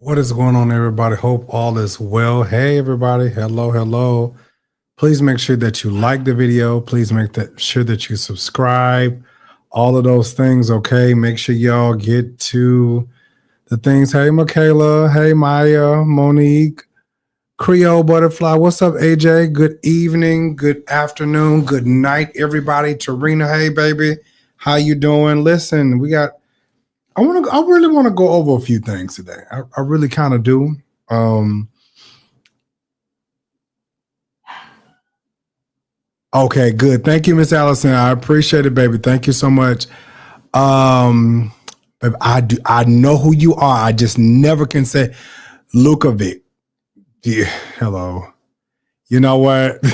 What is going on, everybody? Hope all is well. Hey, everybody. Hello, hello. Please make sure that you like the video. Please sure that you subscribe. All of those things, okay? Make sure y'all get to the things. Hey, Michaela. Hey, Maya, Monique, Creole Butterfly. What's up, AJ? Good evening, good afternoon, good night, everybody. Tarina, hey, baby. How you doing? Listen, I really want to go over a few things today. I really kind of do. Okay, good. Thank you, Miss Allison. I appreciate it, baby. Thank you so much. Baby, I know who you are. I just never can say Lukovic. Yeah, hello. You know what?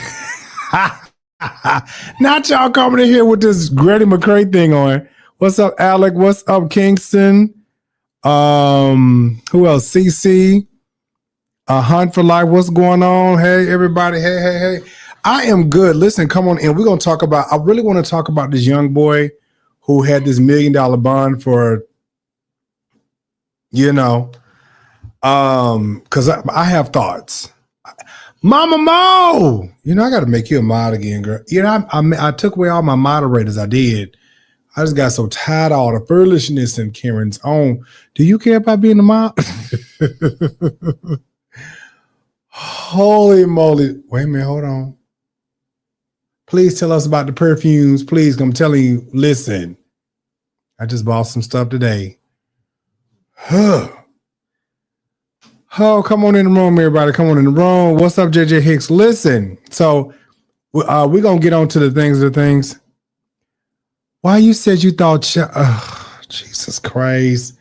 Not y'all coming in here with this Grady McCray thing on. What's up, Alec? What's up, Kingston? Who else? CC. Hunt for Life. What's going on? Hey, everybody. Hey. I am good. Listen, come on in. We're going to talk about, I really want to talk about this young boy who had this $1 million bond for, because I have thoughts. Mama Mo, I got to make you a mod again, girl. I took away all my moderators. I did. I just got so tired of all the foolishness in Karen's own. Do you care about being a mod? Holy moly. Wait a minute, hold on. Please tell us about the perfumes. Please, I'm telling you, listen. I just bought some stuff today. Oh, come on in the room, everybody. Come on in the room. What's up, JJ Hicks? Listen, so we're going to get on to the things. Why you said you thought, Jesus Christ.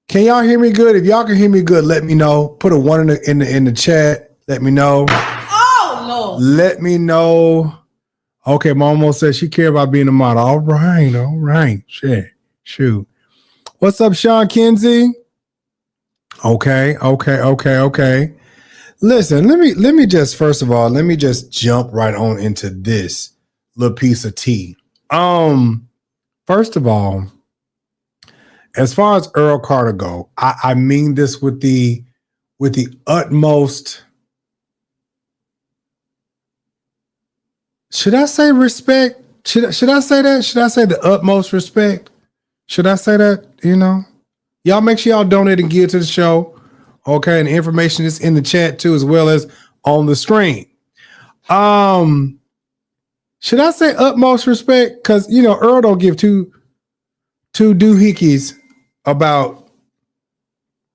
Can y'all hear me good? If y'all can hear me good, let me know. Put a 1 in the chat. Let me know. Oh, Lord. Let me know. Okay, Momo says she care about being a model. All right. Shit. Shoot. What's up, Sean Kinsey? Okay. Listen, let me just, first of all, let me just jump right on into this little piece of tea. First of all, as far as Earl Carter go, I mean this with the utmost. Should I say respect? Should I say that? Should I say the utmost respect? Should I say that? Y'all make sure y'all donate and give to the show. Okay, and the information is in the chat too, as well as on the screen. Should I say utmost respect? Because Earl don't give two doohickeys about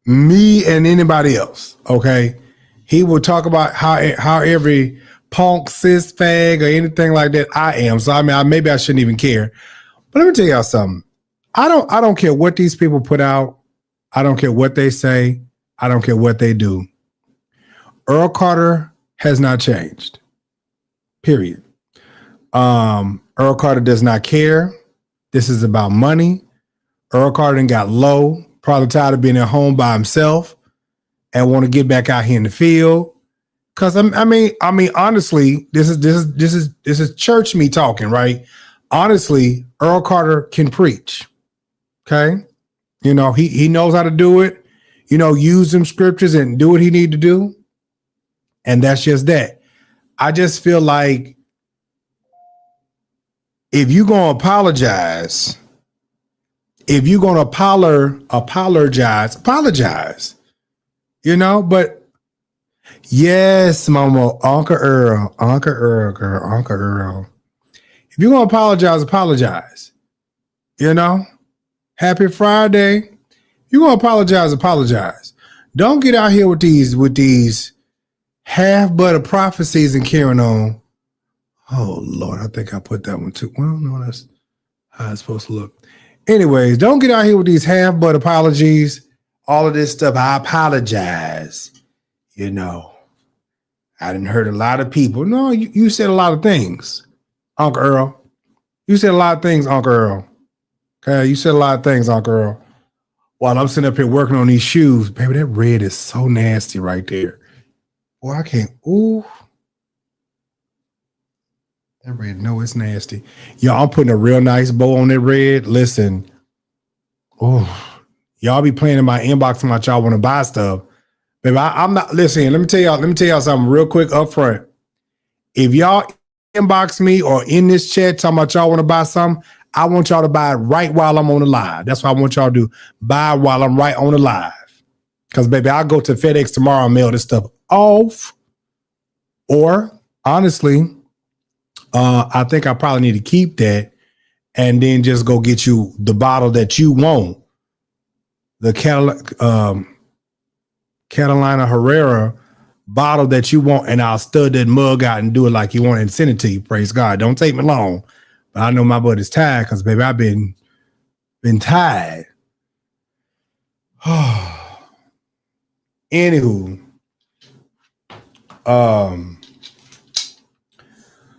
me and anybody else. Okay, he will talk about how every punk, cis, fag, or anything like that I am. So maybe I shouldn't even care. But let me tell y'all something. I don't care what these people put out. I don't care what they say. I don't care what they do. Earl Carter has not changed. Period. Earl Carter does not care. This is about money. Earl Carter got low, probably tired of being at home by himself and want to get back out here in the field. Because I mean, honestly, this is church me talking, right? Honestly, Earl Carter can preach. Okay, he knows how to do it. Use them scriptures and do what he need to do, and that's just that. I just feel like if you're gonna apologize, apologize. But. Yes, Mama, Uncle Earl, girl, Uncle Earl. If you're gonna apologize. Happy Friday. If you're gonna apologize. Don't get out here with these half-butter prophecies and carrying on. Oh Lord, I think I put that one too. Well, no, that's how it's supposed to look. Anyways, don't get out here with these half-butter apologies. All of this stuff. I apologize. I didn't hurt a lot of people. No, you said a lot of things, Uncle Earl. You said a lot of things, Uncle Earl. Okay, you said a lot of things, Uncle Earl. While I'm sitting up here working on these shoes, baby, that red is so nasty right there. Boy, I can't. Ooh. That red, no, it's nasty. Yo, I'm putting a real nice bow on that red. Listen. Oh, Y'all be playing in my inbox about y'all want to buy stuff. Baby, I'm not, listen, let me tell y'all something real quick up front. If y'all inbox me or in this chat talking about y'all want to buy something, I want y'all to buy it right while I'm on the live. That's what I want y'all to do. Buy while I'm right on the live. Because, baby, I'll go to FedEx tomorrow and mail this stuff off. Or, honestly, I think I probably need to keep that and then just go get you the bottle that you want. The Catalina Herrera bottle that you want, and I'll stud that mug out and do it like you want and send it to you. Praise God. Don't take me long. But I know my butt is tired because, baby, I've been tired. Anywho.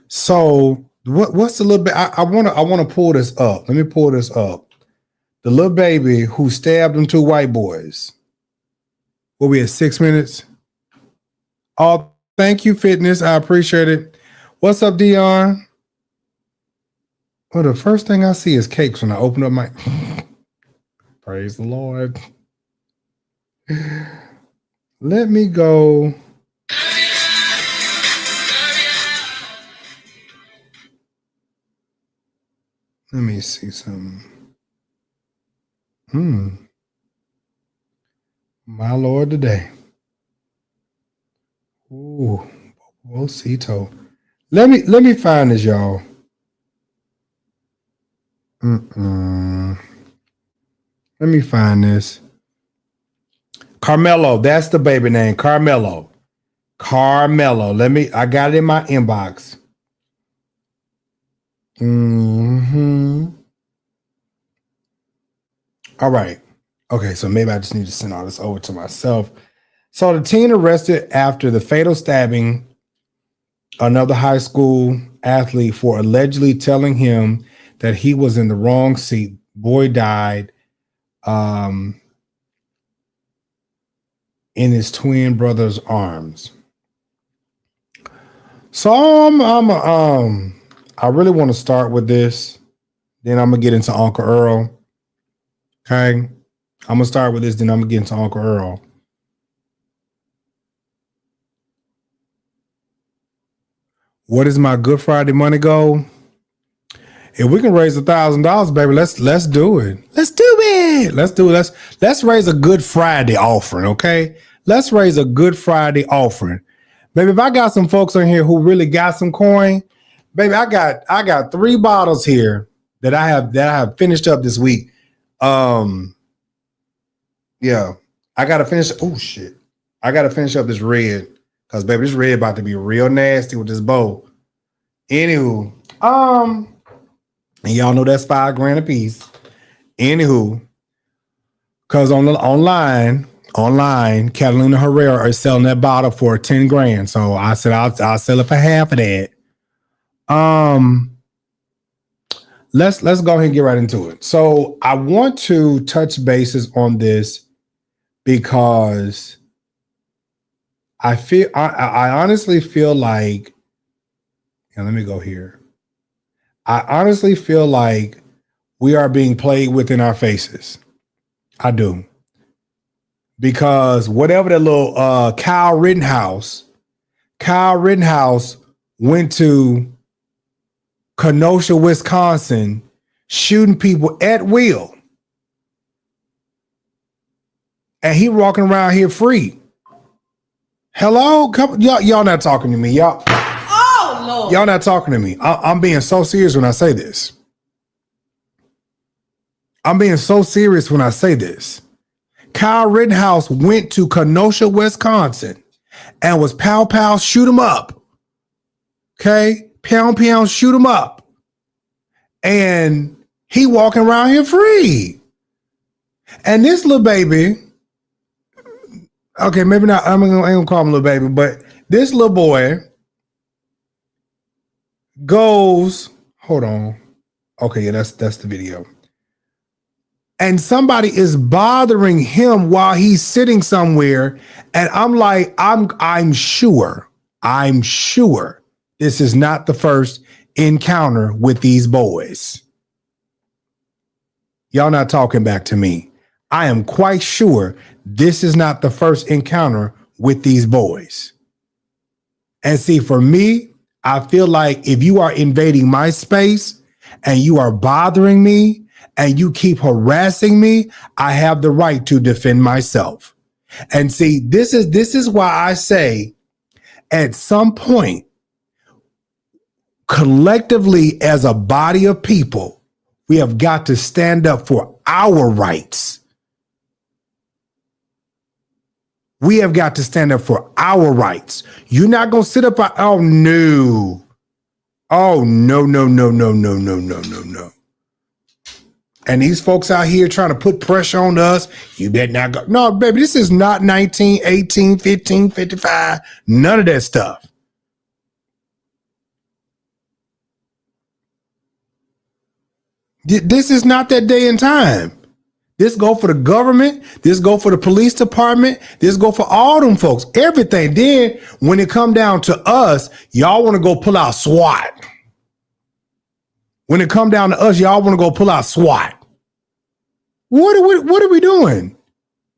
So what's the little bit? I wanna pull this up. Let me pull this up. The little baby who stabbed them two white boys. Will we at 6 minutes? Oh, thank you, Fitness. I appreciate it. What's up, Dion? Well, the first thing I see is cakes when I open up my praise the Lord. Let me go. Let me see something. My Lord today. Ooh, Bolsito. Let me find this, y'all. Let me find this. Carmelo, that's the baby name. Carmelo. I got it in my inbox. All right. Okay, so maybe I just need to send all this over to myself. So the teen arrested after the fatal stabbing another high school athlete for allegedly telling him that he was in the wrong seat. Boy died in his twin brother's arms. So I really want to start with this. Then I'm gonna get into Uncle Earl. Okay, I'm gonna start with this. Then I'm gonna get into Uncle Earl. What is my Good Friday money goal? If we can raise $1,000, baby, let's do it. Let's do it. Let's raise a Good Friday offering, okay? Let's raise a Good Friday offering. Baby, if I got some folks on here who really got some coin, baby, I got 3 bottles here that I have finished up this week. Yeah. I gotta finish. Oh shit. I gotta finish up this red. Because baby, this red about to be real nasty with this bow. Anywho, and y'all know that's $5,000 a piece. Anywho, because online, Catalina Herrera is selling that bottle for $10,000. So I said I'll sell it for half of that. Let's go ahead and get right into it. So I want to touch bases on this because I honestly feel like, and let me go here. I honestly feel like we are being played within our faces. I do. Because whatever that little Kyle Rittenhouse went to Kenosha, Wisconsin, shooting people at will. And he walking around here free. Hello? Y'all not talking to me. Y'all. Oh, Lord. Y'all not talking to me. I'm being so serious when I say this. Kyle Rittenhouse went to Kenosha, Wisconsin, and was pow, shoot him up. Okay? Pound, shoot him up. And he walking around here free. And this little baby, okay, maybe not, I ain't gonna call him little baby, but this little boy goes, hold on. Okay, yeah, that's the video. And somebody is bothering him while he's sitting somewhere. And I'm like, I'm sure this is not the first encounter with these boys. Y'all not talking back to me. I am quite sure this is not the first encounter with these boys. And see, for me, I feel like if you are invading my space and you are bothering me and you keep harassing me, I have the right to defend myself. And see, this is why I say at some point, collectively as a body of people, we have got to stand up for our rights. We have got to stand up for our rights. You're not going to sit up. Oh, no. Oh, no, no, no, no, no, no, no, no, no. And these folks out here trying to put pressure on us. You better not go. No, baby, this is not 19, 18, 15, 55. None of that stuff. This is not that day and time. This go for the government. This go for the police department. This go for all them folks. Everything. Then when it come down to us, y'all want to go pull out SWAT. When it come down to us, y'all want to go pull out SWAT. What are we doing?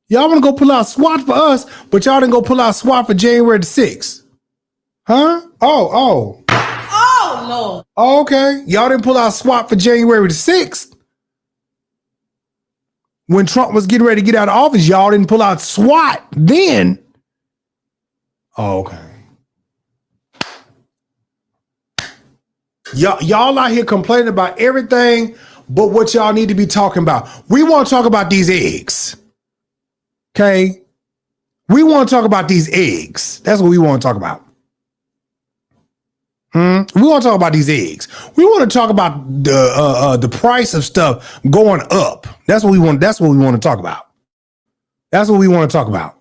Y'all want to go pull out SWAT for us, but y'all didn't go pull out SWAT for January the 6th. Huh? Oh, Lord. Oh, okay. Y'all didn't pull out SWAT for January the 6th. When Trump was getting ready to get out of office, y'all didn't pull out SWAT then. Oh, okay. Y'all out here complaining about everything but what y'all need to be talking about. We want to talk about these eggs. Okay? We want to talk about these eggs. That's what we want to talk about. We want to talk about these eggs. We want to talk about the price of stuff going up. That's what we want. That's what we want to talk about. That's what we want to talk about.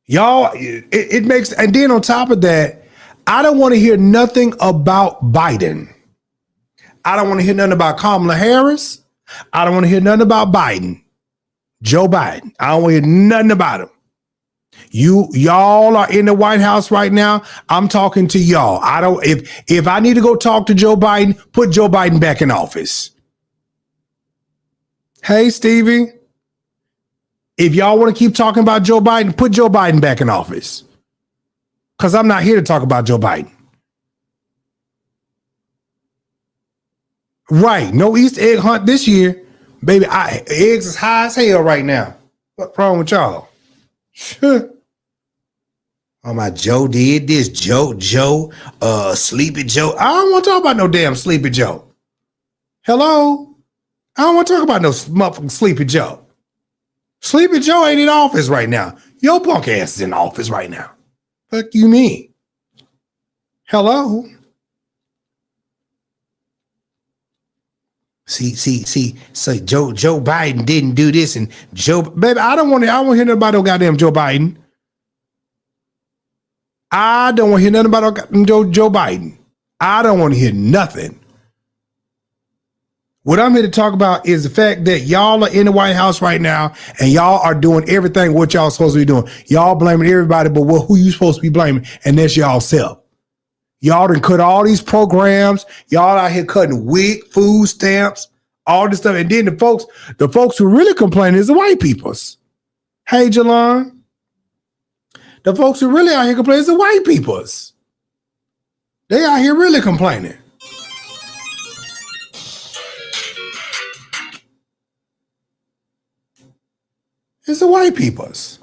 Y'all, it makes, and then on top of that, I don't want to hear nothing about Biden. I don't want to hear nothing about Kamala Harris. I don't want to hear nothing about Biden. Joe Biden. I don't want to hear nothing about him. Y'all are in the White House right now. I'm talking to y'all. If I need to go talk to Joe Biden, put Joe Biden back in office. Hey, Stevie. If y'all want to keep talking about Joe Biden, put Joe Biden back in office. Because I'm not here to talk about Joe Biden. Right. No Easter egg hunt this year. Baby, eggs is high as hell right now. What's wrong with y'all? Oh, my Joe did this. Joe, Sleepy Joe. I don't want to talk about no damn Sleepy Joe. Hello? I don't want to talk about no motherfucking Sleepy Joe. Sleepy Joe ain't in office right now. Your punk ass is in office right now. Fuck you mean? Hello? See. So Joe Biden didn't do this, and baby, I don't want to hear nothing about no goddamn Joe Biden. I don't want to hear nothing about Joe Biden. I don't want to hear nothing. What I'm here to talk about is the fact that y'all are in the White House right now, and y'all are doing everything what y'all supposed to be doing. Y'all blaming everybody, but who you supposed to be blaming? And that's y'all self. Y'all done cut all these programs. Y'all out here cutting WIC, food stamps, all this stuff. And then the folks who really complain is the white peoples. Hey, Jalon. The folks who really out here complaining is the white peoples. They out here really complaining. It's the white peoples.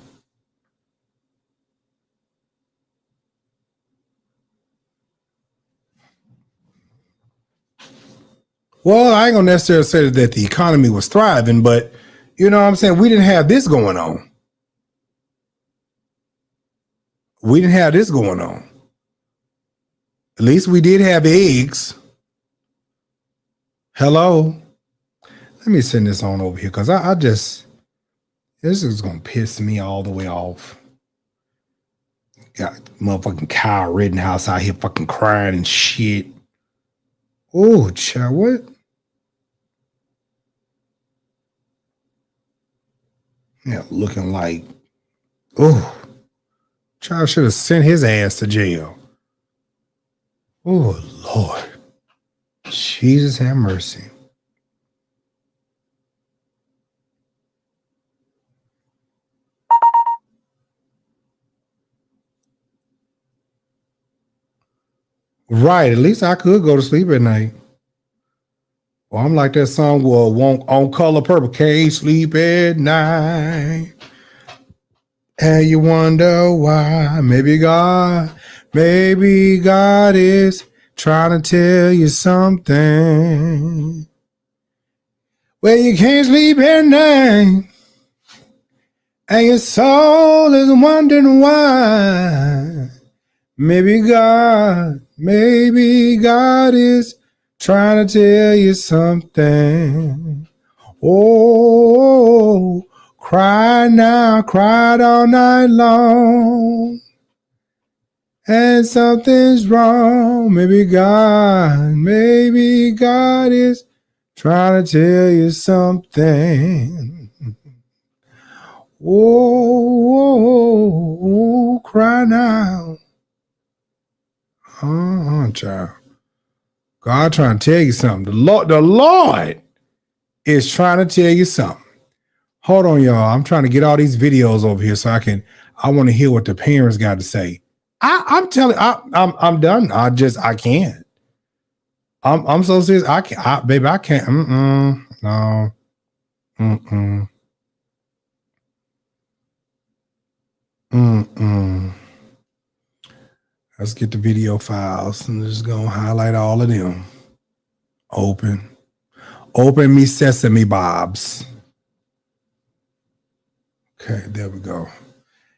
Well, I ain't gonna necessarily say that the economy was thriving, but you know what I'm saying? We didn't have this going on. We didn't have this going on. At least we did have eggs. Hello? Let me send this on over here because this is going to piss me all the way off. Got motherfucking Kyle Rittenhouse out here fucking crying and shit. Oh, child, what? Yeah, looking like, oh, child should have sent his ass to jail. Oh, Lord. Jesus have mercy. Right. At least I could go to sleep at night. Well, I'm like that song won't on Color Purple. Can't sleep at night. And you wonder why. Maybe God is trying to tell you something. Well, you can't sleep at night. And your soul is wondering why. Maybe God is trying to tell you something. Oh, cry now, cried all night long. And something's wrong. Maybe God is trying to tell you something. Oh, cry now. Child. God trying to tell you something. The Lord is trying to tell you something. Hold on, y'all. I'm trying to get all these videos over here so I want to hear what the parents got to say. I'm done. I can't. I'm so serious. I can't, baby. I can't. No. Let's get the video files and just gonna highlight all of them. Open me sesame bobs. Okay, there we go.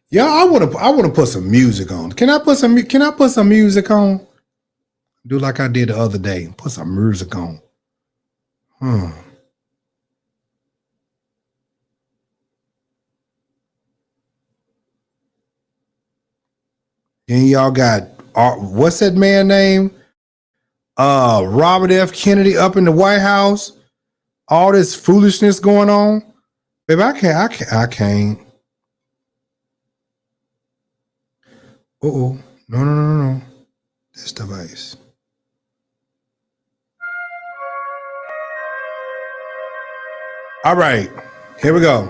Yeah, I want to put some music on. Can I put some music on? Do like I did the other day. Put some music on. Then y'all got what's that man name? Robert F. Kennedy up in the White House. All this foolishness going on. Baby, I can't. No. This device. All right, here we go.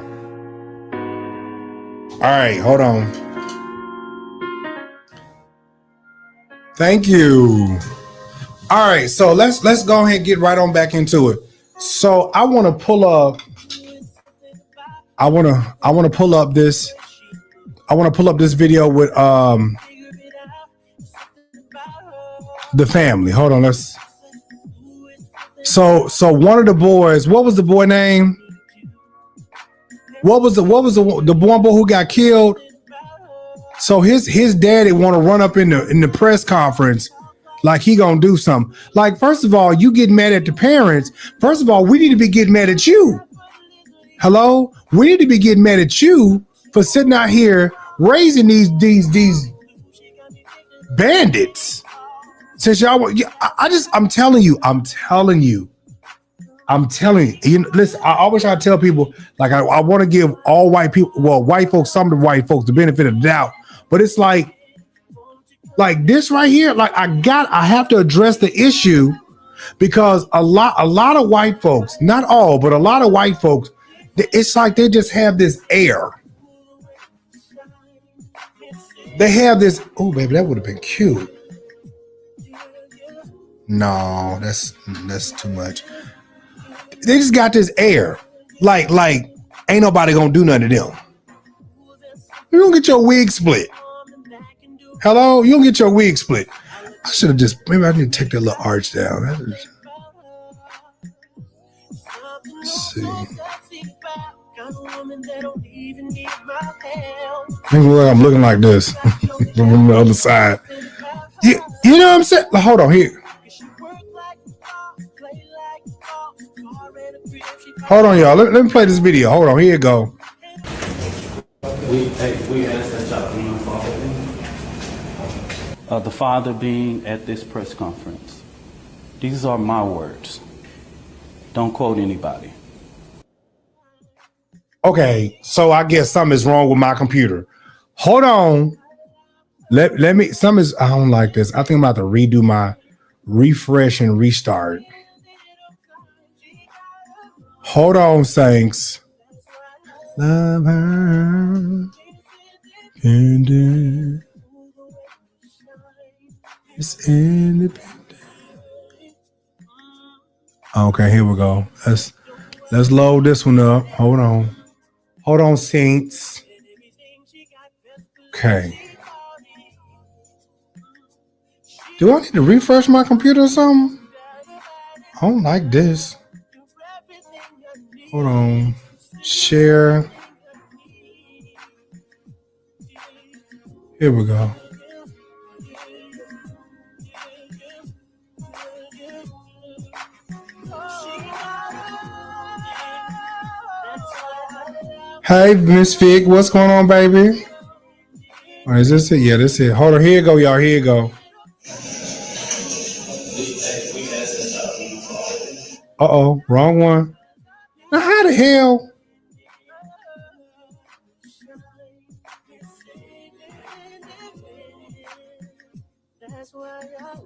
All right, hold on. Thank you. All right, so let's go ahead and get right on back into it. So I want to pull up this. I want to pull up this video with the family. Hold on, let's. So one of the boys, what was the boy name? What was the one boy who got killed? So his daddy want to run up in the press conference like he gonna do something. Like, first of all, you get mad at the parents. First of all, we need to be getting mad at you. Hello? We need to be getting mad at you for sitting out here raising these bandits. Since y'all, I'm telling you. You know, listen, I always try to tell people, like, I want to give all white people, well, white folks, some of the white folks, the benefit of the doubt. But it's like this right here, like I have to address the issue because a lot of white folks, not all, but a lot of white folks, it's like they just have this air. They have this, oh baby, that would have been cute. No, that's too much. They just got this air. Like ain't nobody gonna do nothing to them. You don't get your wig split. Hello? You don't get your wig split. I should have just, maybe I need to take that little arch down. Let's see. Maybe I'm looking like this from the other side. You know what I'm saying? Hold on here. Hold on, y'all. Let me play this video. Hold on. Here you go. We asked that y'all being following. The father being at this press conference. These are my words. Don't quote anybody. Okay, so I guess something is wrong with my computer. Hold on. Let me, I don't like this. I think I'm about to redo my refresh and restart. Hold on, Saints. Love her. It's independent. Okay, here we go. Let's load this one up. Hold on, Saints. Okay. Do I need to refresh my computer or something? I don't like this. Hold on. Share. Here we go. Hey, Miss Fig, what's going on, baby? Or is this it? Yeah, this is it. Hold on, here you go, y'all. Here you go. Uh-oh, wrong one. Now, how the hell?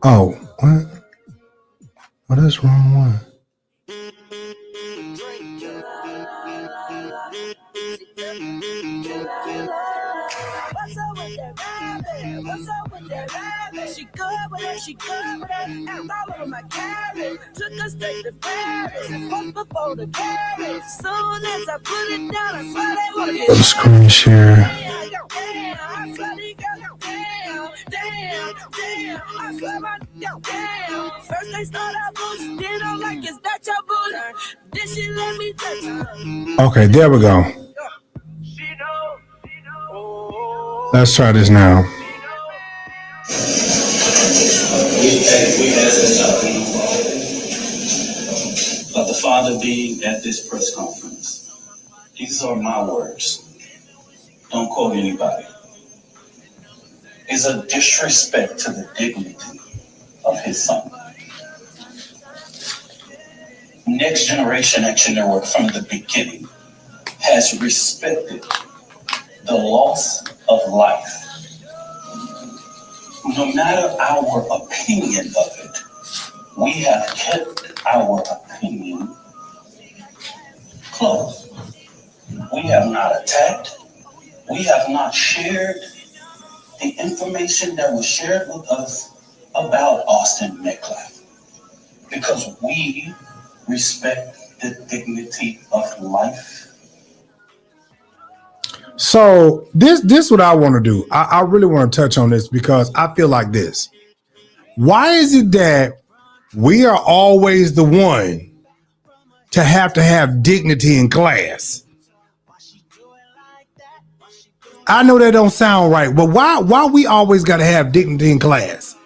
Oh, what? Oh, that's wrong one. What's up with that rabbit? What's up with that rabbit? She good with it, she good with it. And all over my carrot. Took us straight to Paris. Post before the carrot. Soon as I put it down, I swear they want to get screen share. I swear they go damn. I swear my damn. First they start out bullshit, then I'm like, is that your bullet? Then she let me touch her. Okay, there we go. Let's try this now. But the Father being at this press conference, these are my words. Don't quote anybody. Is a disrespect to the dignity of his son. Next Generation Action Network from the beginning has respected the loss of life. No matter our opinion of it, we have kept our opinion close. We have not attacked. We have not shared the information that was shared with us about Austin Metcalf because we respect the dignity of life. So this what I want to do. I really want to touch on this because I feel like this. Why is it that we are always the one to have dignity in class? I know that don't sound right, but why we always got to have dignity in class?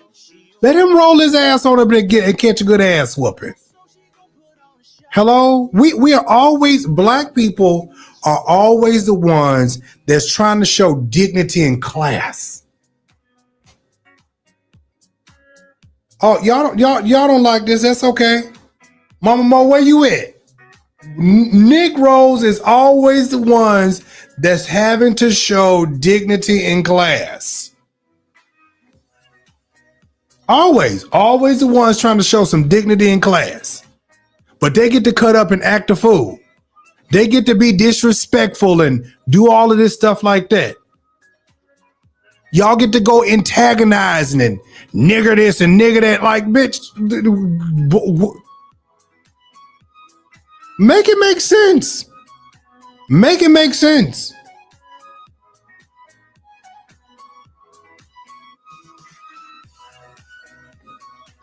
Let him roll his ass on up and catch a good ass whooping. Hello? We are always, black people are always the ones that's trying to show dignity in class. Oh, y'all don't like this. That's okay. Mama Mo, where you at? Negroes is always the ones that's having to show dignity in class. Always the ones trying to show some dignity in class. But they get to cut up and act a fool. They get to be disrespectful and do all of this stuff like that. Y'all get to go antagonizing and nigger this and nigger that. Like, bitch, make it make sense. Make it make sense.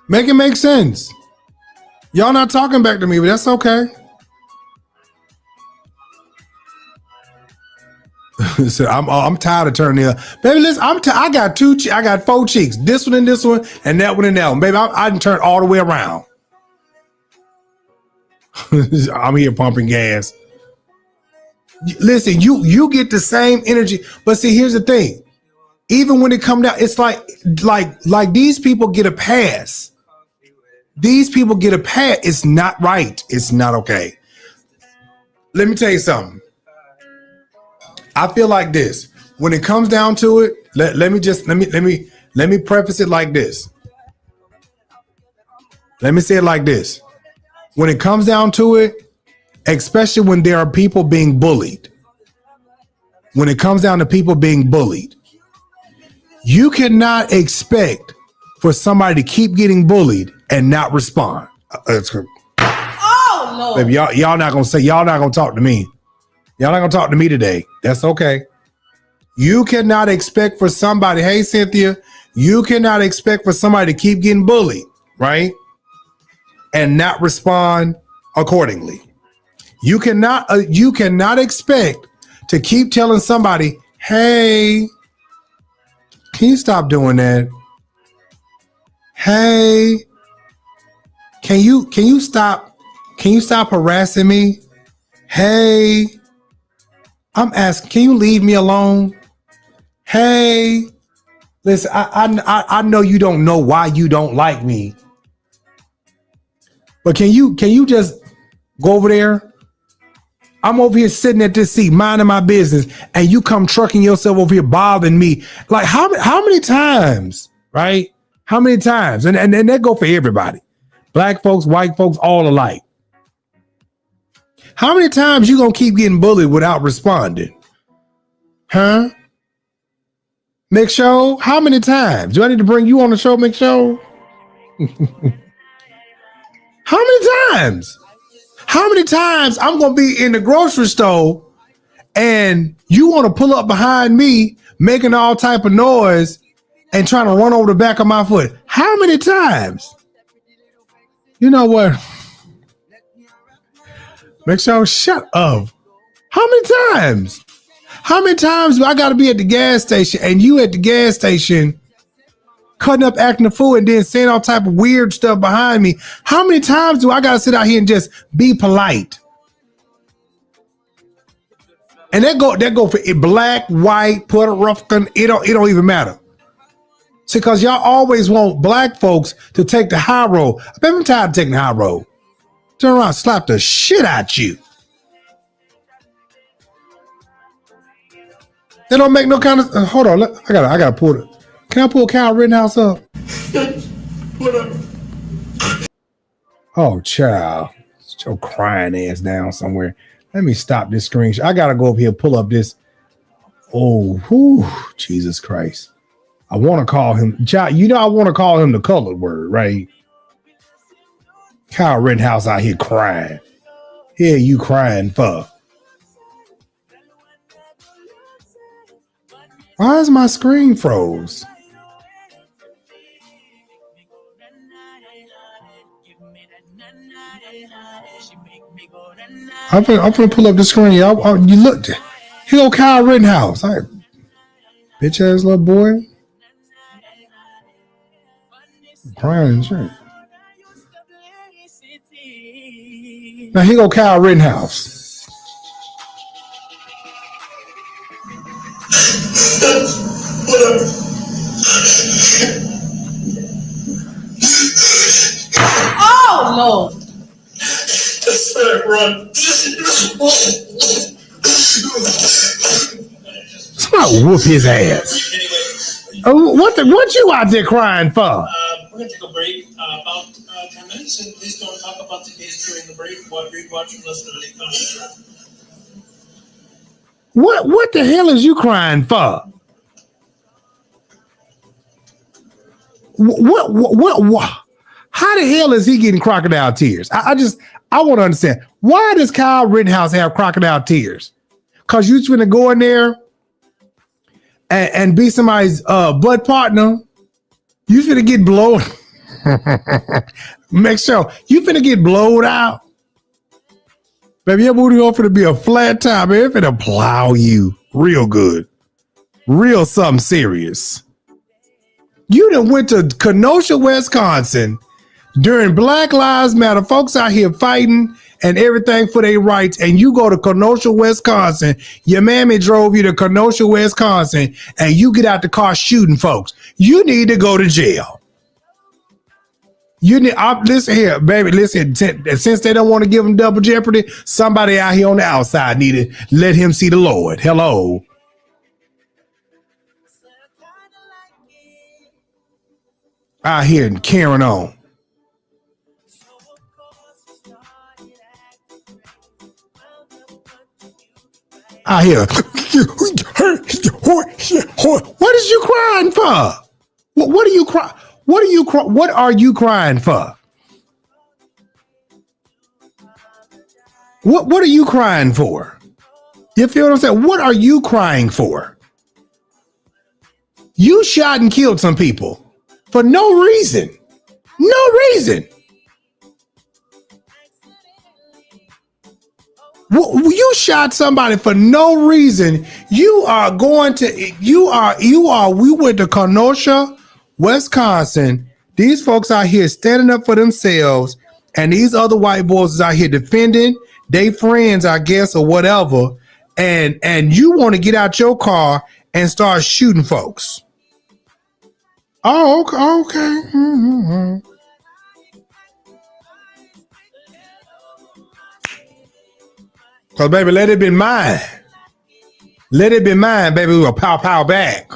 Make it make sense. Y'all not talking back to me, but that's okay. So I'm tired of turning the baby. Listen, I got 4 cheeks. This one and that one and that one. Baby, I didn't turn all the way around. I'm here pumping gas. Listen, you get the same energy, but see, here's the thing. Even when it come down, it's like these people get a pass. These people get a pass. It's not right. It's not okay. Let me tell you something. I feel like this. When it comes down to it, let me preface it like this. Let me say it like this. When it comes down to it, especially when there are people being bullied, when it comes down to people being bullied, you cannot expect for somebody to keep getting bullied and not respond? Oh no. Baby, y'all not gonna talk to me. Y'all not gonna talk to me today. That's okay. You cannot expect for somebody, hey Cynthia, you cannot expect for somebody to keep getting bullied, right? And not respond accordingly. You cannot expect to keep telling somebody, hey, can you stop doing that? Hey, can you stop harassing me? Hey, I'm asking, can you leave me alone? Hey, listen, I know you don't know why you don't like me, but can you just go over there? I'm over here sitting at this seat, minding my business, and you come trucking yourself over here bothering me. Like how many times, right? How many times? And that go for everybody. Black folks, white folks, all alike. How many times you gonna keep getting bullied without responding? Huh? McShow, how many times? Do I need to bring you on the show, McShow? How many times? How many times I'm going to be in the grocery store and you want to pull up behind me making all type of noise and trying to run over the back of my foot? How many times? You know what? McShow, shut up. How many times? How many times do I got to be at the gas station and you at the gas station cutting up, acting a fool, and then saying all type of weird stuff behind me? How many times do I got to sit out here and just be polite? And that go for black, white, Puerto Rican. It don't even matter. See, because y'all always want black folks to take the high road. I'm tired of taking the high road. Turn around, slap the shit out you. They don't make no kind of. Hold on, I gotta pull it. Can I pull Kyle Rittenhouse up? Whatever. Oh, child, sit your crying ass down somewhere. Let me stop this screen. I gotta go over here, pull up this. Oh, whew, Jesus Christ! I want to call him. Child, you know I want to call him the colored word, right? Kyle Rittenhouse out here crying. Here you crying for? Why is my screen froze? I'm gonna pull up the screen. You look. Here go Kyle Rittenhouse. Bitch ass little boy. Crying and shit. Now here go Kyle Rittenhouse. Oh no. That's better, run. Somebody whoop his ass. What you out there crying for? We're going to take a break about 10 minutes, and please don't talk about the case during the break. Read, watch, and listen to any comments. What the hell is you crying for? What? How the hell is he getting crocodile tears? I want to understand. Why does Kyle Rittenhouse have crocodile tears? Because you finna go in there and be somebody's butt partner. You finna get blown. Make sure you finna get blowed out. Baby, your booty hole finna be a flat top. Man, it finna plow you real good. Real something serious. You done went to Kenosha, Wisconsin during Black Lives Matter. Folks out here fighting and everything for their rights. And you go to Kenosha, Wisconsin. Your mammy drove you to Kenosha, Wisconsin. And you get out the car shooting folks. You need to go to jail. Listen here, baby. Listen, since they don't want to give him double jeopardy, somebody out here on the outside need to let him see the Lord. Hello. Out here and carrying on. Out here. What is you crying for? What are you crying? What are you crying for? What are you crying for? You feel what I'm saying? What are you crying for? You shot and killed some people for no reason. No reason. You shot somebody for no reason. We went to Kenosha, Wisconsin. These folks out here standing up for themselves, and these other white boys is out here defending their friends, I guess, or whatever. And you want to get out your car and start shooting folks. Oh, okay. Mm-hmm. Cause baby, let it be mine. Let it be mine, baby. We'll pow back.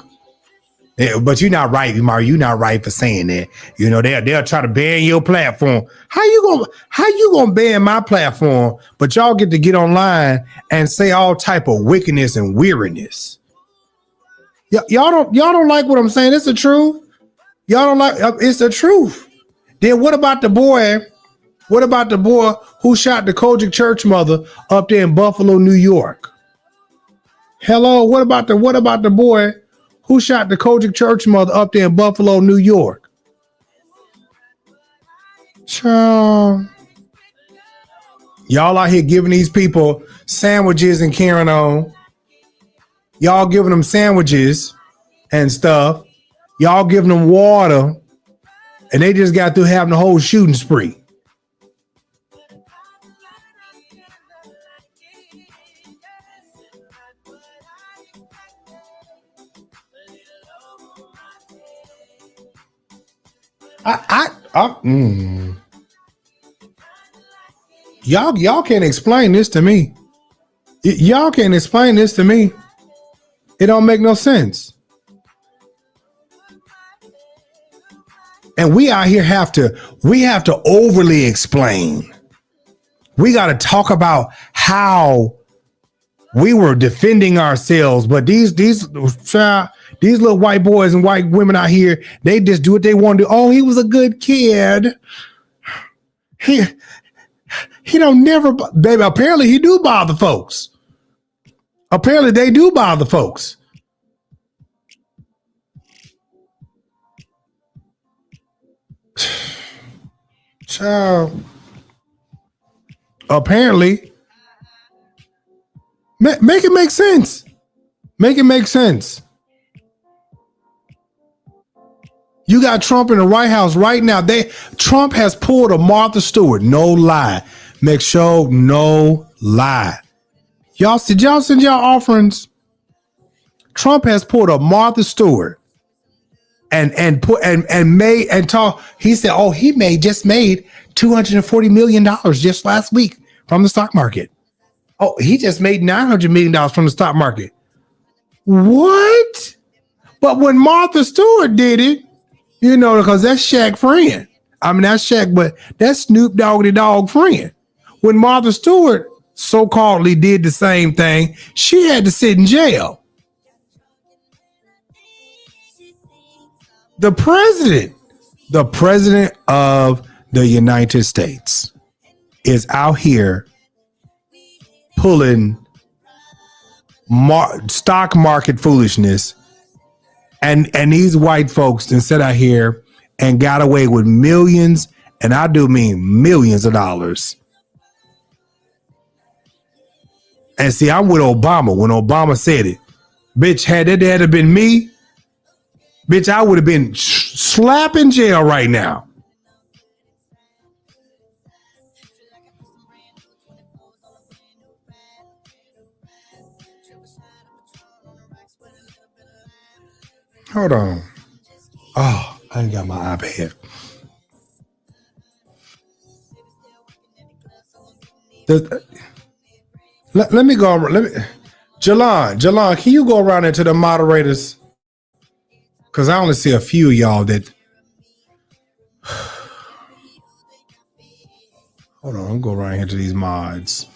Yeah, but you're not right, Mario. You're not right for saying that. You know, they'll try to ban your platform. How you gonna ban my platform? But y'all get to get online and say all type of wickedness and weariness. Y'all don't like what I'm saying. It's the truth. Y'all don't like it's the truth. Then what about the boy? What about the boy who shot the Kojic church mother up there in Buffalo, New York? Hello, what about the boy who shot the Kojic church mother up there in Buffalo, New York? Child. Y'all out here giving these people sandwiches and carrying on. Y'all giving them sandwiches and stuff. Y'all giving them water, and they just got through having a whole shooting spree. Y'all can't explain this to me. Y'all can't explain this to me. It don't make no sense. And we out here have to overly explain. We got to talk about how we were defending ourselves, but these little white boys and white women out here, they just do what they want to do. Oh, he was a good kid. He don't never, baby. Apparently, he do bother folks. Apparently, they do bother folks. Child. Apparently, make it make sense. Make it make sense. You got Trump in the White House right now. Trump has pulled a Martha Stewart. No lie. Make sure, no lie. Y'all send y'all offerings? Trump has pulled a Martha Stewart and talk. He said, oh, he just made $240 million just last week from the stock market. Oh, he just made $900 million from the stock market. What? But when Martha Stewart did it, you know, because that's Shaq friend. I mean, that's Shaq, but that's Snoop Doggy Dogg friend. When Martha Stewart so-calledly did the same thing, she had to sit in jail. The president of the United States is out here pulling stock market foolishness, and these white folks then sit out here and got away with millions, and I do mean millions of dollars. And see, I'm with Obama when Obama said it. Bitch, had that have been me, bitch, I would have been slapped in jail right now. Hold on. Oh, I ain't got my iPad. Let me go. Jalon, can you go around into the moderators? Because I only see a few of y'all that. Hold on, I'm going right here to these mods.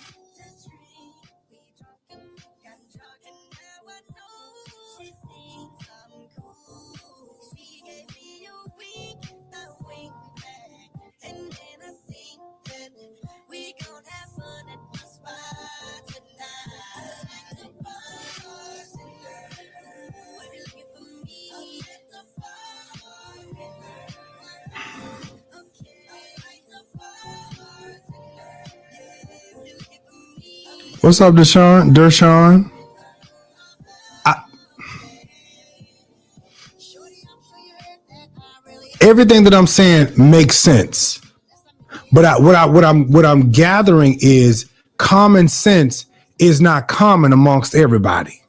What's up, Dershawn? Everything that I'm saying makes sense, but what I'm gathering is common sense is not common amongst everybody.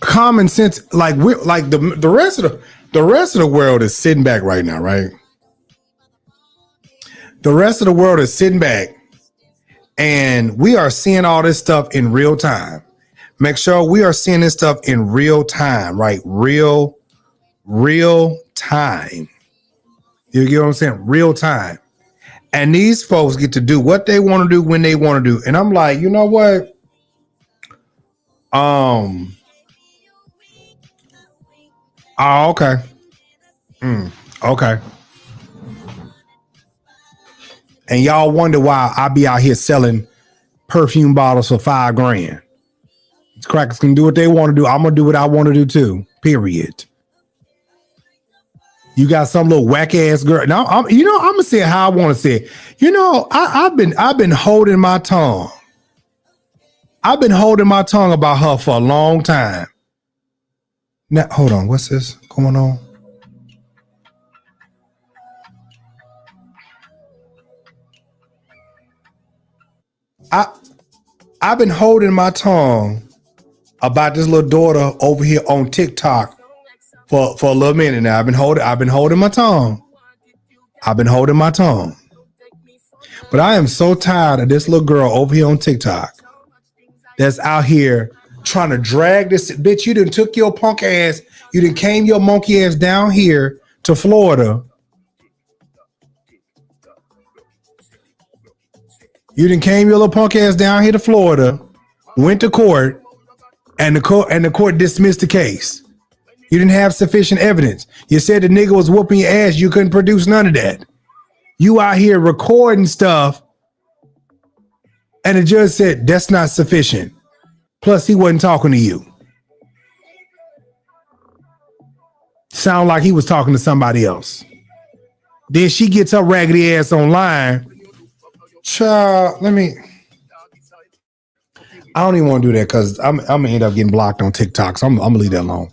Common sense, like we're like the rest of the world is sitting back right now, right? The rest of the world is sitting back, and we are seeing all this stuff in real time. Make sure we are seeing this stuff in real time, right? Real time. You get what I'm saying? Real time. And these folks get to do what they want to do when they want to do. And I'm like, you know what? Oh, okay. Okay. And y'all wonder why I be out here selling perfume bottles for $5,000. These crackers can do what they want to do. I'm gonna do what I want to do too. Period. You got some little whack ass girl. Now I'm gonna say it how I want to say it. I've been holding my tongue. I've been holding my tongue about her for a long time. Now hold on, what's this going on? I've been holding my tongue about this little daughter over here on TikTok for a little minute now. I've been holding my tongue. But I am so tired of this little girl over here on TikTok that's out here trying to drag this bitch. You done took your punk ass, you done came your monkey ass down here to Florida. You done came your little punk ass down here to Florida, went to court, and the court dismissed the case. You didn't have sufficient evidence. You said the nigga was whooping your ass. You couldn't produce none of that. You out here recording stuff, and the judge said that's not sufficient. Plus, he wasn't talking to you. Sound like he was talking to somebody else. Then she gets her raggedy ass online. Child, I don't even want to do that because I'm gonna end up getting blocked on TikTok. So I'm gonna leave that alone.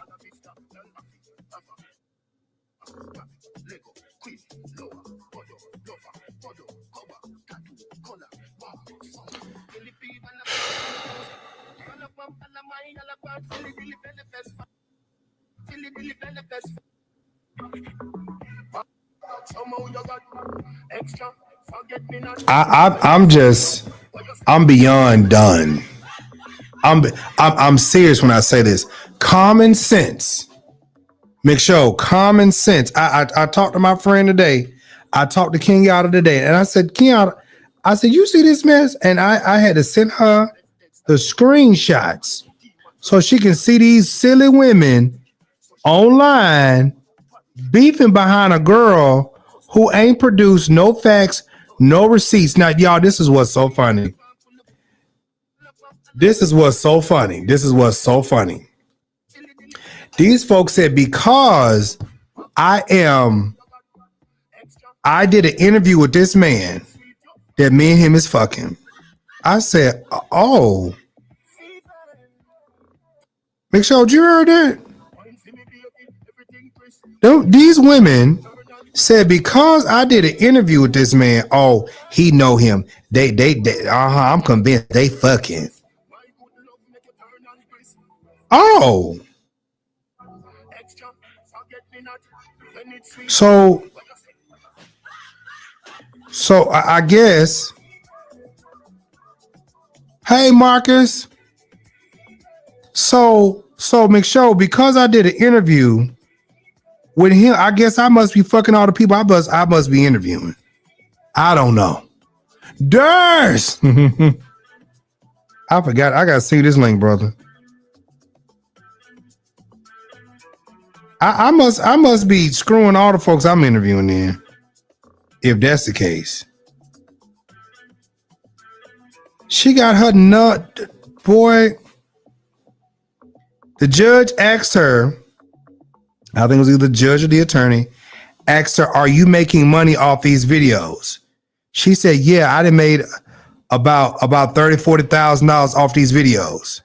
I'm beyond done. I'm serious when I say this. Common sense. Common sense. I talked to my friend today. I talked to Kenyatta today, and I said, Kenyatta, you see this mess? And I had to send her the screenshots so she can see these silly women online beefing behind a girl who ain't produced no facts, no receipts. Now, y'all, this is what's so funny. These folks said because I did an interview with this man that me and him is fucking. I said, oh. Make sure you heard that. These women said because I did an interview with this man, oh, he know him. They I'm convinced they fucking. Oh. So I guess. Hey, Marcus. So make sure because I did an interview with him, I guess I must be fucking all the people I must be interviewing. I don't know. Durs. I forgot. I gotta see this link, brother. I must be screwing all the folks I'm interviewing in, if that's the case. She got her nut, boy. The judge asked her, I think it was either the judge or the attorney, asked her, are you making money off these videos? She said, yeah, I done made about $30,000-$40,000 off these videos.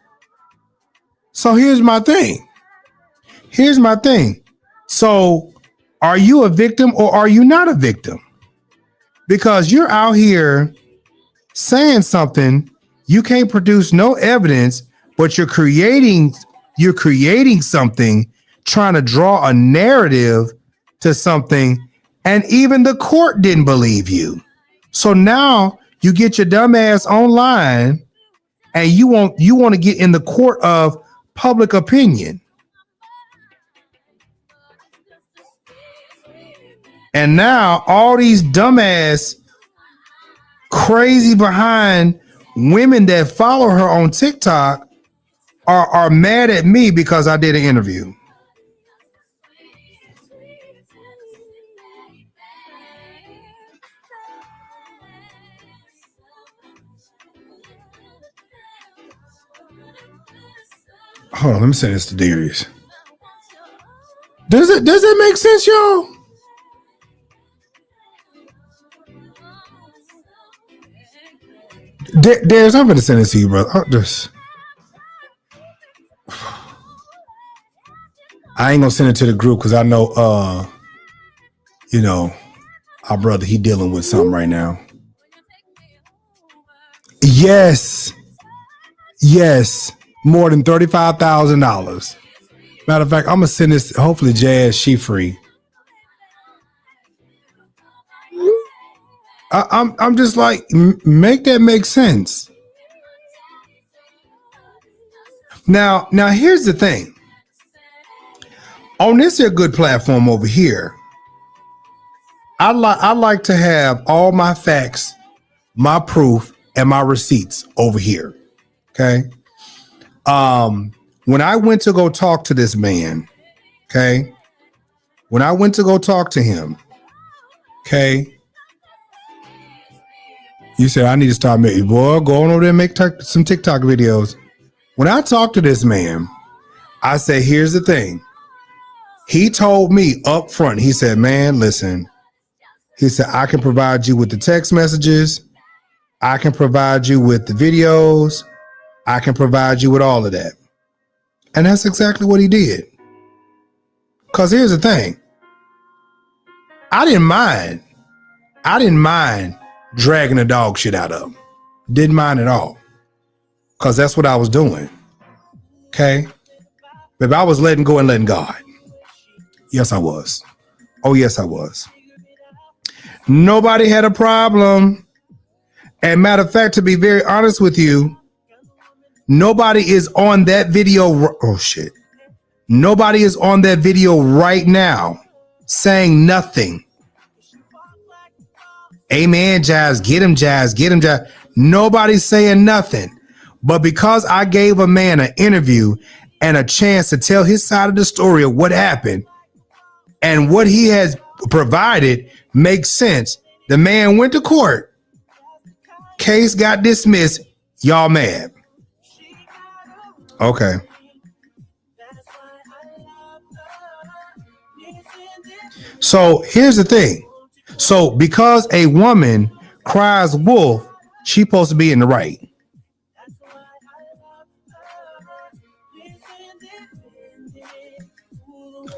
So here's my thing. So are you a victim or are you not a victim? Because you're out here saying something, you can't produce no evidence, but you're creating something, trying to draw a narrative to something, and even the court didn't believe you. So now you get your dumb ass online and you want to get in the court of public opinion. And now all these dumbass crazy behind women that follow her on TikTok are mad at me because I did an interview. Hold on, let me say this to Darius. Does it make sense, y'all? Darius, I'm gonna send this to you, brother. I ain't gonna send it to the group because I know our brother, he dealing with something right now. Yes, more than $35,000. Matter of fact, I'm gonna send this. Hopefully, Jazz, she free. I'm just like, make that make sense. Now, here's the thing. On this here good platform over here, I like to have all my facts, my proof, and my receipts over here. Okay. When I went to go talk to this man, okay, when I went to go talk to him, okay, you said I need to start making, boy, go on over there and make some TikTok videos. When I talked to this man, I said, here's the thing. He told me up front, he said, man, listen, he said, I can provide you with the text messages. I can provide you with the videos. I can provide you with all of that. And that's exactly what he did. Because here's the thing. I didn't mind dragging the dog shit out of him. Didn't mind at all. Because that's what I was doing. Okay? But I was letting go and letting God. Yes, I was. Oh, yes, I was. Nobody had a problem. And matter of fact, to be very honest with you, nobody is on that video. Oh, shit. Nobody is on that video right now saying nothing. Amen, Jives. Get him, Jives. Get him, Jives. Nobody's saying nothing. But because I gave a man an interview and a chance to tell his side of the story of what happened and what he has provided makes sense. The man went to court. Case got dismissed. Y'all mad. Okay. So here's the thing. So because a woman cries wolf, she's supposed to be in the right.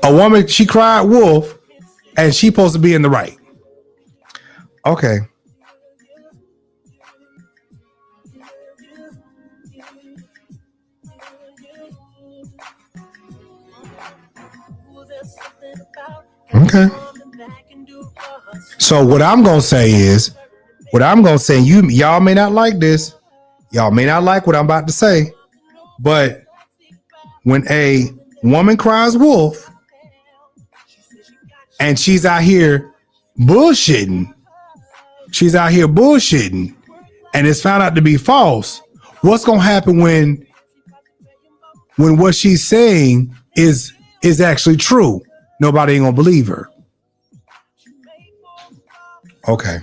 A woman, she cried wolf, and she's supposed to be in the right. Okay. Okay. So what I'm gonna say is, y'all may not like this, y'all may not like what I'm about to say, but when a woman cries wolf and she's out here bullshitting, and it's found out to be false, what's gonna happen when what she's saying is actually true? Nobody ain't gonna believe her. Okay.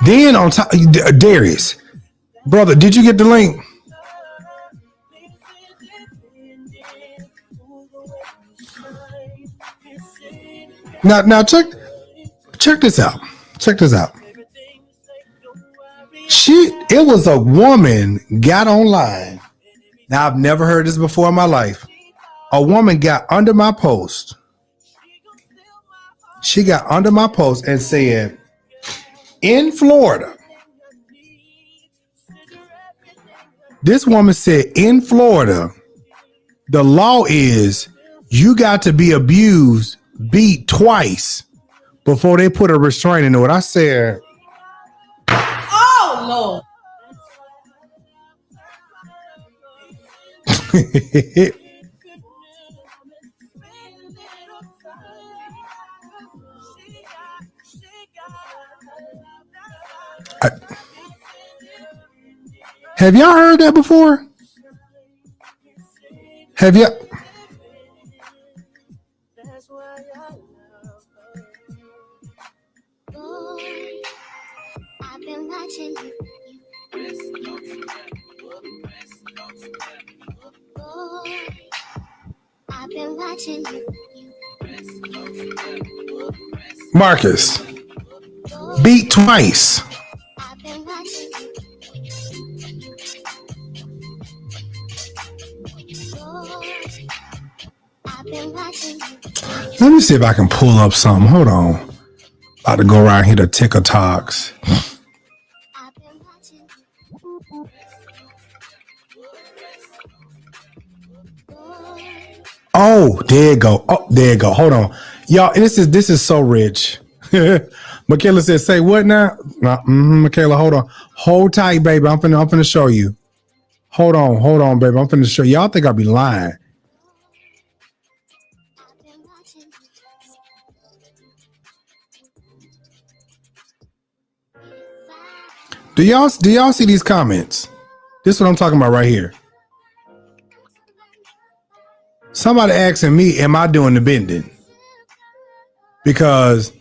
Then on top, Darius, brother, did you get the link? Now check this out. Check this out. It was a woman got online. Now I've never heard this before in my life. A woman got under my post. She got under my post and said, in Florida, this woman said, in Florida, the law is you got to be abused, beat twice before they put a restraining order. I said, oh Lord. Have y'all heard that before? Have you? I've been watching you. I've been watching you. Marcus, beat twice. I've been watching you. I've been watching you. Let me see if I can pull up something. Hold on. About to go around here to TikToks. I've been watching you. Oh, there you go. Oh, there you go. Hold on. Y'all, this is so rich. Michaela said, say what now? Michaela, hold on. Hold tight, baby. I'm finna show you. Hold on, baby. I'm finna show you. Y'all think I be lying. I've been watching you. Do y'all see these comments? This is what I'm talking about right here. Somebody asking me, am I doing the bending? Because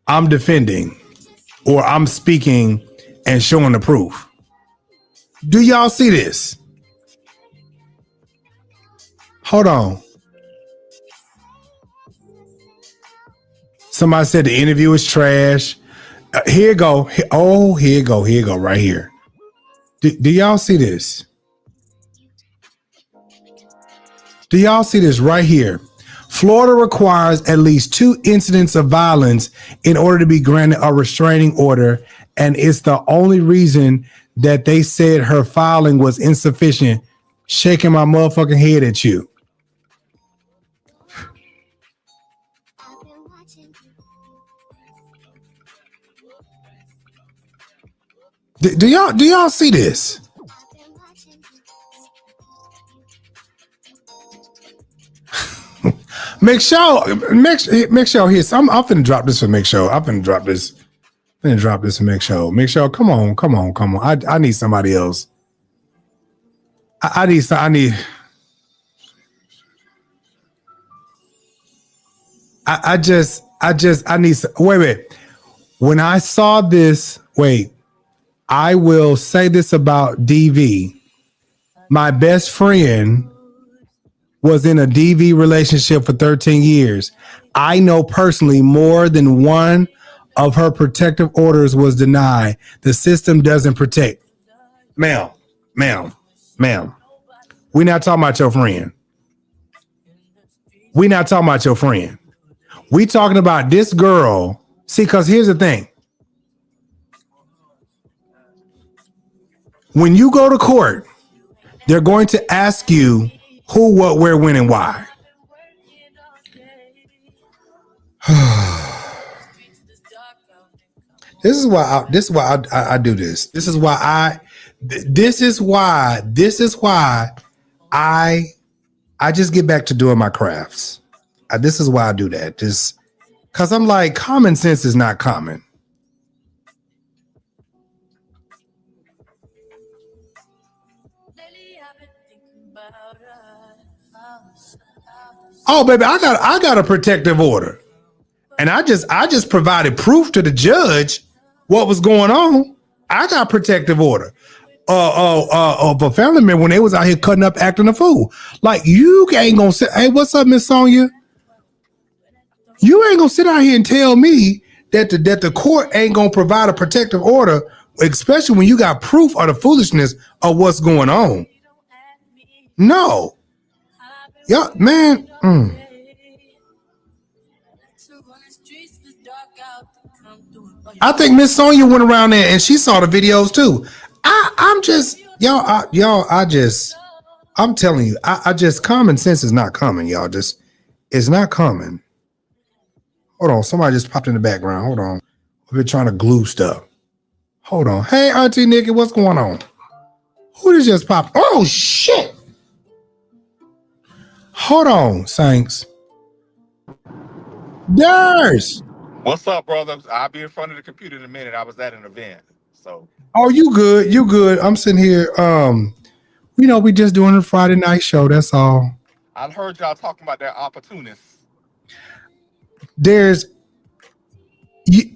I'm defending or I'm speaking and showing the proof. Do y'all see this? Hold on. Somebody said the interview is trash. Here you go. Here you go right here. Do y'all see this? Do y'all see this right here? Florida requires at least 2 incidents of violence in order to be granted a restraining order, and it's the only reason that they said her filing was insufficient. Shaking my motherfucking head at you. I've been watching you. Do y'all see this? I've been watching you. Make sure here. I'm finna drop this for make sure. I'm finna drop this. I'm finna drop this for make sure. Make sure. Come on. I need somebody else. I need. I need. Wait. When I saw this, I will say this about DV. My best friend was in a DV relationship for 13 years. I know personally more than one of her protective orders was denied. The system doesn't protect. Ma'am. We're not talking about your friend. We talking about this girl. See, because here's the thing. When you go to court, they're going to ask you who, what, where, when, and why. This is why I do this. This is why I just get back to doing my crafts. This is why I do that. Just because I'm like, common sense is not common. Oh, baby, I got a protective order. And I just provided proof to the judge what was going on, I got protective order of a family member when they was out here cutting up, acting a fool. Like, you ain't gonna say, hey, what's up, Miss Sonia? You ain't gonna sit out here and tell me that the court ain't gonna provide a protective order, especially when you got proof of the foolishness of what's going on. No. Yeah, man. I think Miss Sonia went around there and she saw the videos too. I'm just, I'm telling you, I just, common sense is not coming, y'all. Just, it's not coming. Hold on, somebody just popped in the background. Hold on. We've been trying to glue stuff. Hold on. Hey, Auntie Nikki, what's going on? Who did just pop? Oh, shit. Hold on, Saints. There's. What's up, brother? I'll be in front of the computer in a minute. I was at an event, so. Oh, you good? You good? I'm sitting here. We just doing a Friday night show. That's all. I heard y'all talking about that opportunists. There's. The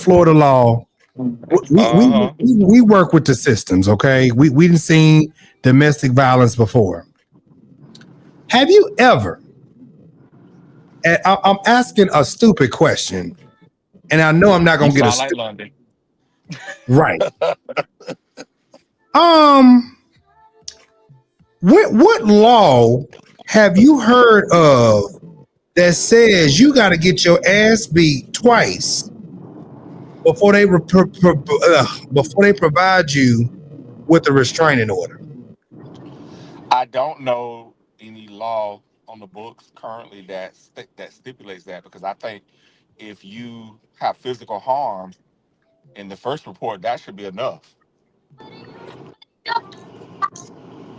Florida law. We work with the systems. Okay, we didn't see domestic violence before. Have you ever? And I'm asking a stupid question, and I know I'm not gonna get a like London. Right. What law have you heard of that says you got to get your ass beat twice before they provide you with a restraining order? I don't know any law on the books currently that stipulates that, because I think if you have physical harm in the first report, that should be enough.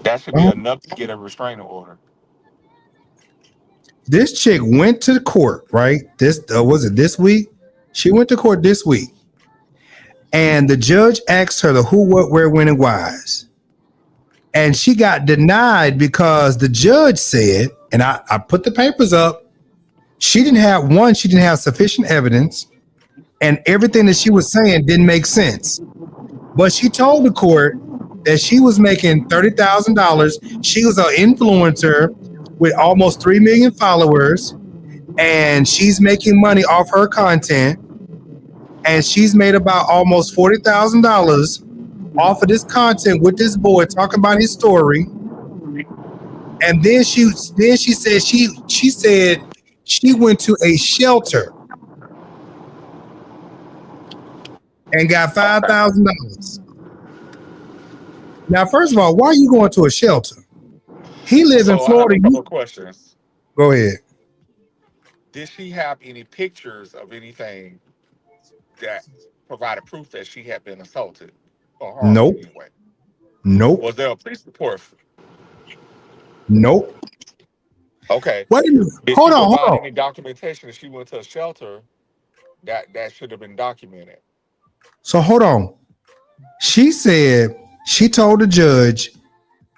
That should be enough to get a restraining order. This chick went to court, right? This was it this week? She went to court this week, and the judge asked her the who, what, where, when, and whys, and she got denied because the judge said, and I put the papers up, she didn't have sufficient evidence, and everything that she was saying didn't make sense. But she told the court that she was making $30,000. She was an influencer with almost 3 million followers, and she's making money off her content, and she's made about almost $40,000 off of this content with this boy talking about his story. And then she said she said she went to a shelter and got $5,000. Now, first of all, why are you going to a shelter? He lives in Florida. I have a couple of questions. Go ahead. Did she have any pictures of anything that provided proof that she had been assaulted or harmed Nope. in any way? Nope. Was there a police report? Nope. Okay. Wait a minute. Did Hold she on. provide any documentation that she went to a shelter that should have been documented? So hold on. She said she told the judge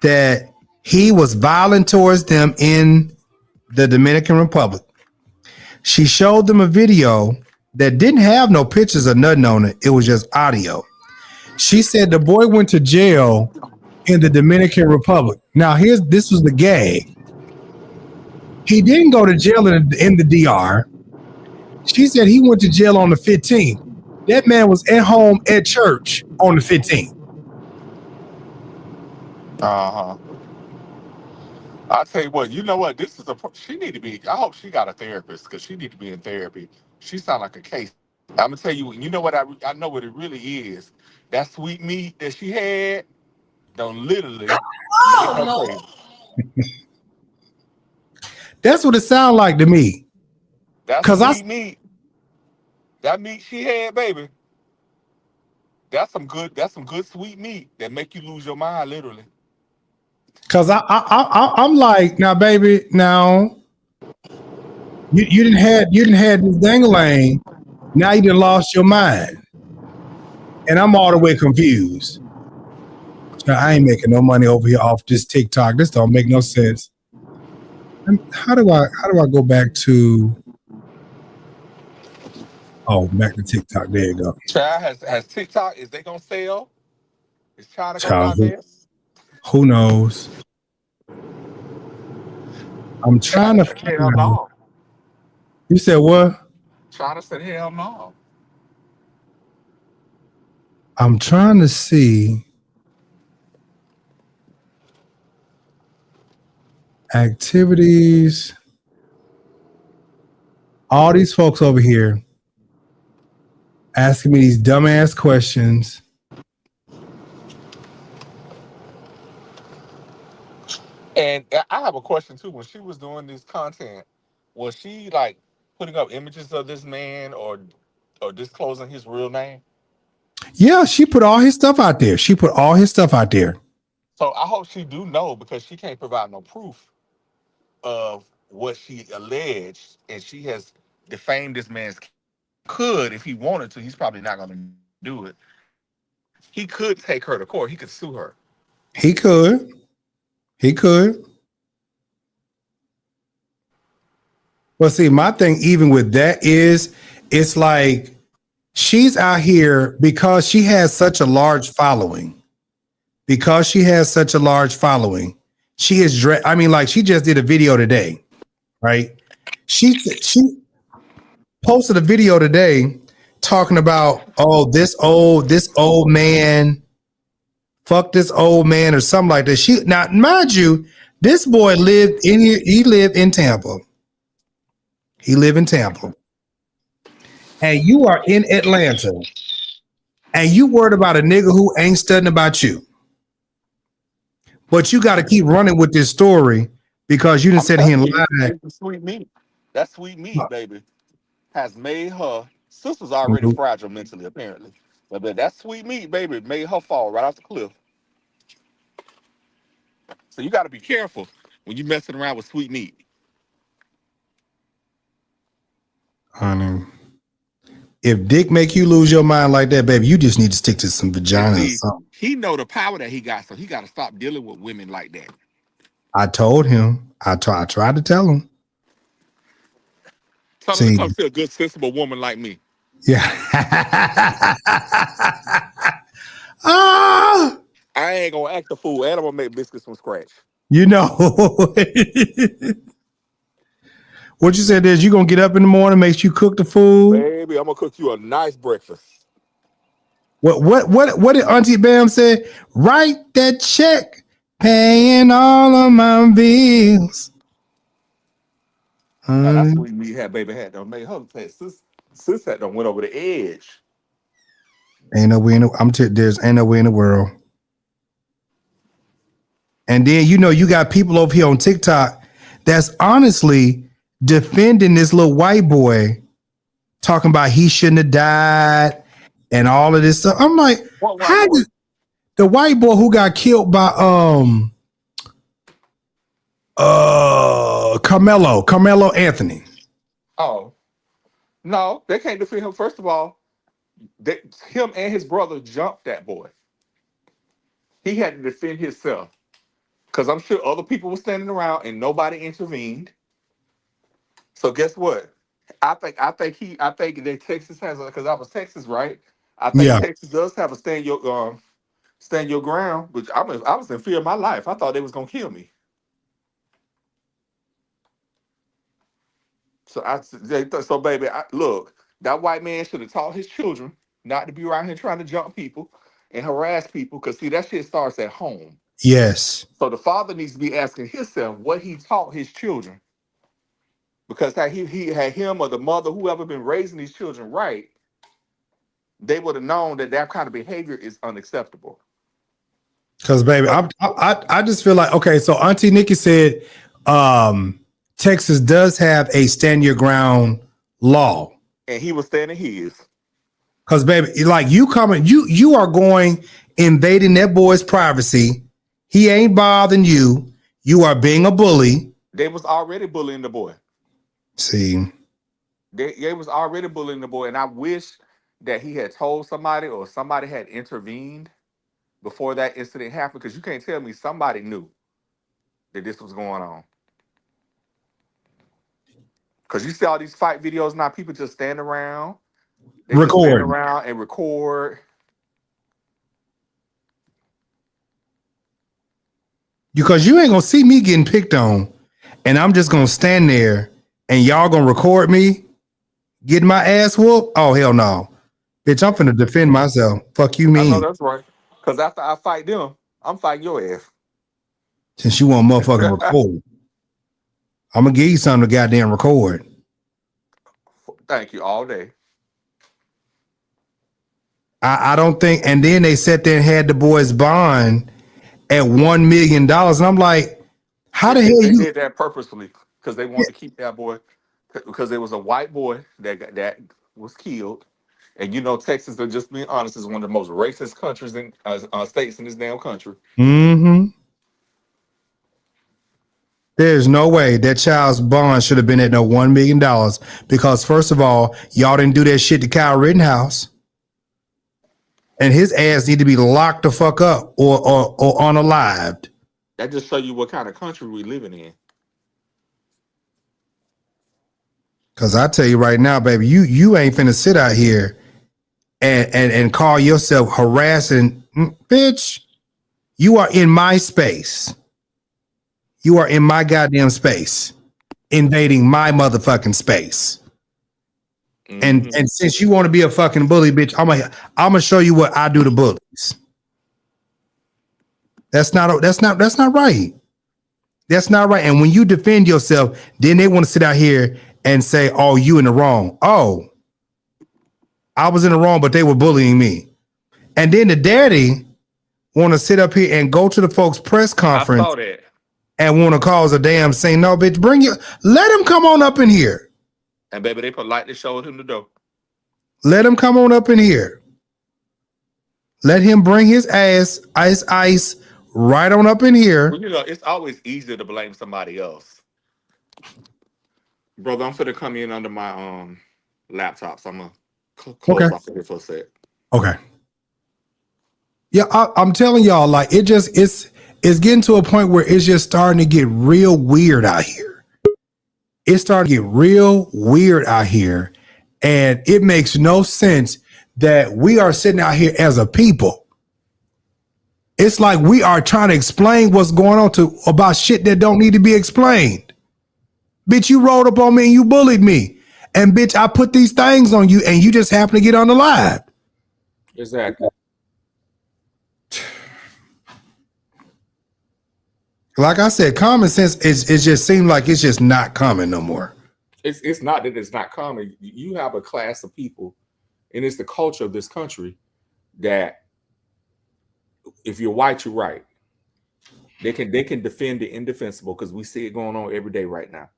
that he was violent towards them in the Dominican Republic. She showed them a video that didn't have no pictures or nothing on it. It was just audio. She said the boy went to jail in the Dominican Republic. Now, this was the gag. He didn't go to jail in the DR. She said he went to jail on the 15th. That man was at home at church on the 15th. I'll tell you what, you know what? She need to be, I hope she got a therapist, because she need to be in therapy. She sound like a case. I'm going to tell you, you know what? I know what it really is. That sweet meat that she had, don't literally make her crazy. That's what it sounds like to me. That sweet meat. That meat she had, baby. That's some good sweet meat that make you lose your mind, literally. Cause I'm like, now, baby, now you didn't have this dangling. Now you done lost your mind, and I'm all the way confused. I ain't making no money over here off this TikTok. This don't make no sense. How do I go back to? Oh, back to TikTok. There you go. Child has TikTok. Is they gonna sell? Is China gonna Child, divest? who knows? I'm trying China to said hell find. no. You said what? China said hell no. I'm trying to see activities. All these folks over here asking me these dumbass questions. And I have a question too. When she was doing this content, was she like putting up images of this man or disclosing his real name? Yeah, she put all his stuff out there. She put all his stuff out there. So I hope she do know because she can't provide no proof of what she alleged, and she has defamed this man's. Could if he wanted to. He's probably not going to do it. He could take her to court. He could sue her. He could. He could. Well, see, my thing, even with that, is it's like she's out here because she has such a large following. Because she has such a large following, she is. I mean, like she just did a video today, right? She posted a video today talking about, oh, this old man, fuck this old man or something like that. She now, mind you, this boy lived in here. He lived in Tampa. He lived in Tampa, and you are in Atlanta, and you worried about a nigga who ain't studying about you. But you got to keep running with this story because you didn't I'm sit here telling and you, lie. it's the sweet meat. That sweet meat, baby, has made her. Sister's already fragile mentally, apparently. But that sweet meat, baby, made her fall right off the cliff. So you got to be careful when you messing around with sweet meat. Honey, if dick make you lose your mind like that, baby, you just need to stick to some And vagina or see, something. he know the power that he got, so he got to stop dealing with women like that. I told him. I tried to tell him. Tell him to See, come see a good, sensible woman like me. yeah. Ah, I ain't gonna act a fool, and I'm gonna make biscuits from scratch. you know. What you said is you gonna get up in the morning, make sure you cook the food. Baby, I'm gonna cook you a nice breakfast. What did Auntie Bam say? Write that check, paying all of my bills. Now that's Honey, what me had baby had done made her say sis had done went over the edge. ain't no way in there's ain't no way in the world. And then you got people over here on TikTok that's honestly defending this little white boy, talking about he shouldn't have died and all of this stuff. I'm like, What white how boy? did the white boy who got killed by Carmelo Anthony? Oh no, they can't defend him. First of all, him and his brother jumped that boy. He had to defend himself because I'm sure other people were standing around and nobody intervened. So guess what? I think that Texas has because I was Texas, right? I think Yeah. Texas does have a stand your ground, which I was in fear of my life. I thought they was gonna kill me. So baby, look, that white man should have taught his children not to be around here trying to jump people and harass people. Cause see, that shit starts at home. Yes. So the father needs to be asking himself what he taught his children. Because had he had him or the mother, whoever been raising these children right, they would have known that that kind of behavior is unacceptable. Because baby, But I just feel like, okay, so Auntie Nikki said Texas does have a stand your ground law. and he was standing his. Because baby, like you are going invading that boy's privacy. He ain't bothering you. You are being a bully. They was already bullying the boy. See, They was already bullying the boy, and I wish that he had told somebody or somebody had intervened before that incident happened. Because you can't tell me somebody knew that this was going on. Because you see all these fight videos now, people just stand around. They just stand Recording. around and record. Because you ain't gonna see me getting picked on, and I'm just gonna stand there and y'all gonna record me getting my ass whooped. Oh hell no. Bitch, I'm finna defend myself. Fuck you I know mean. that's right. Because after I fight them, I'm fighting your ass. Since you want motherfucking record. I'm gonna give you something to goddamn record. Thank you all day. I don't think, and then they sat there and had the boys bond at $1 million. And I'm like, how the hell They you did that purposefully because they wanted to keep that boy because there was a white boy that was killed. And you know, Texas, to just being honest, is one of the most racist countries in states in this damn country. Mm-hmm. There's no way that child's bond should have been at no $1 million because first of all, y'all didn't do that shit to Kyle Rittenhouse. And his ass need to be locked the fuck up or unalived. That just show you what kind of country we living in. Cause I tell you right now, baby, you ain't finna sit out here and call yourself harassing, bitch. You are in my space. You are in my goddamn space, invading my motherfucking space. And since you want to be a fucking bully, bitch, I'm gonna show you what I do to bullies. That's not right. That's not right. And when you defend yourself, then they want to sit out here and say, "Oh, you in the wrong." Oh, I was in the wrong, but they were bullying me. And then the daddy want to sit up here and go to the folks' press I conference saw that. and want to cause a damn saying, "No, bitch, let him come on up in here. And baby, they politely showed him the door. Let him come on up in here. Let him bring his ass, ice, right on up in here." Well, you know, it's always easier to blame somebody else. Brother, I'm finna come in under my laptop, so I'm gonna close Okay. off of here for a sec. Okay. Yeah, I'm telling y'all, like it's getting to a point where it's just starting to get real weird out here. It's starting to get real weird out here, and it makes no sense that we are sitting out here as a people. It's like we are trying to explain what's going on about shit that don't need to be explained. Bitch, you rolled up on me and you bullied me, and bitch, I put these things on you, and you just happen to get on the live. Exactly. Like I said, common sense it just seems like it's just not common no more. It's not that it's not common. You have a class of people, and it's the culture of this country that if you're white, you're right. They can defend the indefensible because we see it going on every day right now.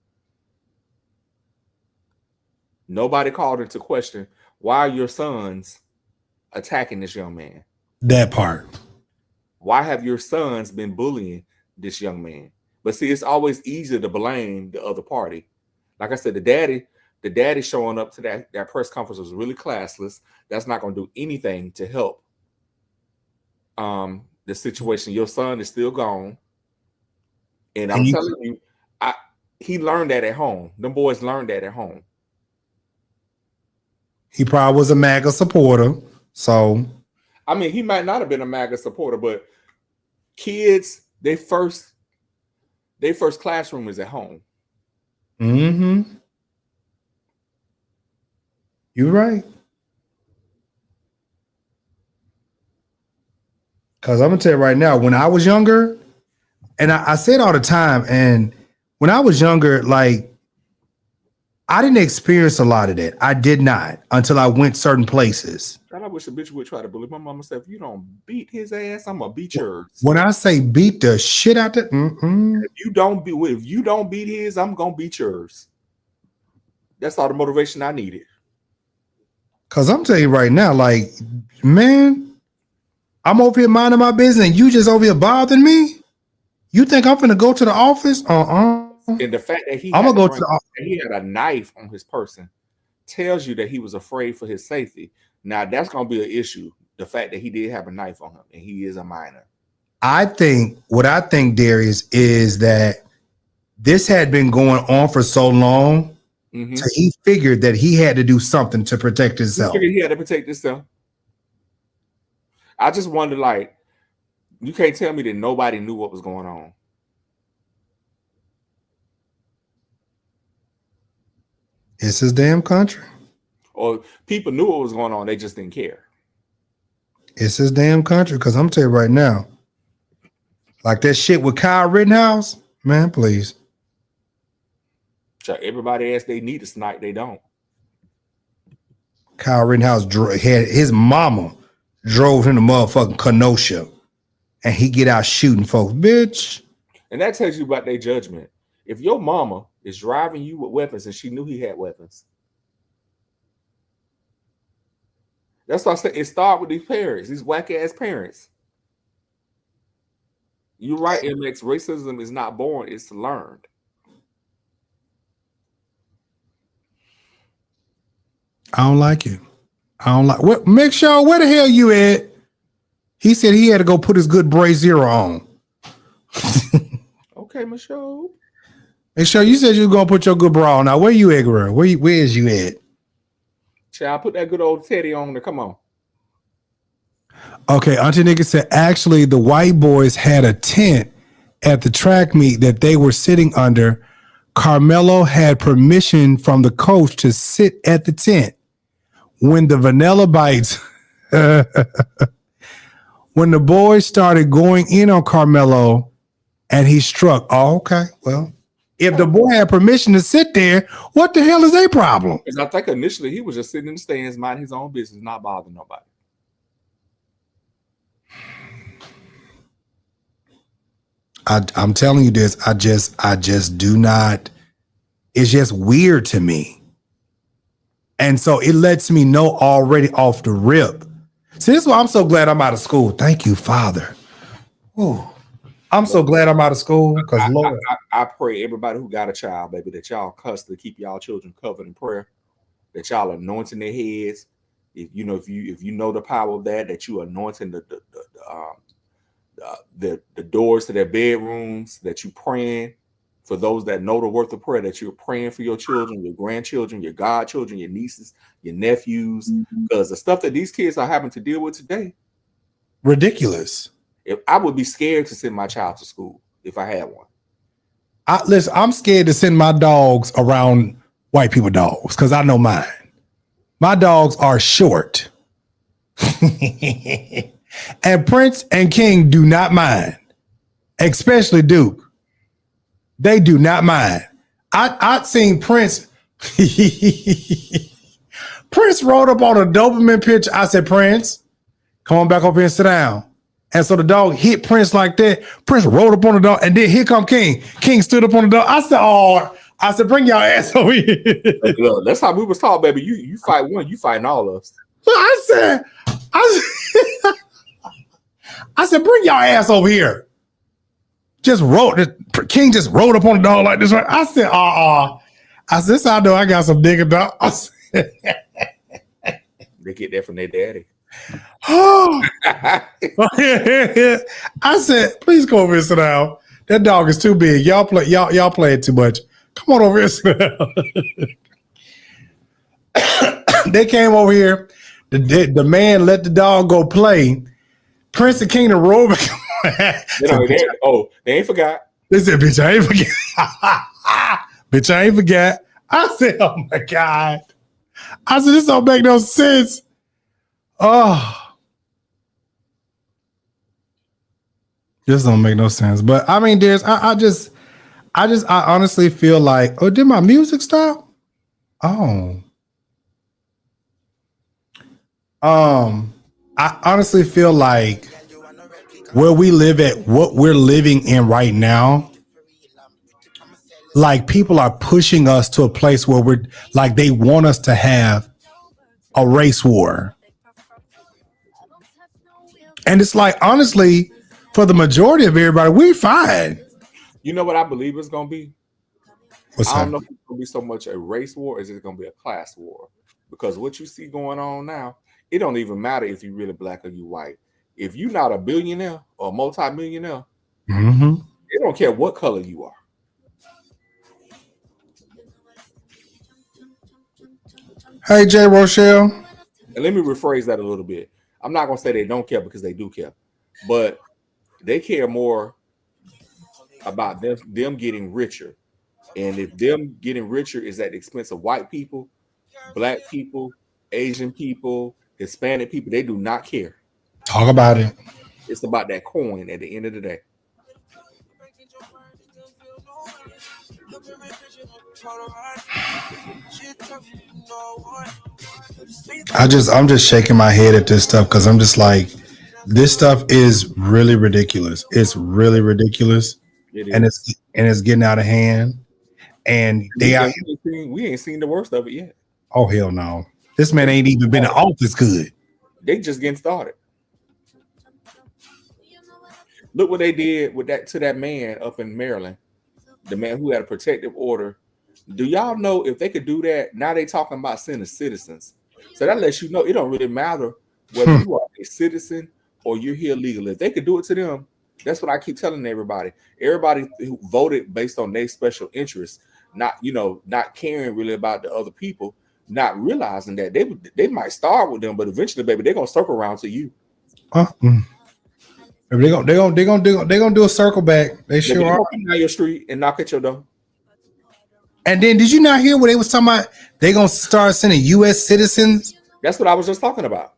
Nobody called into question why are your sons attacking this young man? That part. Why have your sons been bullying this young man? But see, it's always easier to blame the other party. Like I said, the daddy showing up to that press conference was really classless. That's not going to do anything to help the situation. Your son is still gone. And I'm telling you, he learned that at home. Them boys learned that at home. He probably was a MAGA supporter. So I mean, he might not have been a MAGA supporter, but kids, their first classroom is at home. mm-hmm. You're right. Because I'm gonna tell you right now, when I was younger, and I say it all the time, and when I was younger, like I didn't experience a lot of that. I did not until I went certain places. God, I wish a bitch would try to bully my mama. Said, if you don't beat his ass, I'm gonna beat yours. When I say beat the shit out of if you don't beat his, I'm gonna beat yours. That's all the motivation I needed. Because I'm telling you right now, like, man, I'm over here minding my business and you just over here bothering me? You think I'm finna go to the office? And the fact that he had a knife on his person tells you that he was afraid for his safety. Now that's gonna be an issue. The fact that he did have a knife on him and he is a minor. I think Darius, is that this had been going on for so long Mm-hmm. So he figured that he had to do something to protect He himself. figured he had to protect himself. I just wonder, like, you can't tell me that nobody knew what was going on. It's his damn country. Or people knew what was going on, they just didn't care. It's his damn country. Because I'm telling you right now, like that shit with Kyle Rittenhouse, man, please. Everybody else they need a snipe, they don't. Kyle Rittenhouse had his mama drove him to motherfucking Kenosha, and he get out shooting folks, bitch. And that tells you about their judgment. If your mama is driving you with weapons and she knew he had weapons, that's why I say it starts with these parents, these whack ass parents. You're right, MX. Racism is not born; it's learned. I don't like it. I don't like what. Make sure where the hell you at? He said he had to go put his good brazier on. Okay, Michelle. Make sure you said you was gonna put your good bra on. Now where you at, girl? Where is you at? Child, put that good old Teddy on there. Come on. Okay, Auntie Nigga said actually the white boys had a tent at the track meet that they were sitting under. Carmelo had permission from the coach to sit at the tent. When the vanilla bites, when the boys started going in on Carmelo and he struck. Oh, okay. Well, if the boy had permission to sit there, what the hell is their problem? Because I think initially he was just sitting in the stands, minding his own business, not bothering nobody. I'm telling you this. I just do not. It's just weird to me. And so it lets me know already off the rip. See, this is why I'm so glad I'm out of school. Thank you, Father. Ooh. I'm so glad I'm out of school because Lord. I pray everybody who got a child, baby, that y'all custody keep y'all children covered in prayer, that y'all anointing their heads. If you know the power of that you anointing the doors to their bedrooms, that you praying for those that know the worth of prayer, that you're praying for your children, your grandchildren, your godchildren, your nieces, your nephews, because the stuff that these kids are having to deal with today, ridiculous. If I would be scared to send my child to school if I had one. Listen, I'm scared to send my dogs around white people dogs because I know mine. My dogs are short. And Prince and King do not mind, especially Duke. They do not mind. I seen Prince. Prince rolled up on a Doberman picture. I said, Prince, come on back over here and sit down. And so the dog hit Prince like that. Prince rolled up on the dog, and then here come King. King stood up on the dog. I said, bring y'all ass over here. Look, that's how we was taught, baby. You fight one, you fighting all of us. So I said, bring y'all ass over here. King just rolled up on the dog like this. Right? I said, I said, this I know I got some nigga dog. They get that from their daddy. Oh. I said, please go over here and sit down. That dog is too big. Y'all play it too much. Come on over here and sit down. They came over here. The man let the dog go play. Prince and King and rolled back. They ain't forgot. They said, bitch, I ain't forget. Bitch, I ain't forgot. I said, oh my God. I said, this don't make no sense. Oh. This don't make no sense. But I mean, I honestly feel like, oh, did my music stop? Oh. I honestly feel like where we live at, what we're living in right now, like people are pushing us to a place where we're like, they want us to have a race war. And it's like, honestly, for the majority of everybody, we're fine. You know what I believe it's going to be? What's I don't that? know if it's going to be so much a race war as it's going to be a class war. Because what you see going on now, it don't even matter if you're really black or you white. If you're not a billionaire or a multi-millionaire, Mm-hmm. they don't care what color you are. Hey, J. Rochelle. And let me rephrase that a little bit. I'm not gonna say they don't care because they do care, but they care more about them getting richer. And if them getting richer is at the expense of white people, black people, Asian people, Hispanic people, they do not care. Talk about it. It's about that coin at the end of the day. I'm just shaking my head at this stuff because I'm just like, this stuff is really ridiculous. It's really ridiculous, It and is. it's getting out of hand. And they are. We ain't seen the worst of it yet. Oh hell no! This man ain't even been in office good. They just getting started. Look what they did with that to that man up in Maryland, the man who had a protective order. Do y'all know if they could do that? Now they talking about sending citizens. So that lets you know it don't really matter whether you are a citizen or you're here legally. If they could do it to them, that's what I keep telling everybody. Everybody who voted based on their special interests, not not caring really about the other people, not realizing that they might start with them, but eventually, baby, they're gonna circle around to you. They're gonna do a circle back. They sure are. Come down your street and knock at your door. And then did you not hear what they was talking about? They gonna start sending U.S. citizens. That's what I was just talking about.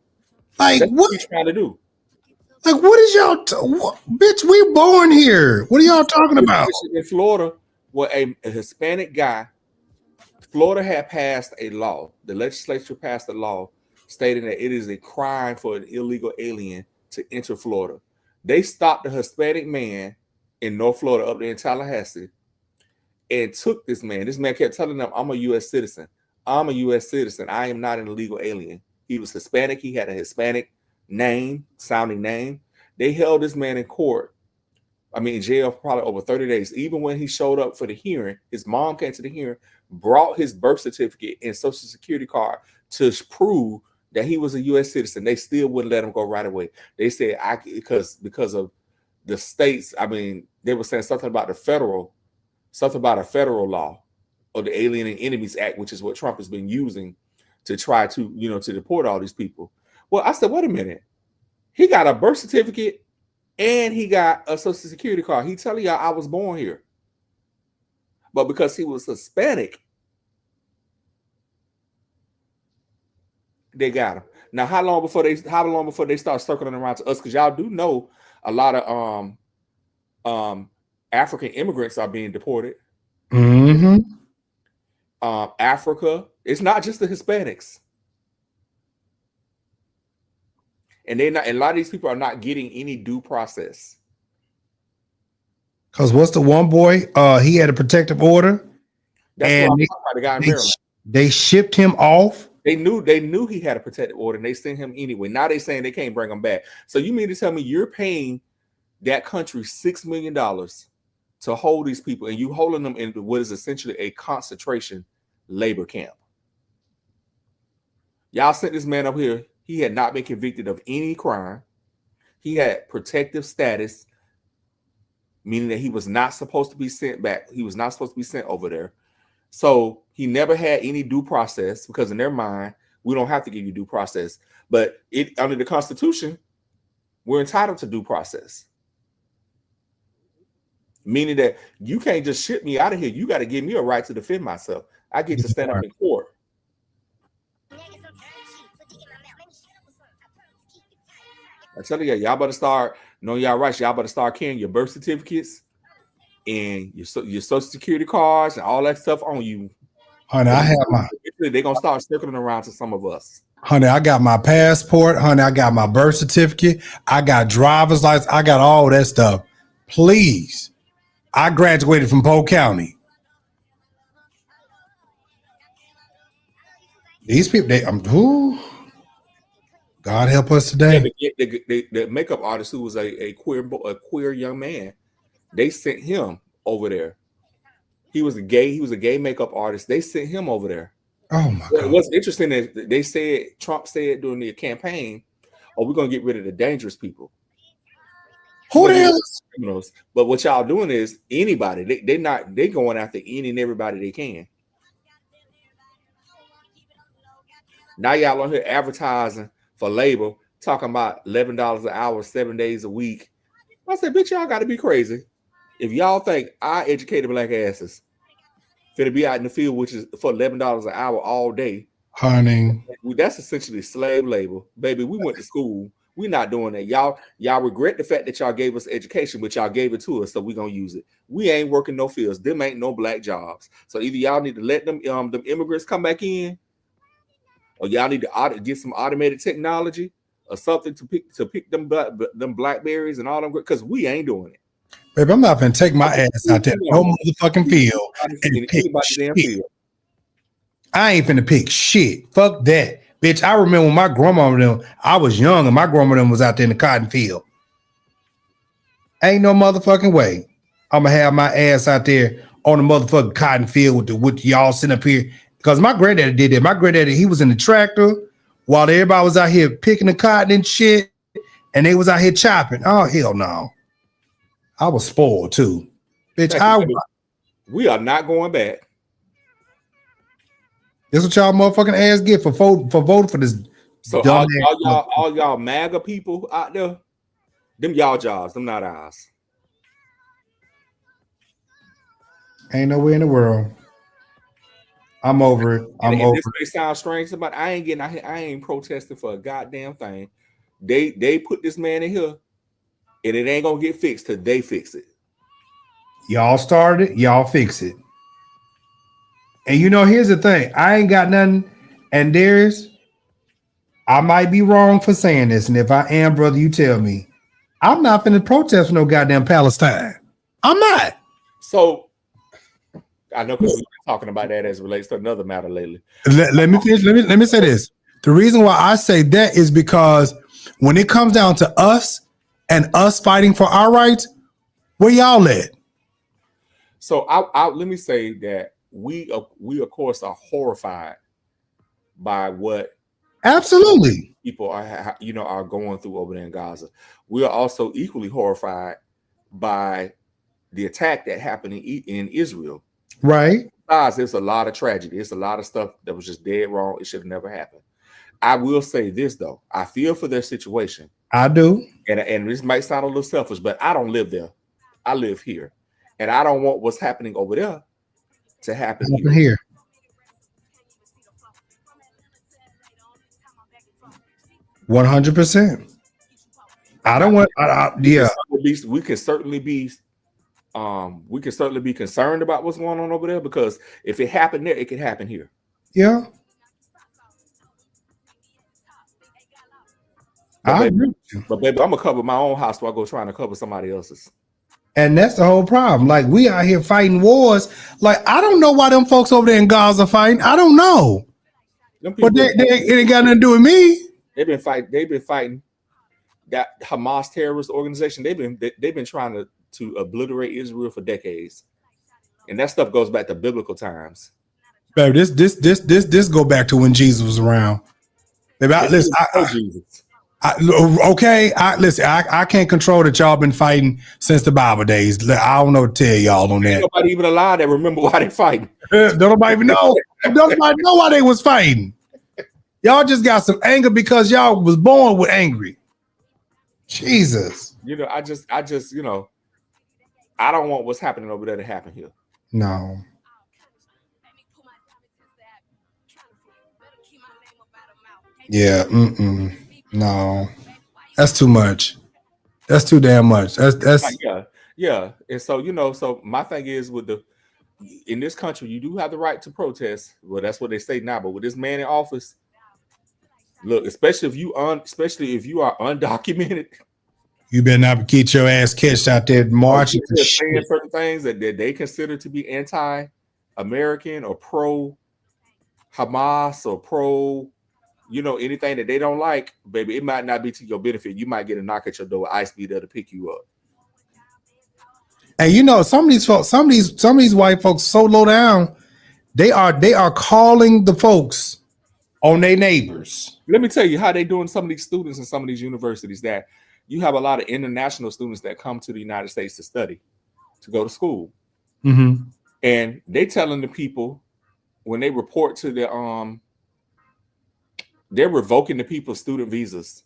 Like That's what? What you trying to do? Like what is y'all? Bitch, we born here. What are y'all talking about? In Florida, where a Hispanic guy, Florida had passed a law. The legislature passed a law stating that it is a crime for an illegal alien to enter Florida. They stopped a Hispanic man in North Florida up there in Tallahassee and took this man. This man kept telling them, I'm a U.S. citizen. I'm a U.S. citizen. I am not an illegal alien. He was Hispanic. He had a Hispanic sounding name. They held this man in court. In jail for probably over 30 days. Even when he showed up for the hearing, his mom came to the hearing, brought his birth certificate and social security card to prove that he was a U.S. citizen. They still wouldn't let him go right away. They said, because of the states, they were saying something about a federal law or the Alien and Enemies Act, which is what Trump has been using to try to, to deport all these people. Well, I said, wait a minute. He got a birth certificate and he got a social security card. He telling y'all I was born here. But because he was Hispanic, they got him. Now, how long before they start circling around to us? Because y'all do know a lot of African immigrants are being deported. Mm-hmm. Africa, it's not just the Hispanics. And a lot of these people are not getting any due process. Because what's the one boy? He had a protective order. That's and what I'm talking about, the guy in Maryland. They shipped him off. They knew he had a protective order and they sent him anyway. Now they saying they can't bring him back. So you mean to tell me you're paying that country $6 million to hold these people and you holding them in what is essentially a concentration labor camp? Y'all sent this man up here. He had not been convicted of any crime. He had protective status, meaning that he was not supposed to be sent back. He was not supposed to be sent over there. So he never had any due process because in their mind, we don't have to give you due process. But under the Constitution, we're entitled to due process. Meaning that you can't just ship me out of here. You got to give me a right to defend myself. I get to stand up in court. I tell you, y'all better start knowing y'all rights. Y'all better start carrying your birth certificates and your social security cards and all that stuff on you. Honey, I have my. They're gonna start circling around to some of us. Honey, I got my passport. Honey, I got my birth certificate. I got driver's license. I got all that stuff. Please, I graduated from Polk County. These people, God help us today. The makeup artist who was a queer young man, they sent him over there. He was a gay makeup artist. They sent him over there. Oh my God! What's interesting is Trump said during the campaign, "Oh, we're gonna get rid of the dangerous people." Who the hell is criminals? But what y'all doing is anybody. They going after any and everybody they can. Now y'all on here advertising for labor, talking about $11 an hour, 7 days a week. I said, bitch, y'all got to be crazy. If y'all think our educated black asses finna be out in the field, which is for $11 an hour all day, Honey. that's essentially slave labor. Baby, we went to school. We're not doing that. Y'all regret the fact that y'all gave us education, but y'all gave it to us, so we're gonna use it. We ain't working no fields. Them ain't no black jobs. So either y'all need to let them immigrants come back in, or y'all need to get some automated technology or something to pick them blackberries and all them, because we ain't doing it. Baby, I'm not gonna take my ass out there no motherfucking field and pick shit. I ain't finna pick shit. Fuck that. Bitch, I remember when my grandma, I was young and my grandma was out there in the cotton field. Ain't no motherfucking way I'm gonna have my ass out there on the motherfucking cotton field with y'all sitting up here. Because my granddaddy did that. My granddaddy, he was in the tractor while everybody was out here picking the cotton and shit, and they was out here chopping. Oh, hell no. I was spoiled too. Bitch, we are not going back. This what y'all motherfucking ass get for voting for this. So all y'all MAGA people out there, them y'all jobs, them not ours. Ain't nowhere in the world. I'm over it. I'm over this may sound strange, but I ain't protesting for a goddamn thing. They put this man in here, and it ain't gonna get fixed till they fix it. Y'all started it, y'all fix it. And here's the thing. I ain't got nothing, and I might be wrong for saying this, and if I am, brother, you tell me. I'm not finna protest for no goddamn Palestine. I'm not. So I know, because we've been talking about that as it relates to another matter lately. Let me finish. Let me say this. The reason why I say that is because when it comes down to us and us fighting for our rights, where y'all at? So I let me say that we of course are horrified by what absolutely people are going through over there in Gaza. We are also equally horrified by the attack that happened in Israel. Right. There's a lot of tragedy. It's a lot of stuff that was just dead wrong. It should have never happened. I will say this though. I feel for their situation. I do. And this might sound a little selfish, but I don't live there. I live here. And I don't want what's happening over there to happen here. 100%. I don't want. Yeah, we can certainly be concerned about what's going on over there, because if it happened there, it can happen here. Yeah. But baby, I'm gonna cover my own house while I go trying to cover somebody else's. And that's the whole problem. Like, we out here fighting wars. Like, I don't know why them folks over there in Gaza are fighting. I don't know. But it ain't got nothing to do with me. They've been fighting that Hamas terrorist organization. They've been trying to obliterate Israel for decades, and that stuff goes back to biblical times. Baby, this go back to when Jesus was around. Baby, Jesus. Listen, I can't control that y'all been fighting since the Bible days. I don't know what to tell y'all on that. Ain't nobody even alive that remember why they fighting. Don't nobody even know. Don't nobody know why they was fighting. Y'all just got some anger because y'all was born with angry. Jesus. I just I don't want what's happening over there to happen here. No. Yeah. No. That's too much. That's too damn much. That's yeah. And so so my thing is, in this country, you do have the right to protest. Well, that's what they say now. But with this man in office, look, especially if you are undocumented, you better not get your ass catched out there marching saying certain things that they consider to be anti-American or pro-Hamas or pro, anything that they don't like, baby. It might not be to your benefit. You might get a knock at your door. ICE be there to pick you up. And some of these folks, some of these white folks so low down, they are calling the folks on their neighbors. Let me tell you how they doing some of these students in some of these universities, that you have a lot of international students that come to the United States to study, to go to school. Mm-hmm. And they telling the people when they report to the They're revoking the people's student visas.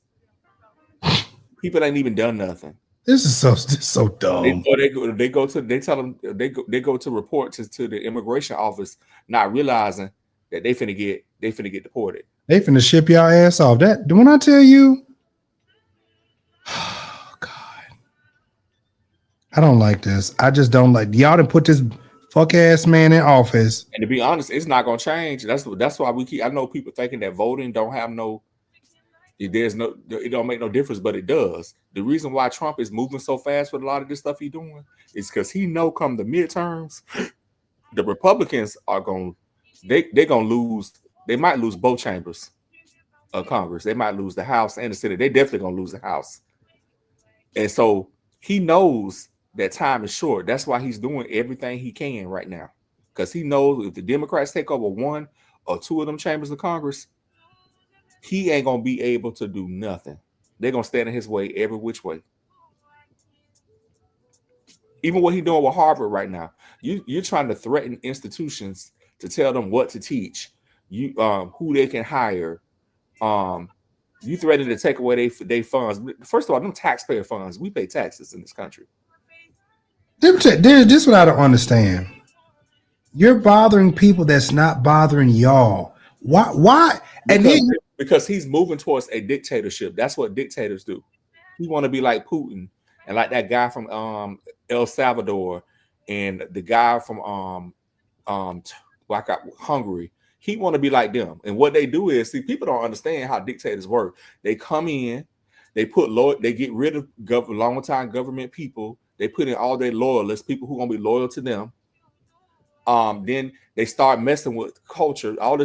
People ain't even done nothing. This is so dumb. They go to report to the immigration office, not realizing that they finna get deported. They finna ship y'all ass off. That when I tell you, oh God, I don't like this. I just don't like y'all to put this fuck ass man in office. And to be honest, it's not gonna change. That's why we keep. I know people thinking that voting don't have no. It don't make no difference, but it does. The reason why Trump is moving so fast with a lot of this stuff he's doing is because he know come the midterms, the Republicans are they're gonna lose. They might lose both chambers of Congress. They might lose the House and the Senate. They definitely gonna lose the House. And so he knows that time is short. That's why he's doing everything he can right now, because he knows if the Democrats take over one or two of them chambers of Congress, he ain't gonna be able to do nothing. They're gonna stand in his way every which way. Even what he's doing with Harvard right now, you're trying to threaten institutions to tell them what to teach, who they can hire. You threaten to take away their funds. First of all, them taxpayer funds. We pay taxes in this country. This is what I don't understand. You're bothering people that's not bothering y'all. Why? Because he's moving towards a dictatorship. That's what dictators do. He want to be like Putin and like that guy from El Salvador and the guy from Hungary. He want to be like them. And what they do is, see, people don't understand how dictators work. They come in, they get rid of long time government people. They put in all their loyalists, people who gonna be loyal to them. Then they start messing with culture, all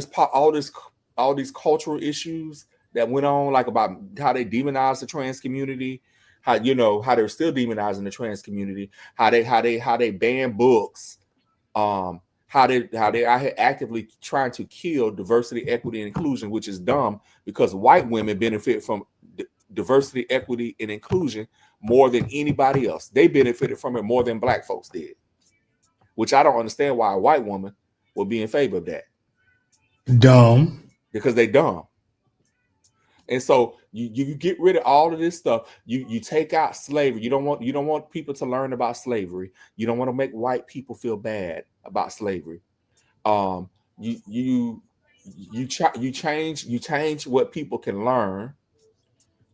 these cultural issues that went on, like about how they demonized the trans community, how they're still demonizing the trans community, how they ban books, how they are actively trying to kill diversity, equity, and inclusion, which is dumb because white women benefit from diversity, equity, and inclusion more than anybody else. They benefited from it more than black folks did, which I don't understand why a white woman would be in favor of that. Dumb. Because they dumb. And so you get rid of all of this stuff. You take out slavery. You don't want people to learn about slavery. You don't want to make white people feel bad about slavery. You change what people can learn.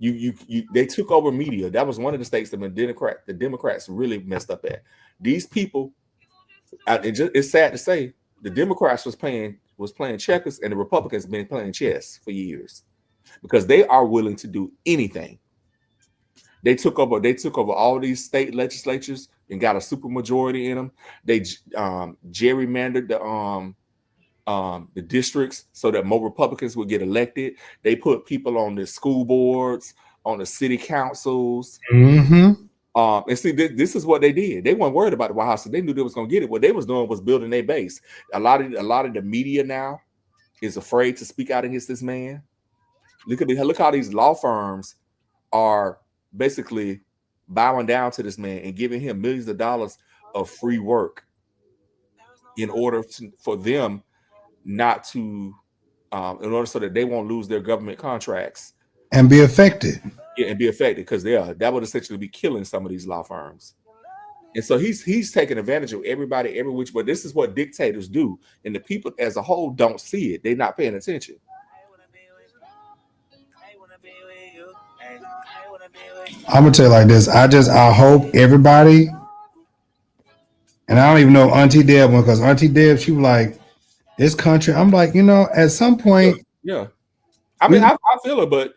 They took over media. That was one of the states that the Democrats really messed up at. These people, it's sad to say, the Democrats was playing checkers and the Republicans been playing chess for years, because they are willing to do anything. They took over all these state legislatures and got a super majority in them. They gerrymandered the districts so that more Republicans would get elected. They put people on the school boards, on the city councils. Mm-hmm. And see, this is what they did. They weren't worried about the White House. So they knew they was going to get it. What they was doing was building their base. A lot of the media now is afraid to speak out against this man. Look how these law firms are basically bowing down to this man and giving him millions of dollars of free work in order for them not to, in order so that they won't lose their government contracts and be affected. Yeah, and be affected, because that would essentially be killing some of these law firms. And so he's taking advantage of everybody, every which. But this is what dictators do, and the people as a whole don't see it. They're not paying attention. I'm gonna tell you like this. I hope everybody, and I don't even know Auntie Deb one, because Auntie Deb, she was like, this country. I'm like, at some point. Yeah. I mean, I feel it, but.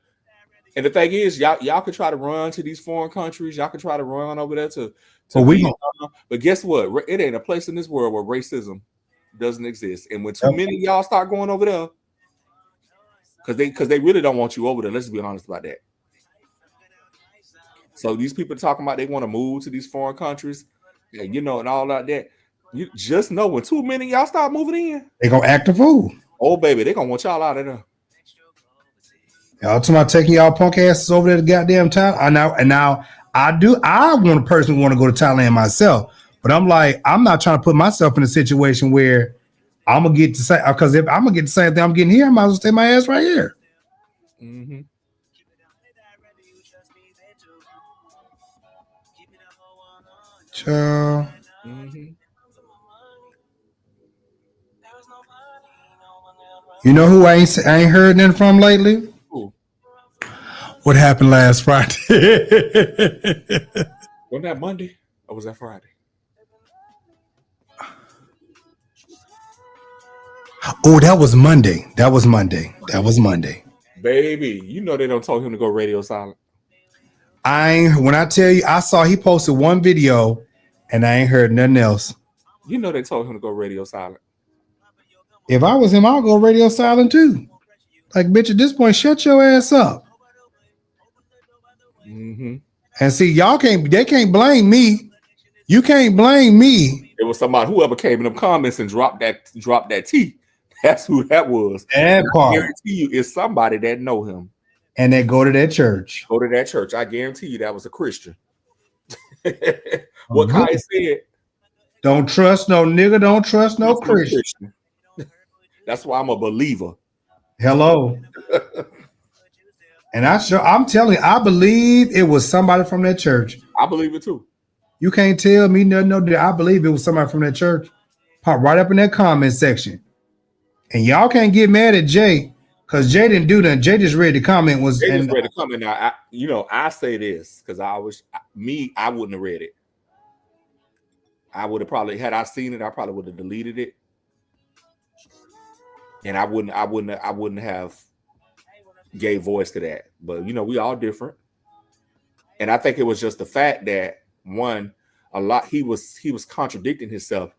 And the thing is, y'all could try to run to these foreign countries. Y'all could try to run over there to but guess what? It ain't a place in this world where racism doesn't exist. And when too many of y'all start going over there, because they really don't want you over there. Let's be honest about that. So these people talking about they want to move to these foreign countries, and and all like that. You just know when too many of y'all start moving in, they gonna act a fool. Oh baby, they gonna want y'all out of there. Y'all talking about taking y'all punk asses over there to goddamn Thailand. And now I want to personally want to go to Thailand myself, but I'm like, I'm not trying to put myself in a situation where I'm gonna get to say, because if I'm gonna get the same thing I'm getting here, I might as well stay my ass right here. Mm-hmm. Child. Mm-hmm. You know who I ain't heard nothing from lately? Cool. What happened last Friday? Wasn't that Monday or was that Friday? Oh, that was Monday. That was Monday. That was Monday. Baby, you know they don't tell him to go radio silent. When I tell you, I saw he posted one video and I ain't heard nothing else. You know they told him to go radio silent. If I was him, I'll go radio silent too. Like, bitch, at this point, shut your ass up. Mm-hmm. And see, they can't blame me. You can't blame me. It was somebody, whoever came in them comments and dropped that T. That's who that was. That I part. guarantee you it's somebody that know him. And they go to that church. Go to that church. I guarantee you that was a Christian. What Kai said. Don't trust no nigga. Don't trust no Christian. That's why I'm a believer. Hello. And I'm telling you, I believe it was somebody from that church. I believe it too. You can't tell me nothing. No, I believe it was somebody from that church. Pop right up in that comment section. And y'all can't get mad at Jay because Jay didn't do that. Jay just read the comment. Jay just read the comment. Now, I say this because I wouldn't have read it. I would have probably, had I seen it, I probably would have deleted it. And I wouldn't have gave voice to that. But we all different. And I think it was just the fact that he was contradicting himself.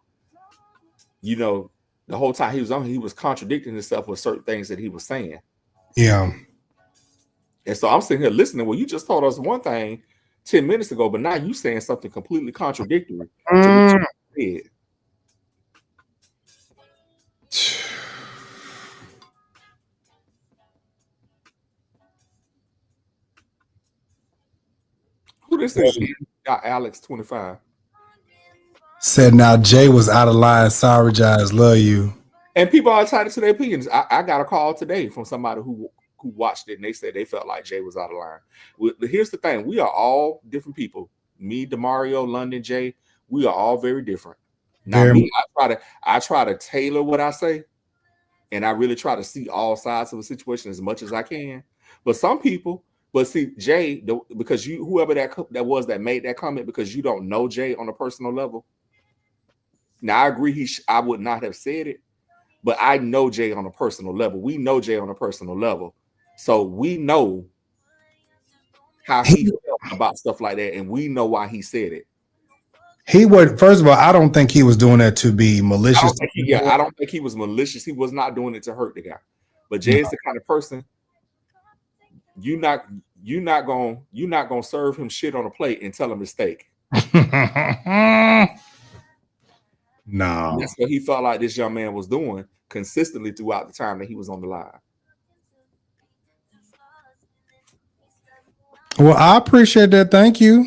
The whole time he was on, he was contradicting himself with certain things that he was saying. Yeah. And so I'm sitting here listening. Well, you just told us one thing 10 minutes ago, but now you saying something completely contradictory to what you said. Who this is? Alex 25. Said now Jay was out of line. Sorry, Jives. Love you. And people are entitled to their opinions. I got a call today from somebody who watched it and they said they felt like Jay was out of line. Here's the thing. We are all different people. Me, DeMario, London, Jay, we are all very different. Now, I try to tailor what I say, and I really try to see all sides of a situation as much as I can. But some people, see, Jay, because whoever that was that made that comment, because you don't know Jay on a personal level. Now, I agree I would not have said it, but I know Jay on a personal level. We know Jay on a personal level. So we know how he felt about stuff like that, and we know why he said it. He would, first of all, I don't think he was doing that to be malicious. I don't think he was malicious. He was not doing it to hurt the guy. But Jay is the kind of person you're not gonna serve him shit on a plate and tell him it's steak. No. And that's what he felt like this young man was doing consistently throughout the time that he was on the live. Well, I appreciate that. Thank you.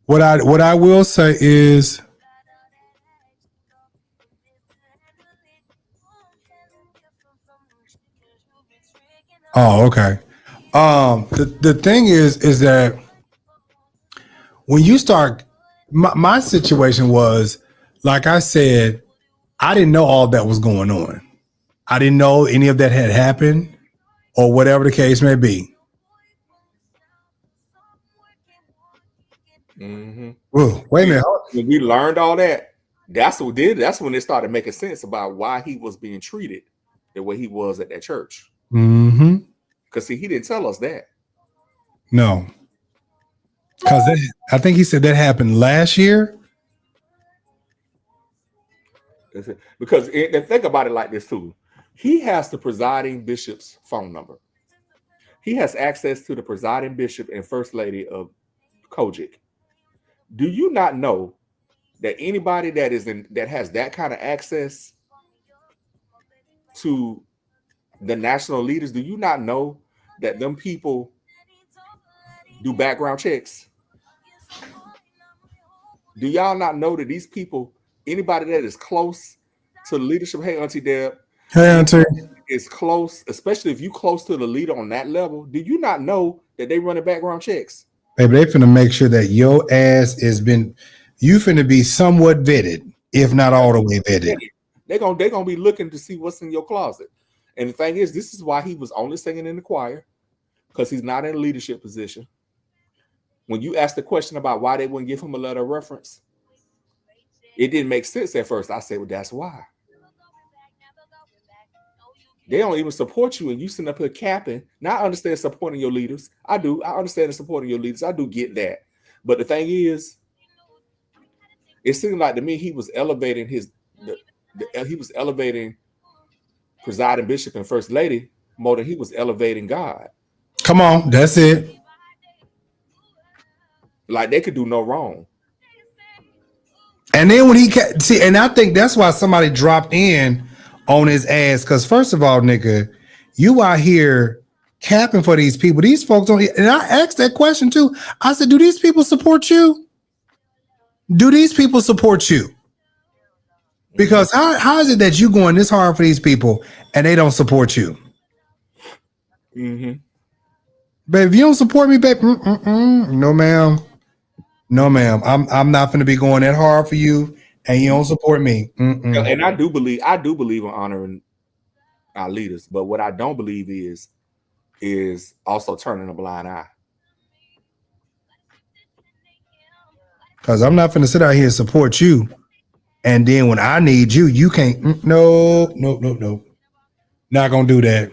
What I will say is, oh, okay. The thing is that when you start, my situation was, like I said, I didn't know all that was going on. I didn't know any of that had happened or whatever the case may be. Mm-hmm. Whoa, wait a minute. When we learned all that, that's when it started making sense about why he was being treated the way he was at that church. Mm-hmm. Because see, he didn't tell us that. No. Because I think he said that happened last year. Because think about it like this too. He has the presiding bishop's phone number. He has access to the presiding bishop and first lady of Kojic. Do you not know that anybody that has that kind of access to the national leaders, do you not know that them people do background checks? Do y'all not know that these people, anybody that is close to the leadership, hey, Auntie Deb, Hey, Auntie. is close, especially if you close to the leader on that level, do you not know that they running background checks? Baby, they finna make sure that your ass you finna be somewhat vetted, if not all the way vetted. They're gonna be looking to see what's in your closet. And the thing is, this is why he was only singing in the choir, because he's not in a leadership position. When you ask the question about why they wouldn't give him a letter of reference, it didn't make sense at first. I said, well, that's why. They don't even support you, and you sitting up here capping. Now I understand supporting your leaders. I do. I understand supporting your leaders. I do get that. But the thing is, it seemed like to me he was elevating he was elevating presiding bishop and first lady more than he was elevating God. Come on, that's it. Like they could do no wrong. And then when see, and I think that's why somebody dropped in on his ass. Because first of all, nigga, you out here capping for these people. These folks don't. And I asked that question too. I said, do these people support you? Do these people support you? Because how is it that you going this hard for these people and they don't support you? Mm-hmm. Babe, if you don't support me, babe, no, ma'am. No, ma'am. I'm not going to be going that hard for you, and you don't support me. And I do believe in honoring our leaders, but what I don't believe is also turning a blind eye. Because I'm not going to sit out here and support you, and then when I need you, you can't. No. Not going to do that.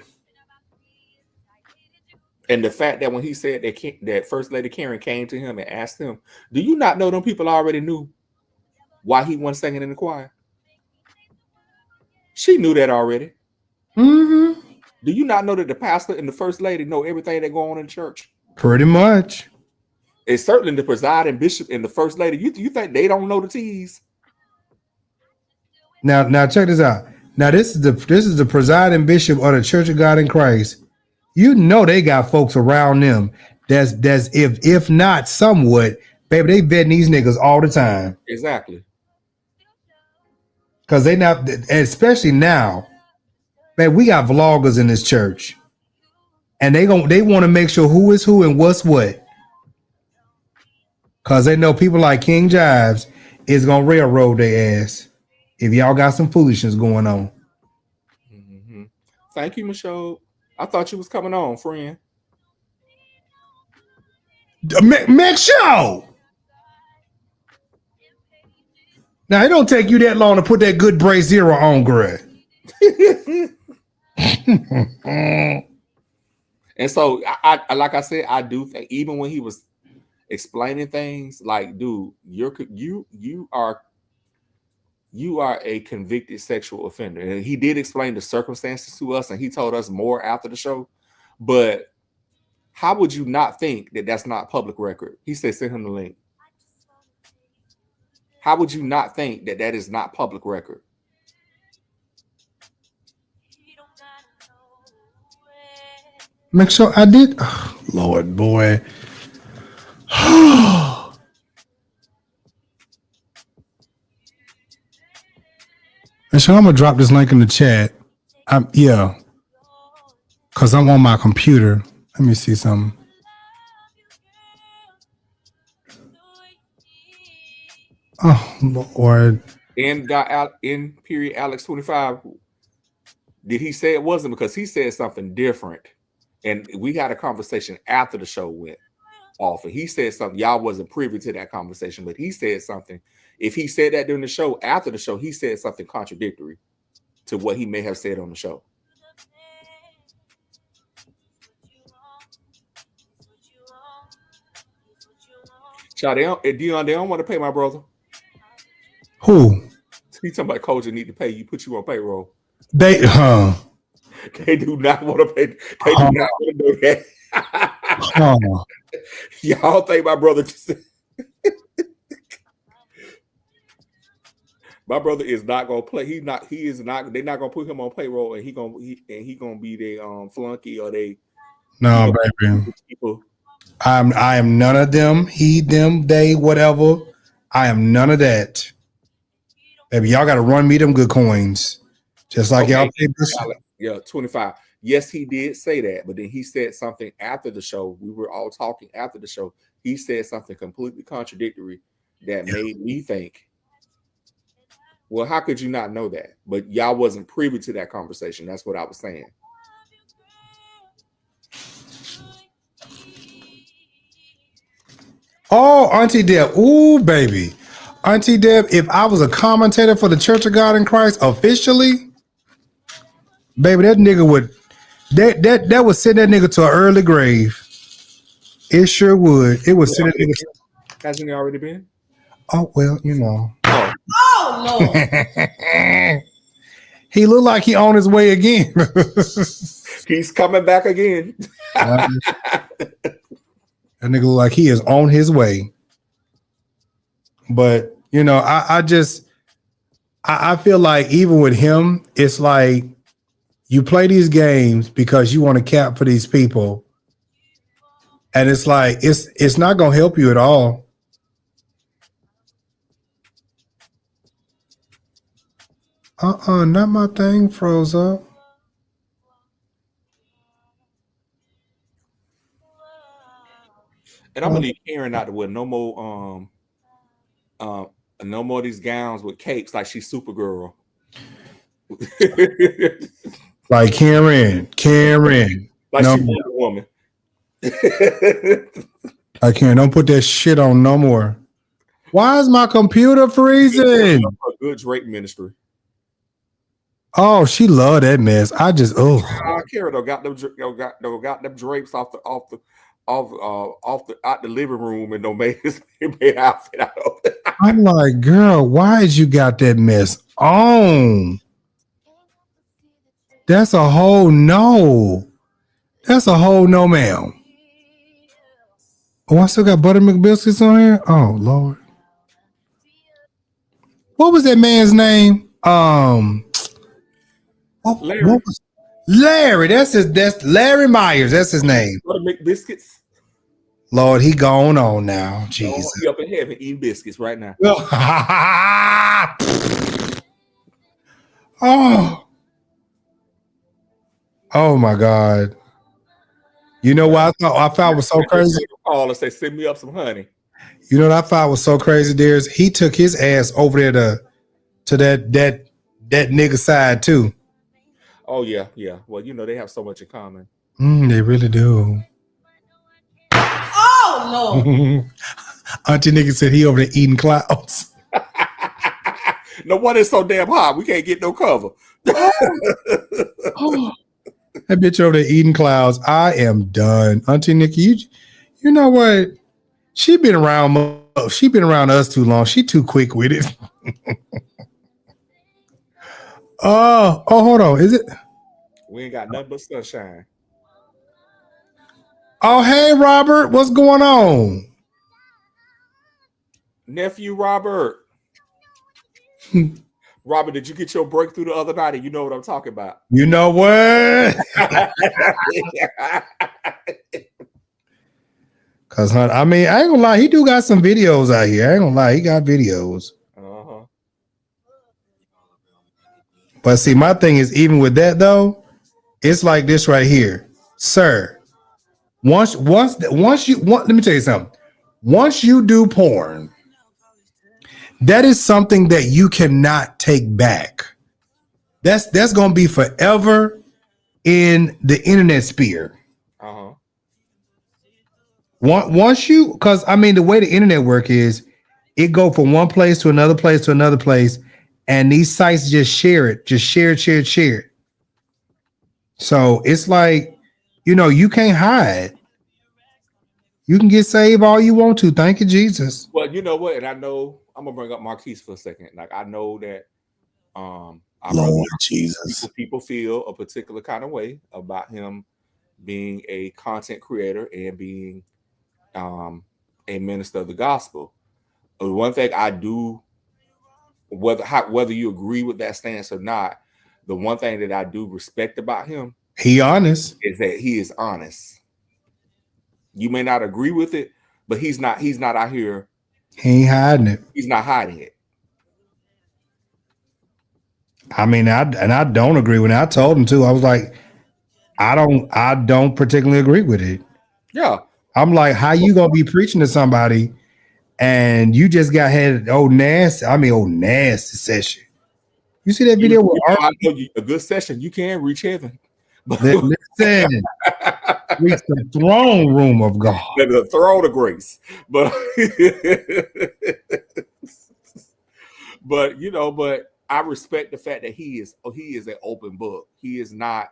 And the fact that when he said that First Lady Karen came to him and asked him, do you not know them people already knew why he wasn't singing in the choir? She knew that already. Mm-hmm. Do you not know that the pastor and the first lady know everything that go on in church? Pretty much. It's certainly the presiding bishop and the first lady. You think they don't know the T's? Now check this out. Now this is the presiding bishop of the Church of God in Christ. You know they got folks around them that's if not somewhat, baby, they vetting these niggas all the time. Exactly. Because they not, especially now, man, we got vloggers in this church. And they want to make sure who is who and what's what. Because they know people like King Jives is going to railroad their ass if y'all got some foolishness going on. Mm-hmm. Thank you, Michelle. I thought you was coming on, friend. Make sure. Now, it don't take you that long to put that good brace zero on, girl. And so, I like I said, I do think even when he was explaining things, like, dude, you are a convicted sexual offender. And he did explain the circumstances to us, and he told us more after the show. But how would you not think that that's not public record? He said, send him the link. How would you not think that that is not public record? Make sure I did. Oh, Lord, boy. And so I'm gonna drop this link in the chat. Yeah, because I'm on my computer. Let me see something. Oh Lord. In period Alex 25. Did he say it wasn't? Because he said something different, and we had a conversation after the show went off, and he said something. Y'all wasn't privy to that conversation, but he said something. If he said that during the show, after the show, he said something contradictory to what he may have said on the show. Child, Dion, they don't want to pay my brother. Who? He talking about Culture need to pay you, put you on payroll. They do not want to pay. They do not want to do that. Y'all think my brother just my brother is not gonna play. He is not. They're not gonna put him on payroll, and he gonna be their flunky or they. No, baby. I am none of them. He, them, they, whatever. I am none of that. Baby, y'all got to run me them good coins, just like y'all pay this. Yeah, 25. Yes, he did say that, but then he said something after the show. We were all talking after the show. He said something completely contradictory that made me think, well, how could you not know that? But y'all wasn't privy to that conversation. That's what I was saying. Oh, Auntie Deb. Ooh, baby. Auntie Deb, if I was a commentator for the Church of God in Christ officially, baby, that nigga would that would send that nigga to an early grave. It sure would. It would send that nigga. Hasn't he already been? Oh, well, you know. Oh Lord. He looked like he on his way again. He's coming back again. That nigga look like he is on his way. But you know, I feel like even with him, it's like you play these games because you want to cap for these people, and it's like it's not gonna help you at all. Not my thing froze up. And I'm gonna need Karen not to wear no more no more of these gowns with capes like she's Supergirl. Like Karen. Like No, she's Wonder Woman. I can't. Don't put that shit on no more. Why is my computer freezing? A good Drake ministry. Oh, she loved that mess. I just Karen got them drapes out the living room and no made outfit out of it. I'm like, girl, why did you got that mess on? That's a whole no. That's a whole no, ma'am. Oh, I still got buttermilk biscuits on here. Oh Lord. What was that man's name? Larry. What was Larry? That's Larry Myers. That's his name. Buttermilk biscuits. Lord, he gone on now. Jesus. He up in heaven eating biscuits right now. Oh my God. You know what I thought was so crazy? Call and say, send me up some honey. You know what I thought was so crazy, Dears? He took his ass over there to that nigga side too. Oh yeah. Well, you know they have so much in common. They really do. Oh Lord. Auntie nigga said he over there eating clouds. No wonder it's so damn hot. We can't get no cover. That bitch over there eating clouds. I am done. Auntie Nikki, you know what? She been around us too long. She too quick with it. Hold on. Is it? We ain't got nothing but sunshine. Oh, hey, Robert. What's going on? Nephew Robert. Robert, did you get your breakthrough the other night? And you know what I'm talking about. You know what? Cause I mean, I ain't gonna lie, he do got some videos out here. I ain't gonna lie, he got videos. But see, my thing is, even with that though, it's like this right here, sir. Once you let me tell you something. Once you do porn, that is something that you cannot take back. That's gonna be forever in the internet sphere. Once you, because I mean, the way the internet work is, it go from one place to another place to another place, and these sites just share it, share it. So it's like, you know, you can't hide. You can get saved all you want to. Thank you, Jesus. Well, you know what? And I know I'm gonna bring up Marquise for a second. Like I know that Lord Jesus, people feel a particular kind of way about him being a content creator and being a minister of the gospel. One thing I do, whether you agree with that stance or not, the one thing that I do respect about him, he honest, is that he is honest. You may not agree with it, but he's not out here. He ain't hiding it. He's not hiding it. I mean, I don't agree with it. I told him to. I was like, I don't particularly agree with it. Yeah. I'm like, how you gonna be preaching to somebody and you just got had nasty session. You see that video with Earl? I know a good session, you can reach heaven. But Listen, reach the throne room of God. the throne of grace. But but I respect the fact that he is an open book. He's not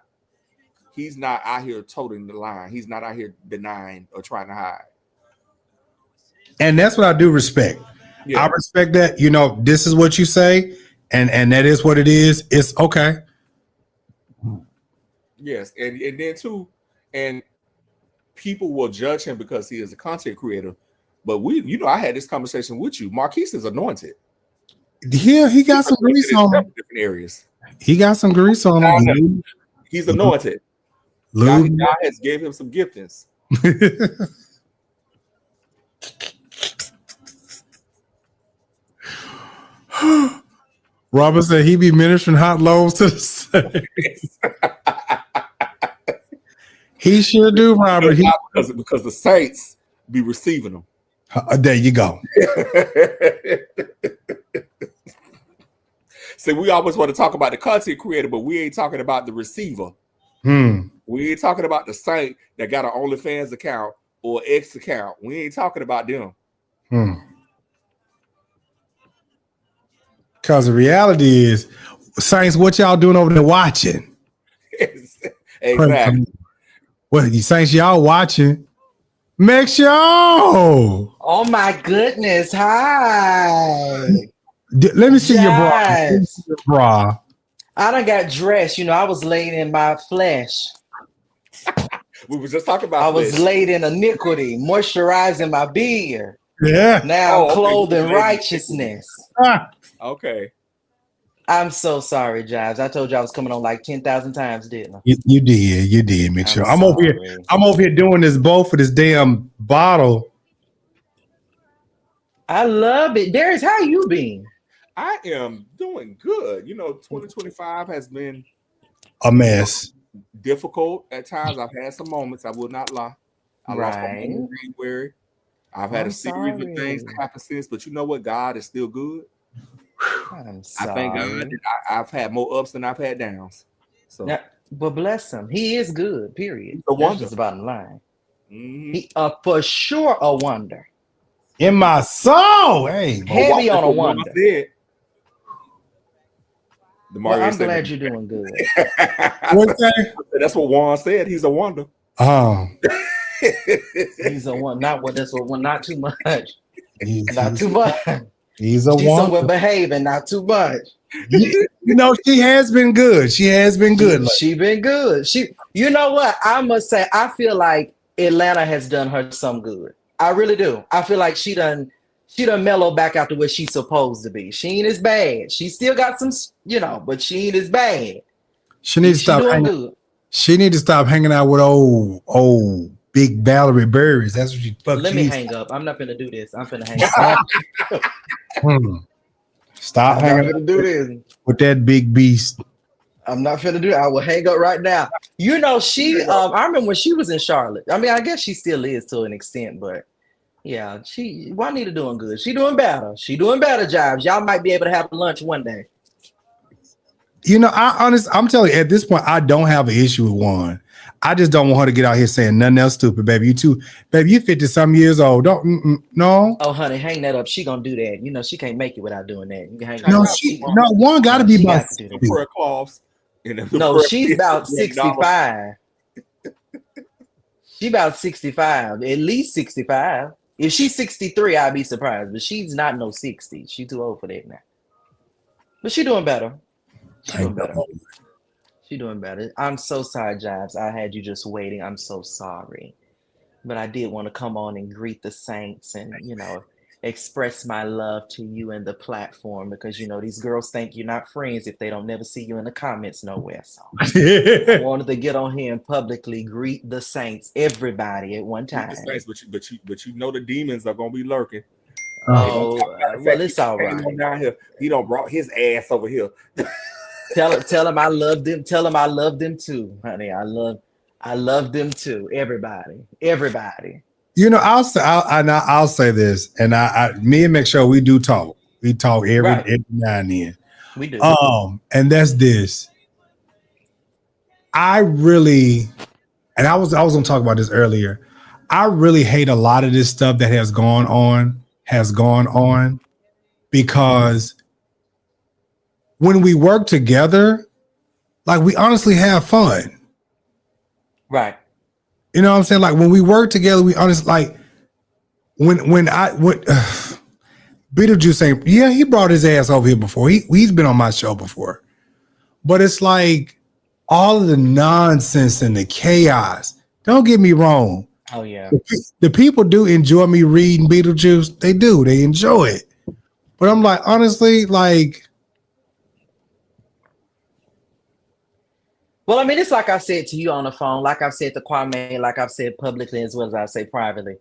out here toting the line. He's not out here denying or trying to hide. And that's what I do respect. Yeah. I respect that. This is what you say, and that is what it is. It's okay. Yes, and then too, and people will judge him because he is a content creator. But I had this conversation with you. Marquise is anointed. Yeah, he got some grease on him. Different areas. He got some grease on him. He's anointed. God has gave him some giftings. Robert said he be ministering hot loaves to the saints. He sure do, Robert. Because the saints be receiving them. There you go. See, we always want to talk about the content creator, but we ain't talking about the receiver. We ain't talking about the saint that got an OnlyFans account or X account. We ain't talking about them. Because the reality is, saints, what y'all doing over there watching? Exactly. What you saints, y'all watching? Make sure. Oh my goodness! Hi. Let me see your bra. Let me see your bra. I done got dressed. I was laid in my flesh. We were just talking about. I was laid in iniquity, moisturizing my beard. Yeah. Now clothed in righteousness. Okay. I'm so sorry, Jives. I told you I was coming on like 10,000 times, didn't I? You did. Make sure. I'm over here doing this bowl for this damn bottle. I love it. Darius, how you been? I am doing good. 2025 has been a mess. Difficult at times. I've had some moments. I will not lie. I lost my mom in January. I've had a series of things happen since, but you know what? God is still good. I'm sorry. I thank God that I've had more ups than I've had downs. So, but bless him. He is good. Period. That's just the bottom line. Mm-hmm. He for sure a wonder. In my soul, hey, heavy on a wonder. I'm glad you're doing good. That's what Juan said. He's a wonder. He's a wonder. Not too much. Not too much. She's somewhere behaving, not too much. She has been good. She has been good. She been good. You know what? I must say, I feel like Atlanta has done her some good. I really do. I feel like she done mellowed back out to where she's supposed to be. She ain't as bad. She still got some, but she ain't as bad. She needs to stop hanging out with old big Valerie Burris. That's what she fucked. Let me hang up. I'm not gonna do this. I'm gonna hang up. Stop hanging out with that big beast. I'm not finna do it. I will hang up right now. She I remember when she was in Charlotte. I mean, I guess she still is to an extent, but yeah, Juanita doing good. She doing better. Jives. Y'all might be able to have lunch one day. I'm telling you, at this point, I don't have an issue with Juan. I just don't want her to get out here saying nothing else stupid, baby. You 50-some years old. No. Oh, honey, hang that up. She gonna do that. She can't make it without doing that. You can hang Juan got to be about prayer clause. No, she's about 65. She about 65, at least 65. If she's 63, I'd be surprised. But she's not no 60. She's too old for that now. But she's doing better. She's doing better. I'm so sorry, Jives. I had you just waiting. I'm so sorry. But I did want to come on and greet the saints and, express my love to you and the platform because, these girls think you're not friends if they don't never see you in the comments nowhere. So I wanted to get on here and publicly greet the saints, everybody at one time. But the demons are going to be lurking. Well, it's all right. Down here. He don't brought his ass over here. Tell them I love them. Tell them I love them too, honey. I love them too. Everybody. You know, I'll say this, and me and make sure we do talk. We talk Right. every now and then. We do. And that's this. I really, and I was gonna talk about this earlier. I really hate a lot of this stuff that has gone on because when we work together, like we honestly have fun. Right. You know what I'm saying? Like when we work together, we honestly like when Beetlejuice saying, yeah, he brought his ass over here before. He's been on my show before. But it's like all of the nonsense and the chaos. Don't get me wrong. Oh yeah. The people do enjoy me reading Beetlejuice. They do. They enjoy it. But I'm like, honestly, like. Well, I mean, it's like I said to you on the phone, like I've said to Kwame, like I've said publicly as well as I say privately.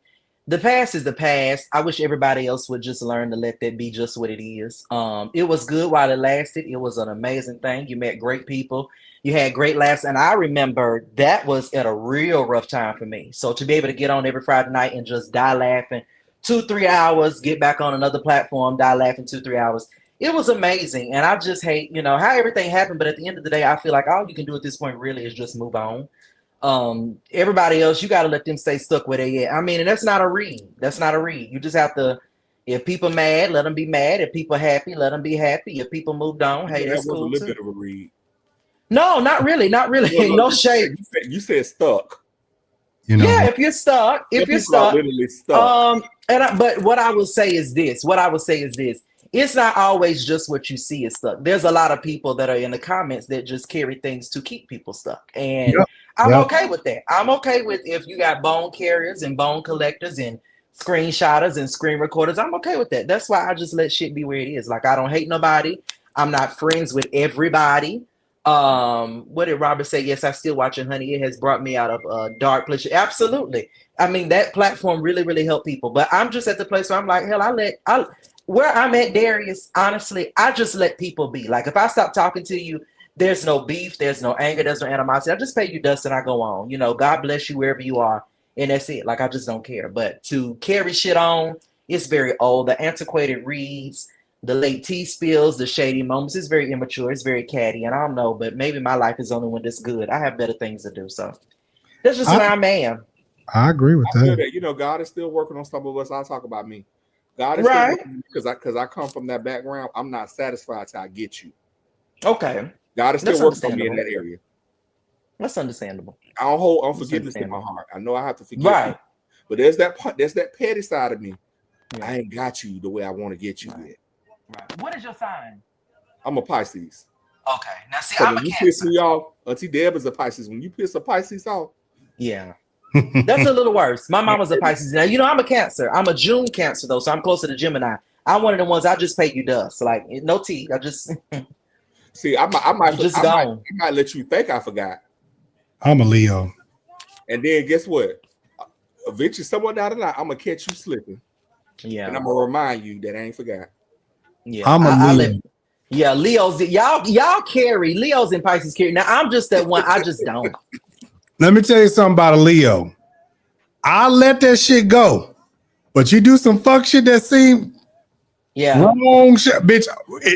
The past is the past. I wish everybody else would just learn to let that be just what it is. It was good while it lasted. It was an amazing thing. You met great people. You had great laughs. And I remember that was at a real rough time for me. So to be able to get on every Friday night and just die laughing 2-3 hours, get back on another platform, die laughing 2-3 hours. It was amazing. And I just hate, how everything happened. But at the end of the day, I feel like all you can do at this point really is just move on. Everybody else, you got to let them stay stuck where they at. I mean, and that's not a read. You just have to, if people mad, let them be mad. If people happy, let them be happy. If people moved on, hey, that's cool. A little bit of a read. No, not really. Well, no shade. You said stuck. Yeah, if you're stuck, literally stuck. But what I will say is this. It's not always just what you see is stuck. There's a lot of people that are in the comments that just carry things to keep people stuck. And I'm okay with that. I'm okay with if you got bone carriers and bone collectors and screenshotters and screen recorders. I'm okay with that. That's why I just let shit be where it is. Like, I don't hate nobody. I'm not friends with everybody. What did Robert say? Yes, I still watch it, honey. It has brought me out of a dark place. Absolutely. I mean, that platform really, really helped people. But I'm just at the place where I'm like, hell, where I'm at, Darius, honestly, I just let people be. Like, if I stop talking to you, there's no beef, there's no anger, there's no animosity. I just pay you dust and I go on. God bless you wherever you are. And that's it. Like, I just don't care. But to carry shit on, it's very old. The antiquated reads, the late tea spills, the shady moments, it's very immature. It's very catty. And I don't know, but maybe my life is only when it's good. I have better things to do. So that's just where I'm at. I agree with that. God is still working on some of us. I'll talk about me. God is right because I come from that background. I'm not satisfied till I get you. Okay. God is still working on me in that area. That's understandable. I don't hold unforgiveness in my heart. I know I have to forgive. Right. But there's that petty side of me. Yeah. I ain't got you the way I want to get you yet. Right. What is your sign? I'm a Pisces. Okay. Now see, I'm a Cancer. Piss me off, Auntie Deb is a Pisces. When you piss a Pisces off, yeah. That's a little worse. My mama's a Pisces. Now, I'm a Cancer. I'm a June Cancer, though, so I'm closer to Gemini. I'm one of the ones I just pay you dust. Like, no tea. I just... See, I might let you think I forgot. I'm a Leo. And then guess what? Eventually, somewhere down the line, I'm going to catch you slipping. Yeah. And I'm going to remind you that I ain't forgot. Yeah. I'm a Leo. Yeah, Leos. Y'all carry. Leos and Pisces carry. Now, I'm just that one. I just don't. Let me tell you something about a Leo. I'll let that shit go. But you do some fuck shit that seem wrong shit. Bitch,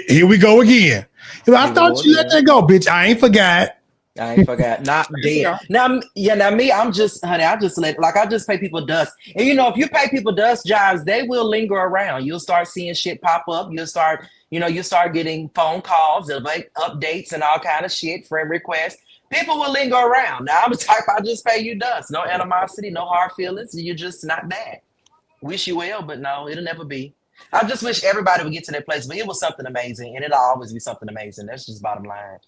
here we go again. I thought you let that go, bitch. I ain't forgot. Not dead. Now, me, I'm just, honey, I just pay people dust. And if you pay people dust, Jives, they will linger around. You'll start seeing shit pop up. You'll start getting phone calls, like updates and all kind of shit, friend requests. People will linger around. Now, I'm the type, I just pay you dust. No animosity, no hard feelings. You're just not bad. Wish you well, but no, it'll never be. I just wish everybody would get to that place, but it was something amazing, and it'll always be something amazing. That's just bottom line,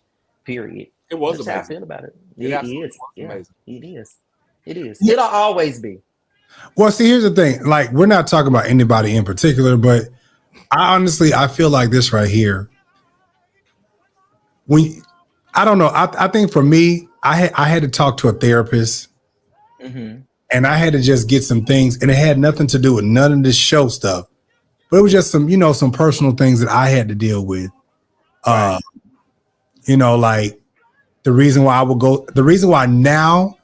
period. It was That's amazing. how I feel about it. It is. Yeah, it is. It is. It'll always be. Well, see, here's the thing. Like, we're not talking about anybody in particular, but I feel like this right here. I don't know. I think for me, I had to talk to a therapist, and I had to just get some things, and it had nothing to do with none of this show stuff, but it was just some personal things that I had to deal with. You know, like the reason why now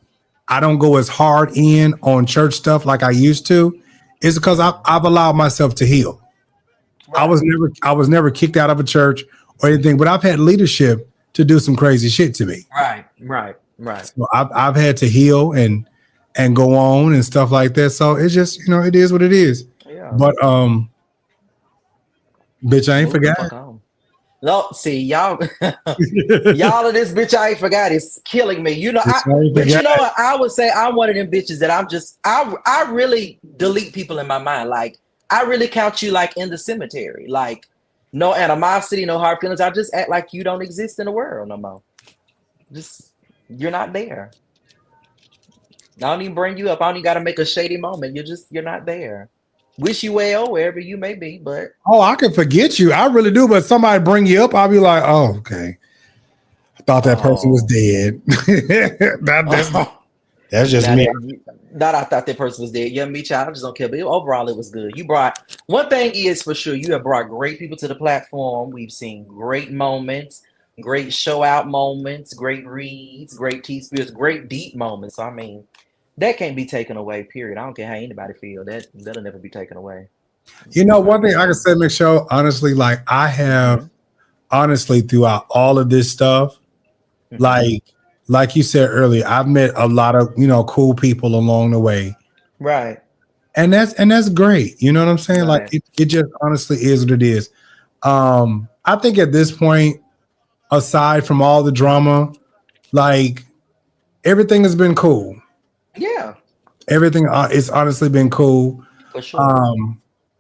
I don't go as hard in on church stuff like I used to is because I've allowed myself to heal. Right. I was never kicked out of a church or anything, but I've had leadership to do some crazy shit to me. Right. So I've had to heal and go on and stuff like that. So it's just, it is what it is. Yeah. But bitch, I ain't forgot. No, see, y'all of this bitch I ain't forgot is killing me. But you know what? I would say I'm one of them bitches that I really delete people in my mind. Like I really count you like in the cemetery. Like no animosity, no hard feelings. I just act like you don't exist in the world no more. Just you're not there. I don't even bring you up. I don't even got to make a shady moment. You're not there. Wish you well wherever you may be, but I can forget you. I really do. But somebody bring you up, I'll be like, oh, okay. I thought that person was dead. That's just me. Not I thought that person was dead. Yeah, me, child. I just don't care. But overall, it was good. You brought one thing is for sure. You have brought great people to the platform. We've seen great moments, great show out moments, great reads, great T-spirits, great deep moments. So, I mean, that can't be taken away, period. I don't care how anybody feel. That'll never be taken away. One thing I can say, Michelle, honestly, like I have honestly throughout all of this stuff, like you said earlier, I've met a lot of, cool people along the way. Right. And that's great. You know what I'm saying? Right. Like it just honestly is what it is. I think at this point, aside from all the drama, like everything has been cool. Yeah. Everything it's honestly been cool. For sure.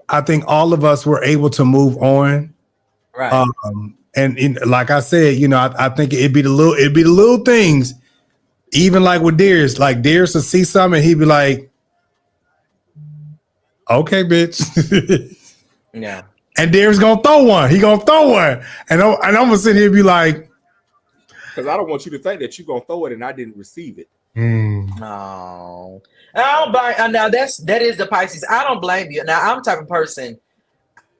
I think all of us were able to move on. Right. And like I said, I think it'd be the little things, even like with Darius, like Darius would see something and he'd be like, okay, bitch. Yeah. And Darius gonna throw one. He gonna throw one. And I'm gonna sit here and be like, because I don't want you to think that you're gonna throw it and I didn't receive it. No, I don't blame. Now that is the Pisces. I don't blame you. Now I'm the type of person.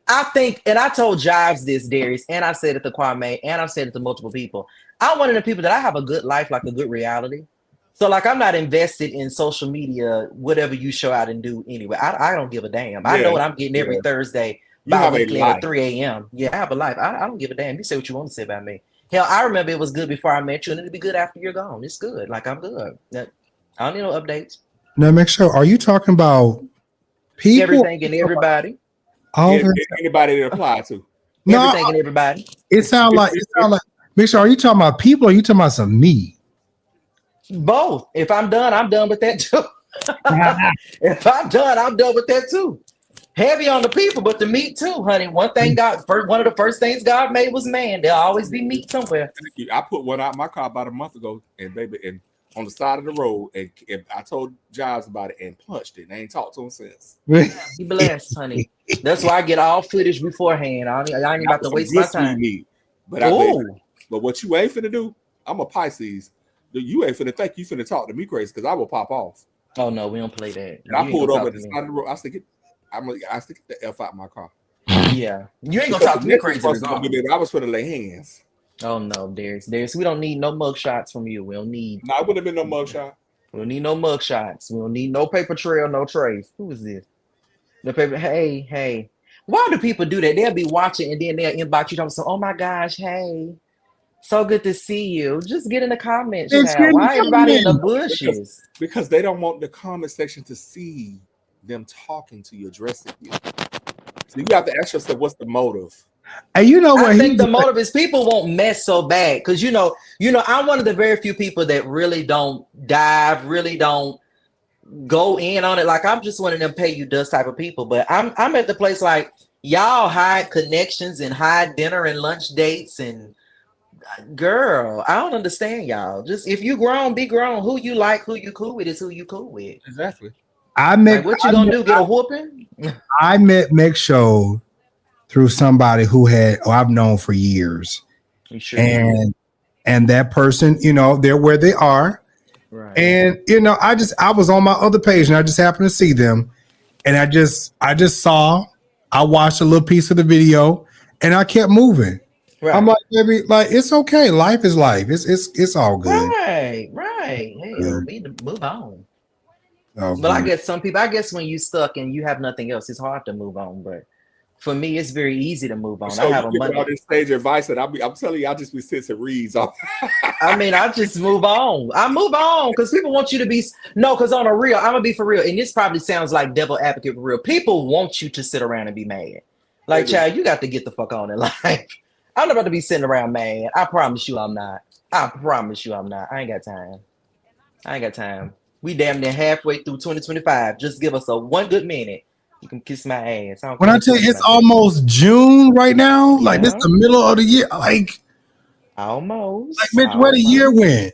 I think, and I told Jives this, Darius, and I said it to Kwame, and I've said it to multiple people. I'm one of the people that I have a good life, like a good reality. So, like, I'm not invested in social media, whatever you show out and do anyway. I don't give a damn. I know what I'm getting every Thursday, bi-weekly at 3 a.m. Yeah, I have a life. I don't give a damn. You say what you want to say about me. Hell, I remember it was good before I met you, and it'll be good after you're gone. It's good. Like, I'm good. I don't need no updates. now make sure, are you talking about people? Everything and everybody. Anybody that apply to. No, Everything and everybody. It sound like make sure, are you talking about people or are you talking about some me? Both. If I'm done, I'm done with that too. If I'm done, I'm done with that too. Heavy on the people, but the meat too, honey. One of the first things God made was man. There'll always be meat somewhere. I put one out in my car about a month ago, and on the side of the road, and I told Jives about it and punched it. And I ain't talked to him since. Be blessed, honey. That's why I get all footage beforehand. I ain't about to waste my time. But what you ain't finna do, I'm a Pisces. You ain't finna think you finna talk to me crazy because I will pop off. Oh no, we don't play that. And I pulled over at the side of the road. I said, get the F out of my car. Yeah, you ain't gonna talk to me crazy. I was finna lay hands. Oh no, Darius, we don't need no mug shots from you. We don't need. No, it wouldn't have been no mug shot. We don't need no mug shots. We don't need no paper trail, no trace. Who is this? The paper. Hey. Why do people do that? They'll be watching and then they'll inbox you talking so, oh my gosh, hey, so good to see you. Just get in the comments. Why everybody in the bushes? Because they don't want the comment section to see them talking to you, addressing you. So you have to ask yourself, what's the motive? And you know what? I think the motive is people won't mess so bad because you know, I'm one of the very few people that really don't dive, really don't go in on it. Like I'm just one of them pay you dust type of people. But I'm at the place like y'all hide connections and hide dinner and lunch dates and girl, I don't understand y'all. Just if you grown, be grown. Who you like, who you cool with is who you cool with. Exactly. What you gonna do? Get a whooping? I met Mick Show through somebody who I've known for years. Sure and that person, they're where they are. Right. And I was on my other page and I just happened to see them. And I watched a little piece of the video and I kept moving. I'm Right. like, baby, like it's okay. Life is life. It's all good. Right. Right. Hell, Good. we need to move on. All But I good. guess some people, I guess when you stuck and you have nothing else, it's hard to move on. But for me, it's very easy to move on. I So have you a giving all Monday. this stage advice that I'm telling you, I just be sitting and reads off. I mean, I just move on. I move on because people want you to be no. Because on a real, I'm gonna be for real, and this probably sounds like devil advocate for real. People want you to sit around and be mad. Like, child, you got to get the fuck on in life. I'm not about to be sitting around mad. I promise you, I'm not. I promise you, I'm not. I ain't got time. I ain't got time. We damn near halfway through 2025. Just give us a one good minute. You can kiss my ass. I don't When care I what you tell think you it's about me. almost June right now, like this Yeah, the middle of the year. Like almost, Mitch, where the year almost went?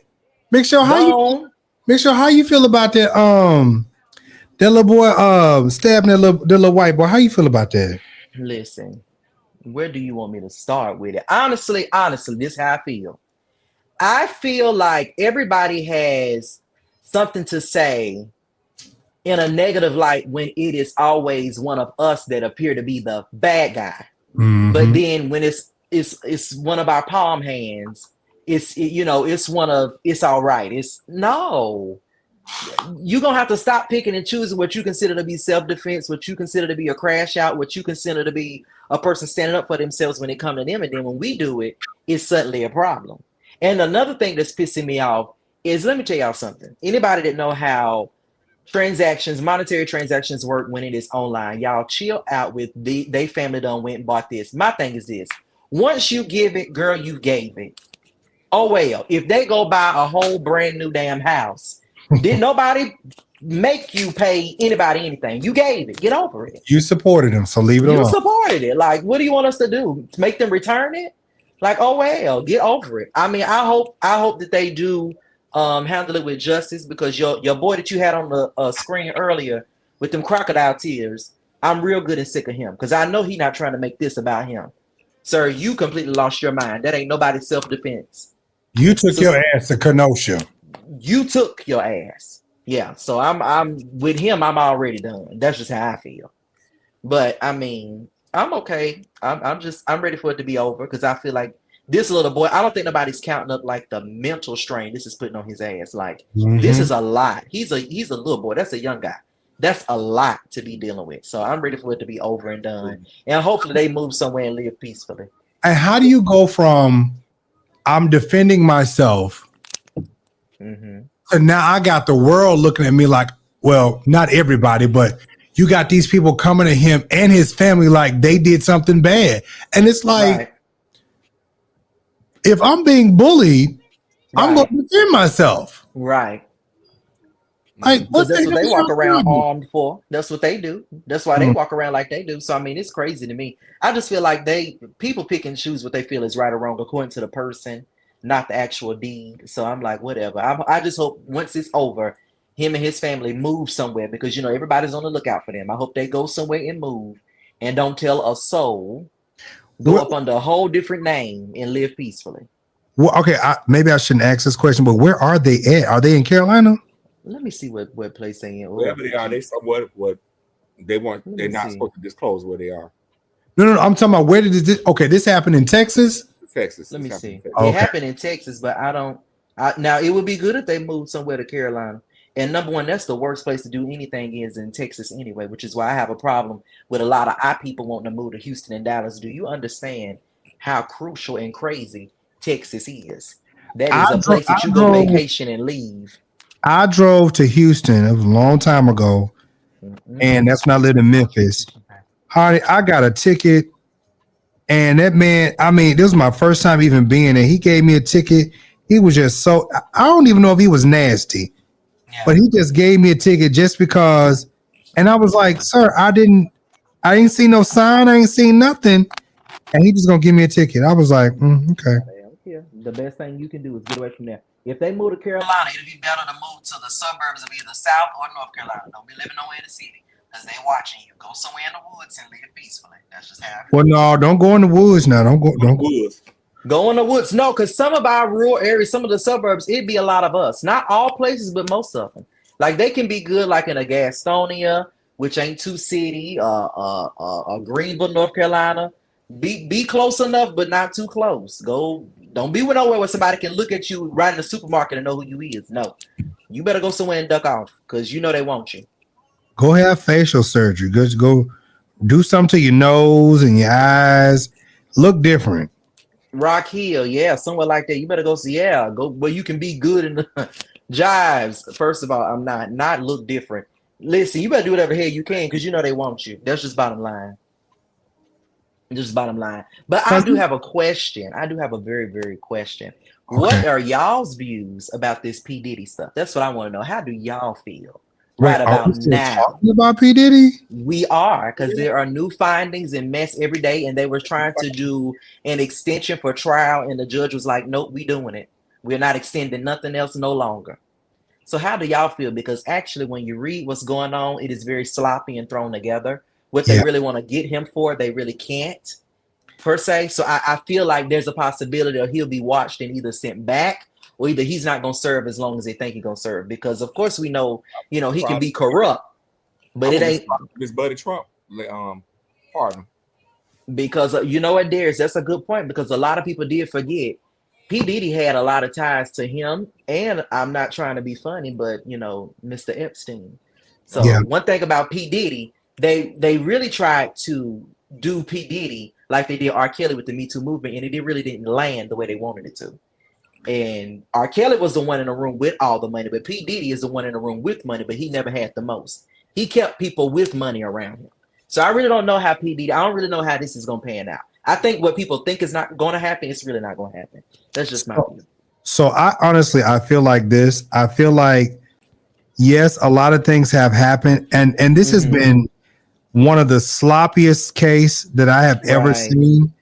Make sure how you gone. make sure how you feel about that little boy stabbing that little white boy. How you feel about that? Listen, where do you want me to start with it? Honestly, this is how I feel. I feel like everybody has something to say in a negative light when it is always one of us that appear to be the bad guy. But Mm-hmm. then when it's one of our palm hands, it's one of it's all right. It's no. You're gonna have to stop picking and choosing what you consider to be self-defense, what you consider to be a crash out, what you consider to be a person standing up for themselves when it comes to them. And then when we do it, it's suddenly a problem. And another thing that's pissing me off is let me tell y'all something. Anybody that know how monetary transactions work when it is online, y'all chill out with they family done went and bought this. My thing is this: once you give it, girl, you gave it. Oh well, if they go buy a whole brand new damn house, did nobody make you pay anybody anything? You gave it. Get over it. You supported him, so leave it You alone. supported it. Like, what do you want us to do? To make them return it? Like, oh well, get over it. I mean, I hope that they do handle it with justice because your boy that you had on the screen earlier with them crocodile tears, I'm real good and sick of him because I know he not trying to make this about him. Sir, you completely lost your mind. That ain't nobody's self-defense. You took So your ass to Kenosha. you took your ass. Yeah. So I'm with him, I'm already done. That's just how I feel. But I mean, I'm okay. I'm ready for it to be over because I feel like this little boy, I don't think nobody's counting up like the mental strain this is putting on his ass. Like this Mm-hmm. is a lot. He's a little boy. That's a young guy. That's a lot to be dealing with. So I'm ready for it to be over and done. And hopefully they move somewhere and live peacefully. And how do you go from I'm defending myself Mm-hmm. to now I got the world looking at me like, well, not everybody, but you got these people coming to him and his family like they did something bad. And it's like, Right. if I'm being bullied, I'm going Right. to defend myself. Right. Like, Because what the that's what hell they is walk your around problem? armed for. That's what they do. That's why they Mm. walk around like they do. So I mean, it's crazy to me. I just feel like people pick and choose what they feel is right or wrong according to the person, not the actual deed. So I'm like, whatever. I just hope once it's over, him and his family move somewhere because everybody's on the lookout for them. I hope they go somewhere and move and don't tell a soul. Go What, up under a whole different name and live peacefully. okay, maybe I shouldn't ask this question, but where are they at? Are they in Carolina? Let me see what place they in. Wherever they are, they somewhat what they want. Let They're me not see. supposed to disclose where they are. No, I'm talking about where did this? Okay, this happened in Texas. Texas. Let me It's happening see. in Texas. It Okay. happened in Texas, but now it would be good if they moved somewhere to Carolina. And number one, that's the worst place to do anything is in Texas anyway, which is why I have a problem with a lot of our people wanting to move to Houston and Dallas. Do you understand how crucial and crazy Texas is? That I is a drove. place that you go vacation and leave. I drove to Houston. It was a long time ago, and that's when I lived in Memphis. Hardy, I got a ticket, and that man. I mean, this was my first time even being there. He gave me a ticket. He was just so. I don't even know if he was nasty, but he just gave me a ticket just because. And I was like, "Sir, I didn't see no sign. I ain't seen nothing." And he just gonna give me a ticket. I was like, okay. The best thing you can do is get away from there. If they move to Carolina, it'd be better to move to the suburbs of either South or North Carolina. Don't be living nowhere in the city because they watching you. Go somewhere in the woods and live peacefully. That's just how I feel. Well, no, don't go in the woods now. Don't go. Woods. Go in the woods. No, because some of our rural areas, some of the suburbs, it'd be a lot of us. Not all places, but most of them. Like they can be good, like in a Gastonia, which ain't too city, Greenville, North Carolina. Be close enough, but not too close. Don't be nowhere where somebody can look at you right in the supermarket and know who you is. No, you better go somewhere and duck off because you know they want you. Go have facial surgery. Go do something to your nose and your eyes. Look different. Rock Hill, yeah, somewhere like that. You better go see, yeah, go where you can be good in the Jives. First of all, I'm not look different. Listen, you better do whatever hell you can because you know they want you. That's just bottom line. Just bottom line. But I 'Cause do have a question. I do have a very, very question. What okay, are y'all's views about this P. Diddy stuff? That's what I want to know. How do y'all feel wait, right are we about still now? talking about P Diddy? We are, because there are new findings and mess every day, and they were trying to do an extension for trial, and the judge was like, "Nope, we doing it. We're not extending nothing else no longer." So how do y'all feel? Because actually, when you read what's going on, it is very sloppy and thrown together. What they Yeah, really want to get him for, they really can't per se. So I feel like there's a possibility that he'll be watched and either sent back or either he's not going to serve as long as they think he's going to serve. Because of course we know, he can be corrupt, but I'm it gonna ain't Miss Buddy Trump. Pardon. because you know what, Darius, that's a good point because a lot of people did forget. P. Diddy had a lot of ties to him, and I'm not trying to be funny, but Mr. Epstein. So yeah, one thing about P. Diddy, they really tried to do P. Diddy like they did R. Kelly with the Me Too movement, and it really didn't land the way they wanted it to. And R. Kelly was the one in the room with all the money, but P. Diddy is the one in the room with money, but he never had the most. He kept people with money around him. So I really don't know how P. Diddy, I don't really know how this is going to pan out. I think what people think is not going to happen, it's really not going to happen. That's just my so, view. so I honestly I feel like this. I feel like yes, a lot of things have happened, and this has Mm-hmm. been one of the sloppiest case that I have ever Right, seen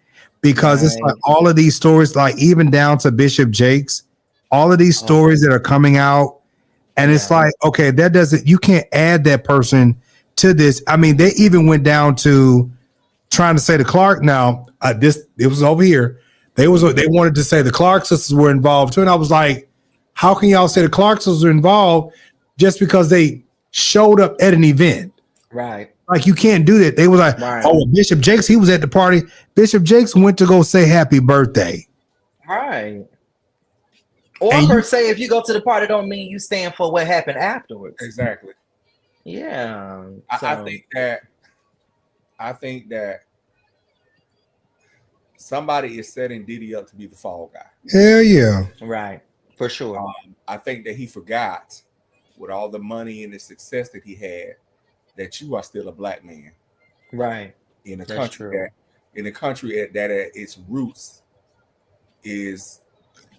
because it's like right. all of these stories, like even down to Bishop Jakes, all of these Oh, stories that are coming out, and it's yeah, like, okay, that doesn't, you can't add that person to this. I mean, they even went down to trying to say the Clark. Now, this it was over here. They wanted to say the Clark sisters were involved too, and I was like, how can y'all say the Clark sisters are involved just because they showed up at an event? right, Like you can't do that. They was like, right, oh, Bishop Jakes, he was at the party. Bishop Jakes went to go say happy birthday, right. Or and per you, se, if you go to the party, don't mean you stand for what happened afterwards. Exactly. Yeah. I So, think that somebody is setting Diddy up to be the fall guy. hell yeah, right, for sure. I think that he forgot with all the money and the success that he had that you are still a black man Right. in a That's country true. that at its roots is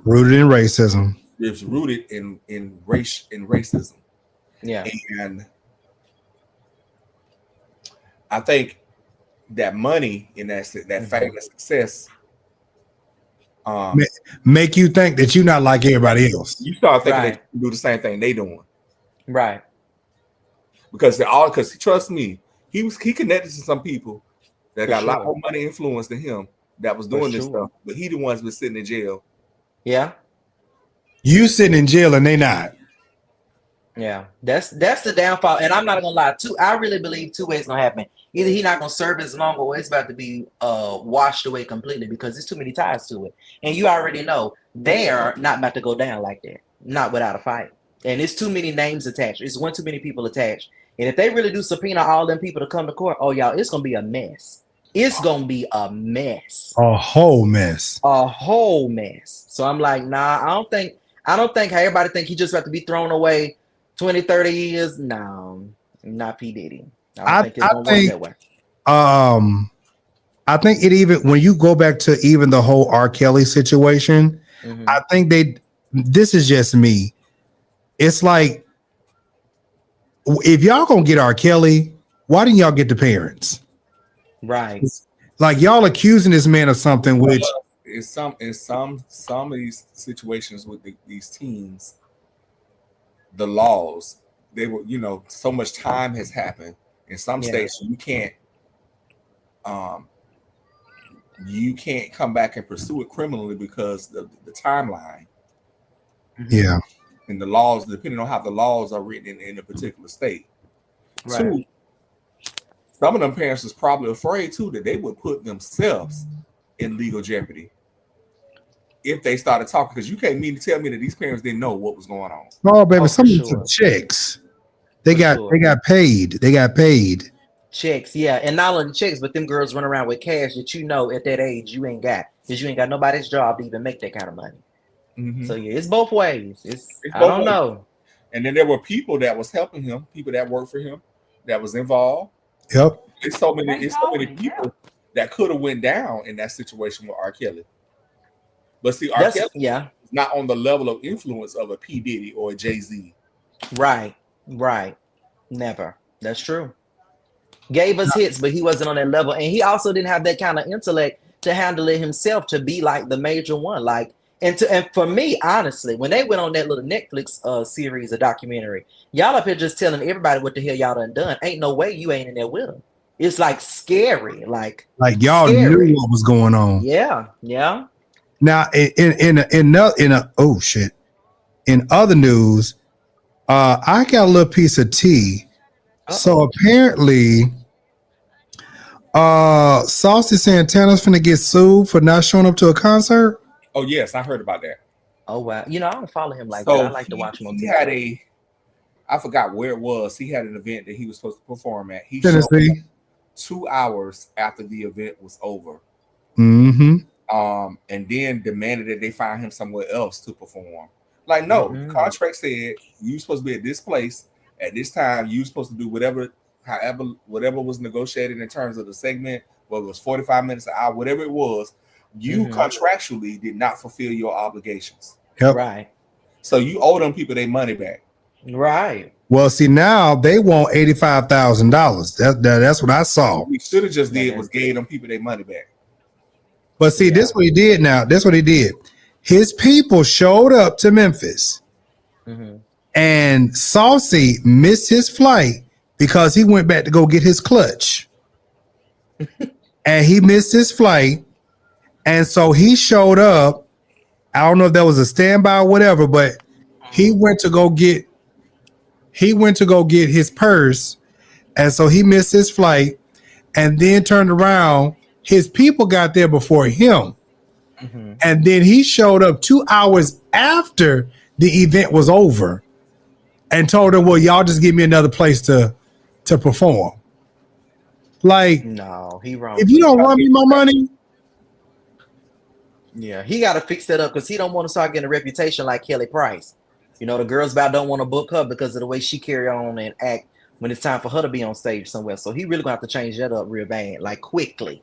rooted in racism. rooted in racism. Yeah. And I think that money and that fame and success, Ma- Make you think that you're not like everybody else. you start thinking that Right. you can do the same thing they doing Right. because trust me, he connected to some people that For got a lot sure. more money influence than him that was For doing this sure. stuff, but he the one's been sitting in jail. Yeah. You sitting in jail and they not. Yeah. That's the downfall. And I'm not gonna lie, too. I really believe two ways gonna happen. Either he not gonna serve as long or it's about to be washed away completely because there's too many ties to it. And you already know they are not about to go down like that. Not without a fight. And it's too many names attached. It's one too many people attached. And if they really do subpoena all them people to come to court, oh y'all, it's gonna be a mess. It's gonna be a mess. A whole mess. A whole mess. So I'm like, nah, I don't think how everybody think he just have to be thrown away 20, 30 years. No, not P. Diddy. I don't think it's I gonna work think that way. um I think it even when you go back to even the whole R. Kelly situation, Hmm. I think this is just me. It's like if y'all gonna get R. Kelly, why didn't y'all get the parents? Right. Like y'all accusing this man of something which In some of these situations with these teens, the laws they were so much time has happened in some Yeah. states you can't come back and pursue it criminally because the timeline yeah. and the laws, depending on how the laws are written in a particular state. Right. Two, Some of them parents was probably afraid too that they would put themselves in legal jeopardy if they started talking, because you can't mean to tell me that these parents didn't know what was going on. Oh, baby, Oh, some for of them sure. took checks. They For got sure. paid. They got paid. Checks, yeah, and not only checks, but them girls run around with cash that you know at that age you ain't got, because you ain't got nobody's job to even make that kind of money. Mhm. So yeah, it's both ways. It's I both don't ways. know. And then there were people that was helping him, people that worked for him, that was involved. Yep. It's so many, Thank it's so many God, people that could have went down in that situation with R. Kelly. But see, R. That's Kelly yeah, is not on the level of influence of a P. Diddy or a Jay-Z. right, never. That's true. Gave us hits, but he wasn't on that level, and he also didn't have that kind of intellect to handle it himself to be like the major one. Like, and for me, honestly, when they went on that little Netflix series, a documentary, y'all up here just telling everybody what the hell y'all done. Ain't no way you ain't in there with them. It's like scary, like y'all scary. knew what was going on. Yeah. Now in oh shit. In other news, I got a little piece of tea. So apparently, Saucy Santana's finna get sued for not showing up to a concert. Oh yes, I heard about that. Oh wow. I don't follow him like So that. I like to watch him on he TikTok. had I forgot where it was. He had an event that he was supposed to perform at. He showed up Tennessee. 2 hours after the event was over. Mm-hmm. And then demanded that they find him somewhere else to perform. Like, no, the contract said you supposed to be at this place at this time. You supposed to do whatever was negotiated in terms of the segment, whether it was 45 minutes, an hour, whatever it was. You contractually did not fulfill your obligations. Yep. Right. So you owe them people their money back. Right. Well, see, now they want $85,000. That's what I saw. What we should have just did was gave them people their money back. But see, this what he did now. This what he did. His people showed up to Memphis, and Saucy missed his flight because he went back to go get his clutch. And he missed his flight. And so he showed up. I don't know if that was a standby or whatever, but he went to go get his purse. And so he missed his flight and then turned around. His people got there before him. And then he showed up 2 hours after the event was over and told them, well, y'all just give me another place to perform. Like, no, he wrong. If you don't run me my money. Yeah, he got to fix that up because he don't want to start getting a reputation like Kelly Price. You know, the girls about don't want to book her because of the way she carry on and act when it's time for her to be on stage somewhere. So he really gonna have to change that up real bad, like quickly.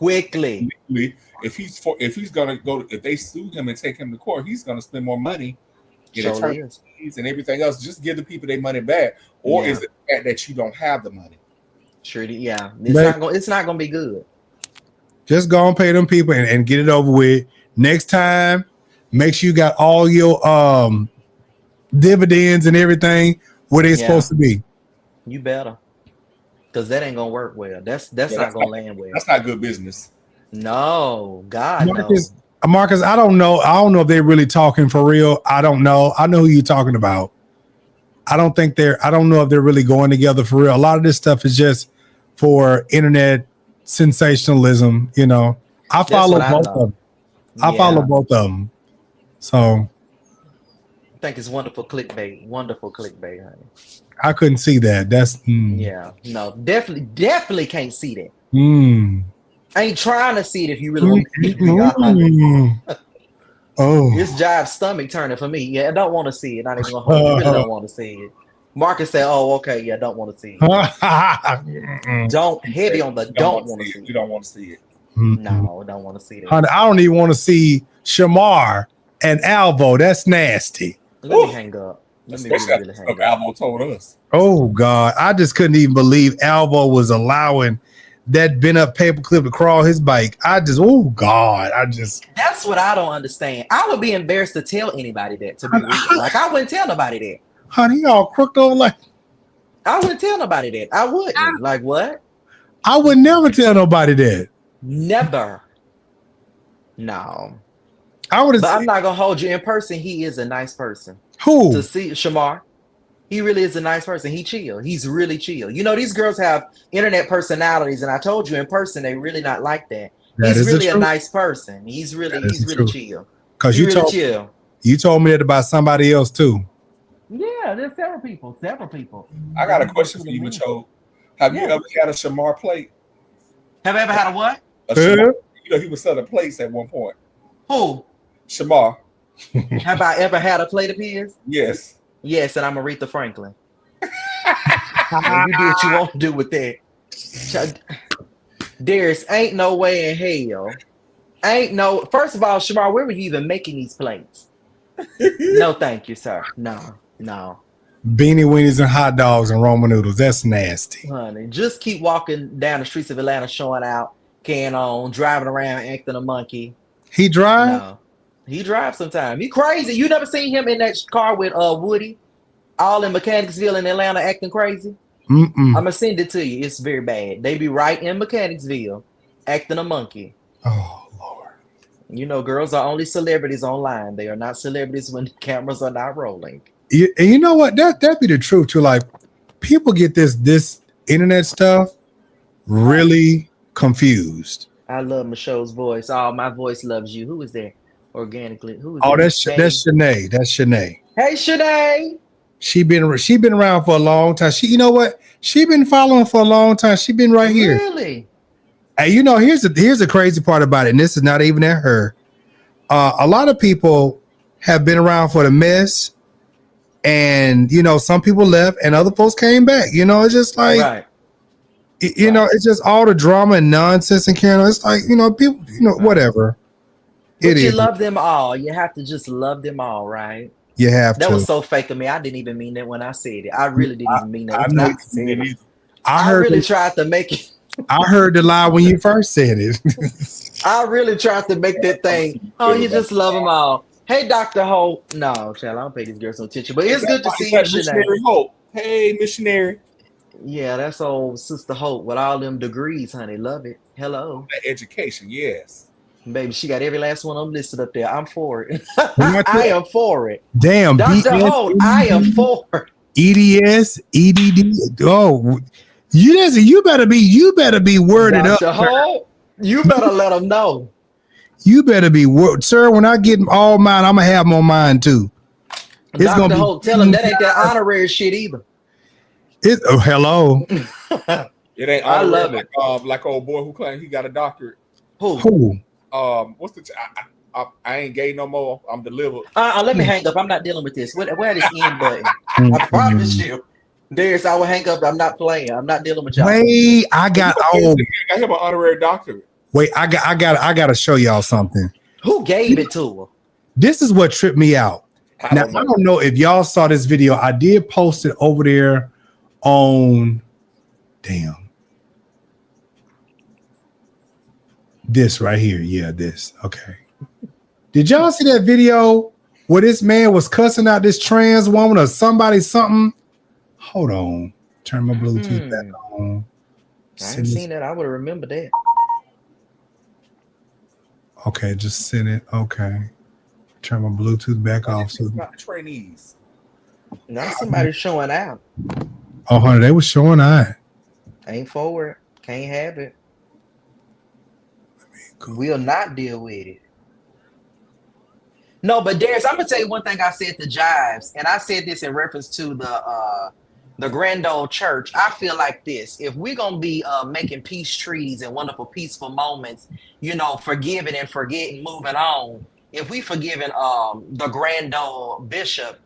If he's gonna go, if they sue him and take him to court, he's gonna spend more money in attorneys and everything else. Just give the people their money back, or is it the fact that you don't have the money? Sure, yeah, it's not gonna be good. Just go and pay them people and get it over with. Next time, make sure you got all your dividends and everything where they're supposed to be. You better, because that ain't gonna work well. That's not gonna land well. That's not good business. No, God, Marcus, I don't know. I don't know if they're really talking for real. I don't know. I know who you're talking about. I don't know if they're really going together for real. A lot of this stuff is just for internet sensationalism. You know, I follow both of them. I follow both of them. So I think it's wonderful clickbait, honey. I couldn't see that. That's yeah, no, definitely can't see that. I ain't trying to see it if you really want me to oh, this Jives stomach turning for me. Yeah, I don't want to see it. Not even gonna hold you. Really don't want to see it. Marcus said, "Oh, okay, yeah, don't want to see it." Don't heavy on the don't want to see it. You don't want to see it. No, don't want to see it. I don't even want to see Shamar and Alvo. That's nasty. Let me hang up. Let me really hang up. Alvo told us. Oh God, I just couldn't even believe Alvo was allowing that bent up paperclip to crawl his bike. That's what I don't understand. I would be embarrassed to tell anybody that, to be real. Like, I wouldn't tell nobody that. Honey, y'all crooked over like. I wouldn't tell nobody that. I wouldn't. Like, what? I would never tell nobody that. Never. No. I would have. But I'm not gonna hold you in person. He is a nice person. Who? To see Shamar. He really is a nice person. He chill. He's really chill. You know, these girls have internet personalities, and I told you in person they really not like that. That He's is the really a truth. nice person. He's That is the really truth. chill. Because He you really told chill. me that about somebody else too. Yeah, there's several people. I got a question for you, Macho. Have you ever had a Shamar plate? Have you ever had a what? A Shamar, you know, he was selling plates at one point. Who? Shamar. Have I ever had a plate of his? Yes. Yes, and I'm Aretha Franklin. And you do what you want to do with that. There's ain't no way in hell. First of all, Shamar, where were you even making these plates? No, thank you, sir. No. Beanie weenies and hot dogs and Roman noodles. That's nasty. Honey, just keep walking down the streets of Atlanta, showing out, can on, driving around, acting a monkey. He drive? No. He drives sometimes. He crazy. You never seen him in that car with Woody, all in Mechanicsville in Atlanta acting crazy? Mm-mm. I'm gonna send it to you. It's very bad. They be right in Mechanicsville acting a monkey. Oh Lord. You know, girls are only celebrities online. They are not celebrities when the cameras are not rolling. And you know what? That be the truth too. Like people get this internet stuff really confused. I love Michelle's voice. Oh, my voice loves you. Who is there? Organically. Who is Oh, that? that's Shanae. That's Shanae. Hey, Shanae. She been around for a long time. You know what? She been following for a long time. She been right here. Really? And you know, here's the crazy part about it, and this is not even at her. A lot of people have been around for the mess, and you know, some people left, and other folks came back. You know, it's just like, Right. You know, it's just all the drama and nonsense and Karen. It's like, you know, people, you know, whatever. But you love them all. You have to just love them all, right? You have That to. was so fake of me. I didn't even mean that when I said it. I really didn't even mean that. I know you didn't either. I really tried to make it. I heard the lie when you first said it. I really tried to make that thing. Oh, you just love them all. Hey, Dr. Hope. No, child, I don't pay these girls no attention. But it's good to see you, Missionary Shanae. Hope. Hey, missionary. Yeah, that's old Sister Hope with all them degrees, honey. Love it. Hello. Education, yes. Baby, she got every last one of them listed up there. I'm for it. I am for it. Damn, Dr. BS, Holt, I am for it. EDS, EDD. Oh, you better be worded Dr. up. Holt, you better let them know. You better be sir. When I get all mine, I'm gonna have them on mine too. It's Dr. gonna be, Holt, tell him that ain't that honorary shit either. Hello. It ain't. I love it. Like old boy who claimed he got a doctorate. Who? What's the? I ain't gay no more. I'm delivered. Let me hang up. I'm not dealing with this. Where this end button? I promise you. Darius, I will hang up. I'm not playing. I'm not dealing with y'all. Wait, I got him an honorary doctorate. Wait, I got to show y'all something. Who gave it to her? This is what tripped me out. I don't know if y'all saw this video. I did post it over there on this right here. Yeah, this. Okay. Did y'all see that video where this man was cussing out this trans woman or something? Hold on. Turn my Bluetooth back on. I haven't seen that. I would have remembered that. Okay, just send it. Okay. Turn my Bluetooth back off. So about the trainees. Now somebody's showing out. Oh, honey, they was showing out. Ain't forward. Can't have it. We'll not deal with it. No, but Darius, I'm gonna tell you one thing I said to Jives, and I said this in reference to the Grand Old Church. I feel like this: if we're gonna be making peace treaties and wonderful, peaceful moments, you know, forgiving and forgetting, moving on. If we forgiving the Grand Old Bishop,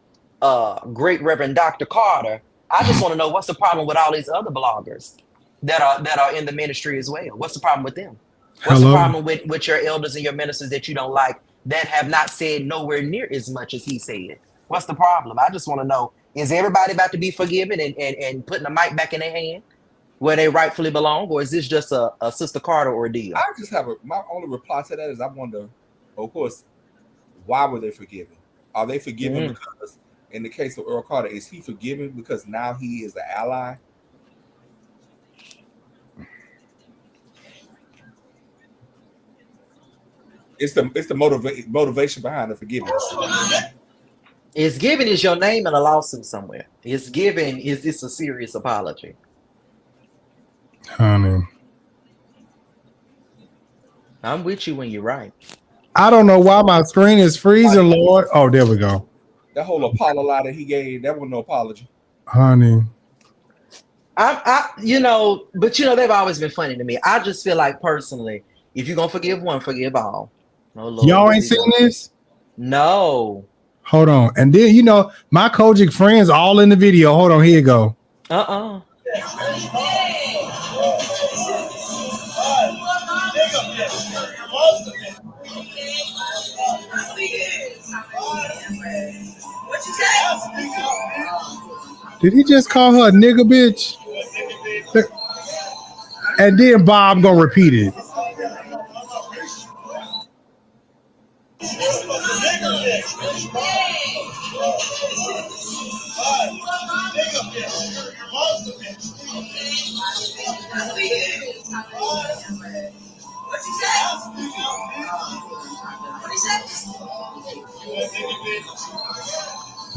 Great Reverend Dr. Carter, I just want to know what's the problem with all these other bloggers that are in the ministry as well. What's the problem with them? What's the problem with your elders and your ministers that you don't like that have not said nowhere near as much as he said? What's the problem? I just want to know, is everybody about to be forgiven and putting the mic back in their hand where they rightfully belong? Or is this just a Sister Carter ordeal? I just have my only reply to that is I wonder, of course, why were they forgiven? Are they forgiven because, in the case of Earl Carter, is he forgiven because now he is an ally? It's the motivation behind the forgiveness. It's given is your name in a lawsuit somewhere. It's given is it's a serious apology. Honey. I'm with you when you're right. I don't know why my screen is freezing, Lord. Oh, there we go. That whole apology lie that he gave, that wasn't no apology. Honey. But they've always been funny to me. I just feel like personally, if you're gonna forgive one, forgive all. Oh Lord, Y'all ain't seen this? No. Hold on. And then, my Kojic friends all in the video. Hold on, here you go. Did he just call her a nigga bitch? And then Bob gonna repeat it.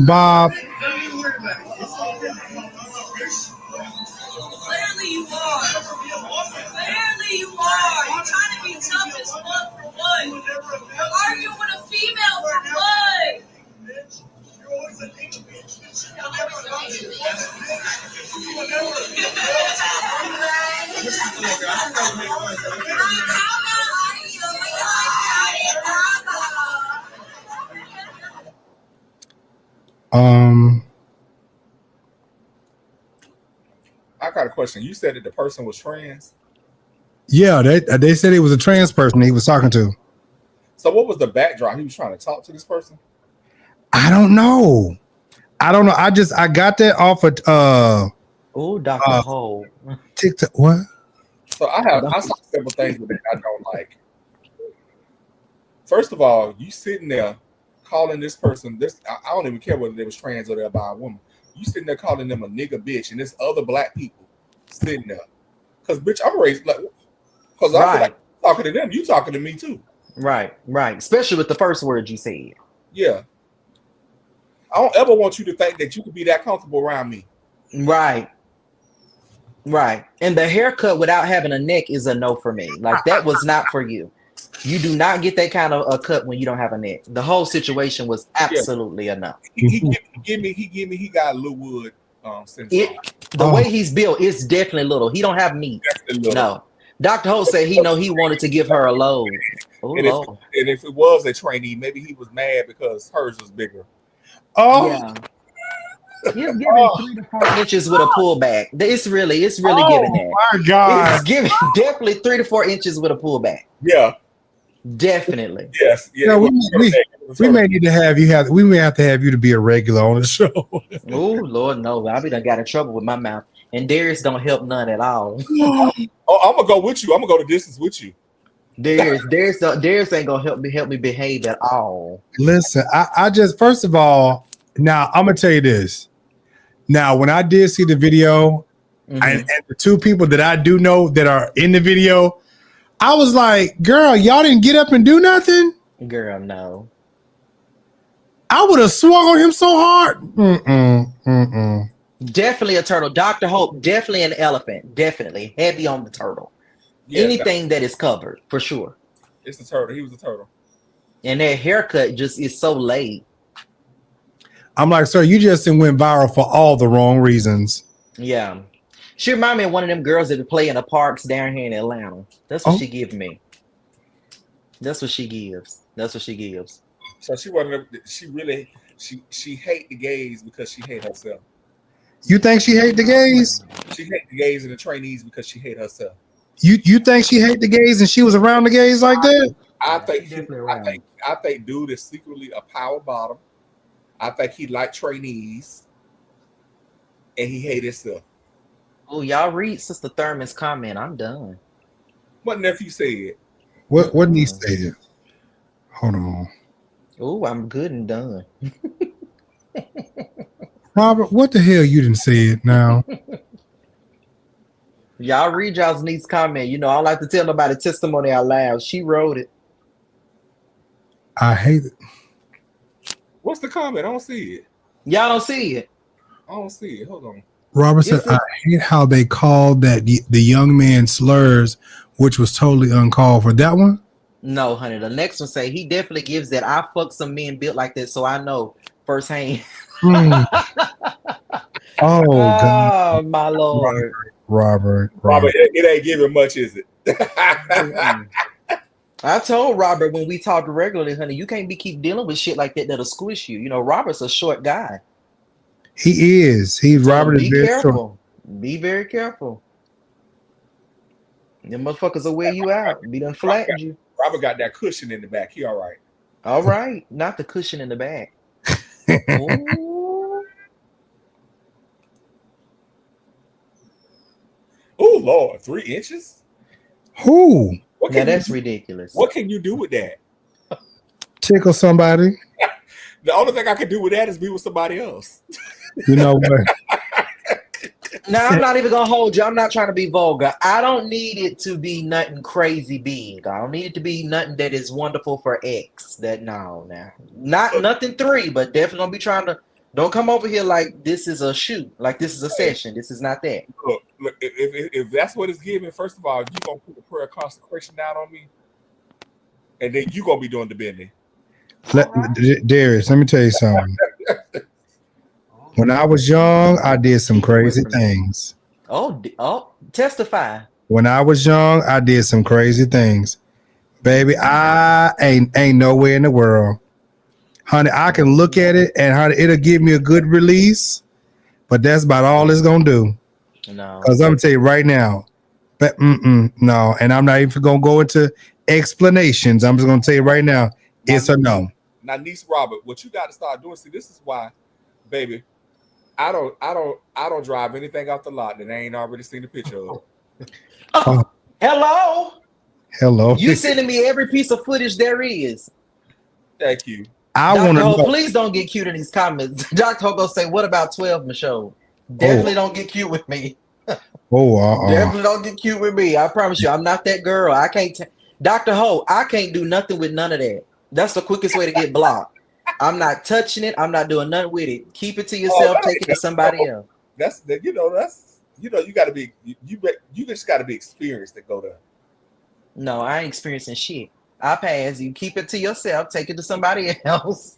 Bob. Clearly you are. Clearly you are. You're trying to be tough as fuck for what? You're arguing with a female for what? You're always a nigga bitch. I got a question. You said that the person was trans. Yeah, they said it was a trans person he was talking to. So what was the backdrop? He was trying to talk to this person? I don't know. I got that off of Dr. Hole. TikTok. What? So I saw several things that I don't like. First of all, you sitting there calling this person this. I don't even care whether they was trans or they're by a woman. You sitting there calling them a nigga bitch, and there's other black people sitting there. Because bitch, I'm raised like, because I'm like, talking to them, you talking to me too. Right. Especially with the first word you said. Yeah. I don't ever want you to think that you could be that comfortable around me. Right. And the haircut without having a neck is a no for me. Like that was not for you. You do not get that kind of a cut when you don't have a neck. The whole situation was absolutely a no. He got Leewood syndrome. The way he's built, it's definitely little. He don't have meat. No. Dr. Holt said he wanted to give her a load. And if it was a trainee, maybe he was mad because hers was bigger. Oh yeah. He's giving 3 to 4 inches with a pullback. It's really giving that. My God. It's giving definitely 3 to 4 inches with a pullback. Yeah. Definitely. Yes. Yeah. No, we may need to have you we may have to have you to be a regular on the show. Oh Lord, no. I done got in trouble with my mouth. And Darius don't help none at all. Oh, I'm gonna go with you. I'm gonna go the distance with you. Darius ain't gonna help me behave at all. Listen, I just first of all, now I'm gonna tell you this. Now, when I did see the video, and the 2 people that I do know that are in the video, I was like, girl, y'all didn't get up and do nothing? Girl, no. I would have swung on him so hard. Definitely a turtle. Dr. Hope, definitely an elephant. Definitely heavy on the turtle. Yes, anything that is covered, for sure. It's a turtle. He was a turtle. And that haircut just is so late. I'm like, sir, you just went viral for all the wrong reasons. Yeah. She reminded me of one of them girls that play in the parks down here in Atlanta. That's what she gives me. That's what she gives. So she wanted to, she hate the gays because she hate herself. You think she hate the gays? She hate the gays and the trainees because she hate herself. You think she hate the gays and she was around the gays like that? I think dude is secretly a power bottom. I think he like trainees and he hate himself. Oh, y'all read Sister Thurman's comment. I'm done. What nephew said? What did he say? Hold on. Oh, I'm good and done. Robert, what the hell you didn't say it now? Y'all read y'all's niece's comment. I don't like to tell nobody testimony out loud. She wrote it. I hate it. What's the comment? I don't see it. Y'all don't see it. I don't see it. Hold on. Robert said, It's I hate how they called the young man slurs, which was totally uncalled for. That one? No, honey. The next one say he definitely gives that. I fuck some men built like that, so I know firsthand. Hmm. Oh, God. Oh, my Lord. Robert. It ain't giving much, is it? Mm-mm. I told Robert when we talked regularly, honey, you can't keep dealing with shit like that that'll squish you. You know, Robert's a short guy. He is. So Robert is be very short. careful. Be very careful. Them motherfuckers will wear you out. Be done flattened you. Robert got that cushion in the back. He all right. All right. Not the cushion in the back. Ooh. Oh Lord, 3 inches? Who? What Now can you that's do? ridiculous. What can you do with that? Tickle somebody? The only thing I can do with that is be with somebody else. You know what? Now I'm not even gonna hold you. I'm not trying to be vulgar. I don't need it to be nothing crazy big. I don't need it to be nothing that is wonderful for X. That no, now not nothing 3, but definitely gonna be trying to. Don't come over here like this is a shoot, like this is a session. This is not that. Look, if that's what it's giving, first of all, you gonna put the prayer of consecration down on me, and then you gonna be doing the bending. Darius, let me tell you something. When I was young, I did some crazy things. Oh, testify. When I was young, I did some crazy things. Baby, I ain't nowhere in the world. Honey, I can look at it and honey, it'll give me a good release, but that's about all it's gonna do. No. Because I'm gonna tell you right now, but no, and I'm not even gonna go into explanations. I'm just gonna tell you right now, it's a no. Now, niece Robert, what you got to start doing, see, this is why, baby, I don't drive anything off the lot that I ain't already seen the picture of. Oh, Hello. You sending me every piece of footage there is. Thank you. I want to know. Please don't get cute in these comments. Dr. Ho gonna say, "What about 12, Michelle?" Definitely don't get cute with me. Definitely don't get cute with me. I promise you, I'm not that girl. I can't. Dr. Ho, I can't do nothing with none of that. That's the quickest way to get blocked. I'm not touching it. I'm not doing nothing with it. Keep it to yourself. Take it to somebody else. You got to be. You just got to be experienced to go there. No, I ain't experiencing shit. I pass. You keep it to yourself. Take it to somebody else.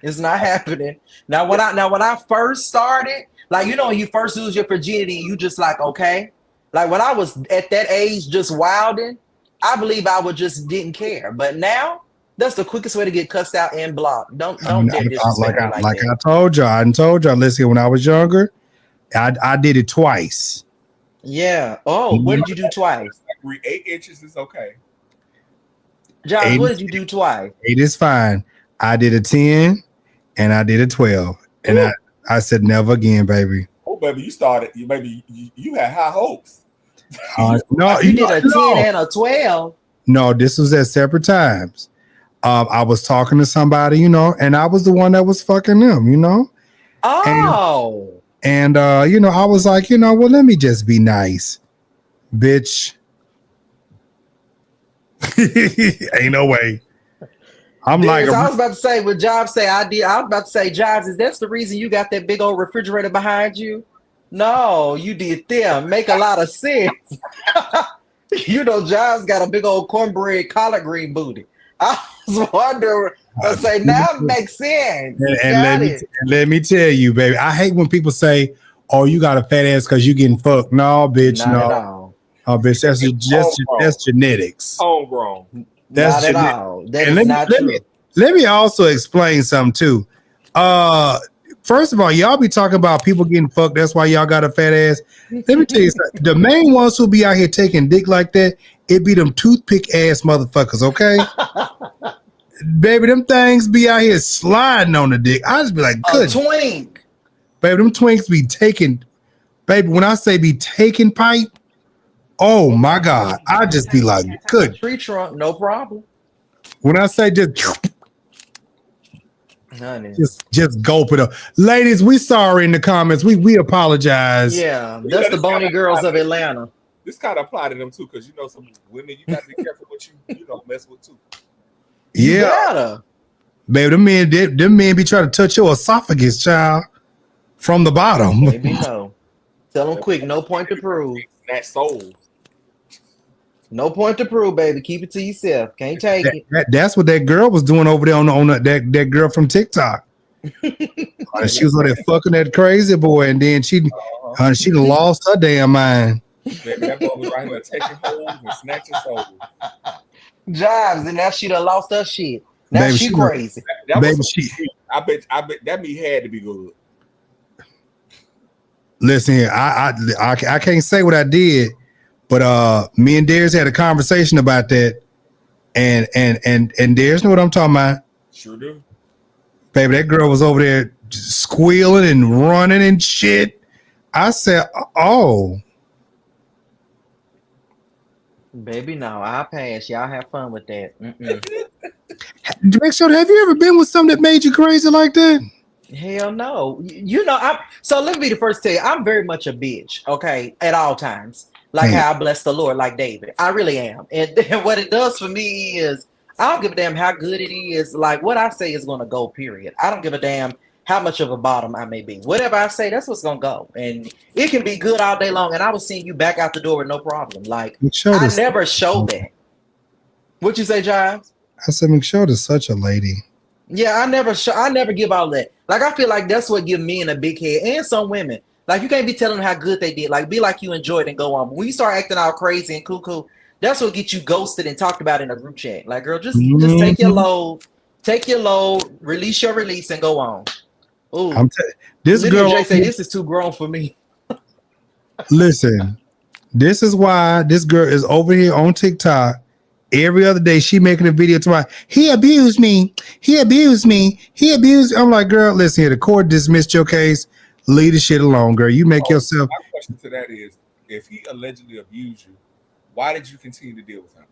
It's not happening. Now when I first started, like when you first lose your virginity, you just like okay. Like when I was at that age, just wilding, I believe I would just didn't care. But now, that's the quickest way to get cussed out and blocked. Don't dare disrespect me like that. I told y'all. Listen, when I was younger, I did it twice. Yeah. Oh, what did you do twice? 8 inches is okay. Josh, what did you do twice? 8 is fine. I did a 10 and I did a 12. And I said never again, baby. Oh, baby, you started. You had high hopes. No, you did a 10 and a 12. No, this was at separate times. I was talking to somebody, and I was the one that was fucking them, Oh. And I was like, well, let me just be nice, bitch. Ain't no way. I was about to say what Jives say. I was about to say, Jives, is that the reason you got that big old refrigerator behind you? No, you did them. Make a lot of sense. Jives got a big old cornbread collard green booty. I was wondering. I say now it makes sense. And let me tell you, baby, I hate when people say, "Oh, you got a fat ass because you getting fucked." No, bitch, not no. At all. Oh, bitch, that's genetics. Homegrown. That's not at all. That is not true. Let me also explain something too. First of all, y'all be talking about people getting fucked. That's why y'all got a fat ass. Let me tell you something. The main ones who be out here taking dick like that, it be them toothpick ass motherfuckers, okay? Baby, them things be out here sliding on the dick. I just be like, good. A twink. Baby, them twinks be taking, baby, when I say be taking pipe, oh my God. I just be like, good. Tree trunk, no problem. When I say just gulp it up. Ladies, we sorry in the comments. We apologize. Yeah, that's the bony girls of Atlanta. This kind of apply to them too, because some women, you got to be careful what you don't mess with too. Yeah. Baby, them men be trying to touch your esophagus, child, from the bottom. Maybe no. Tell them quick. No point to prove. That soul. No point to prove, baby. Keep it to yourself. Can't take it. That's what that girl was doing over there on that girl from TikTok. She was on there fucking that crazy boy, and then she done lost her damn mind. Baby, that boy was right here taking holes and snatching souls. Jives, and now she done lost her shit. Now Baby, she she crazy. That Baby, was she- I bet that meat had to be good. Listen here, I can't say what I did, but me and Darius had a conversation about that, and Darius know what I'm talking about. Sure do. Baby, that girl was over there squealing and running and shit. I said, oh. Baby, no, I'll pass. Y'all have fun with that. Make sure, have you ever been with something that made you crazy like that? Hell no. You know, so let me be the first to tell you, I'm very much a bitch, okay, at all times. Like how I bless the Lord, like David. I really am. And what it does for me is, I don't give a damn how good it is. Like, what I say is going to go, period. I don't give a damn how much of a bottom I may be. Whatever I say, that's what's going to go. And it can be good all day long, and I was seeing you back out the door with no problem. Like, I never show that. What you say, Jives? I said, McShorty's such a lady. Yeah, I never give all that. Like, I feel like that's what give men a big head, and some women. Like, you can't be telling them how good they did. Like, be like you enjoyed and go on. But when you start acting all crazy and cuckoo, that's what gets you ghosted and talked about in a group chat. Like, girl, just take your load, release your release, and go on. Ooh, This Lydia girl J say this is too grown for me. Listen, this is why this girl is over here on TikTok. Every other day, she making a video to he abused me. He abused me. He abused. I'm like, girl, listen here. The court dismissed your case. Leave the shit alone, girl. You make yourself. My question to that is, if he allegedly abused you, why did you continue to deal with him?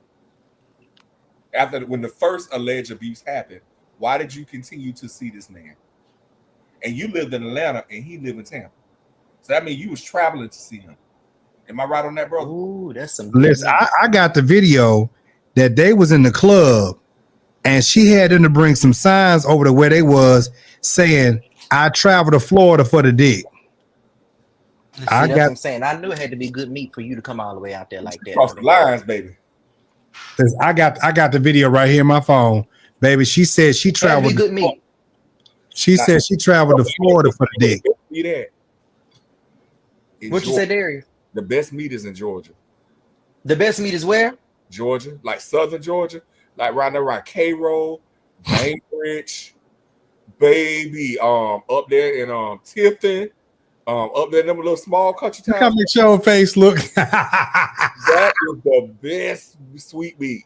When the first alleged abuse happened, why did you continue to see this man? And you lived in Atlanta and he lived in Tampa. So that means you was traveling to see him. Am I right on that, brother? Ooh, that's some. Listen, I got the video that they was in the club and she had them to bring some signs over to where they was saying, I traveled to Florida for the dick. See, that's what I'm saying. I knew it had to be good meat for you to come all the way out there like that. Cross the lines, baby. I got the video right here in my phone, baby. She said she traveled. Good meat. She said she traveled to Florida for the dick. What you say, Darius? The best meat is in Georgia. The best meat is where? Georgia, like southern Georgia, like right around Cairo, Bainbridge, baby, up there in Tifton, up there in them little small country towns. Come at your face, look. That is the best sweet meat.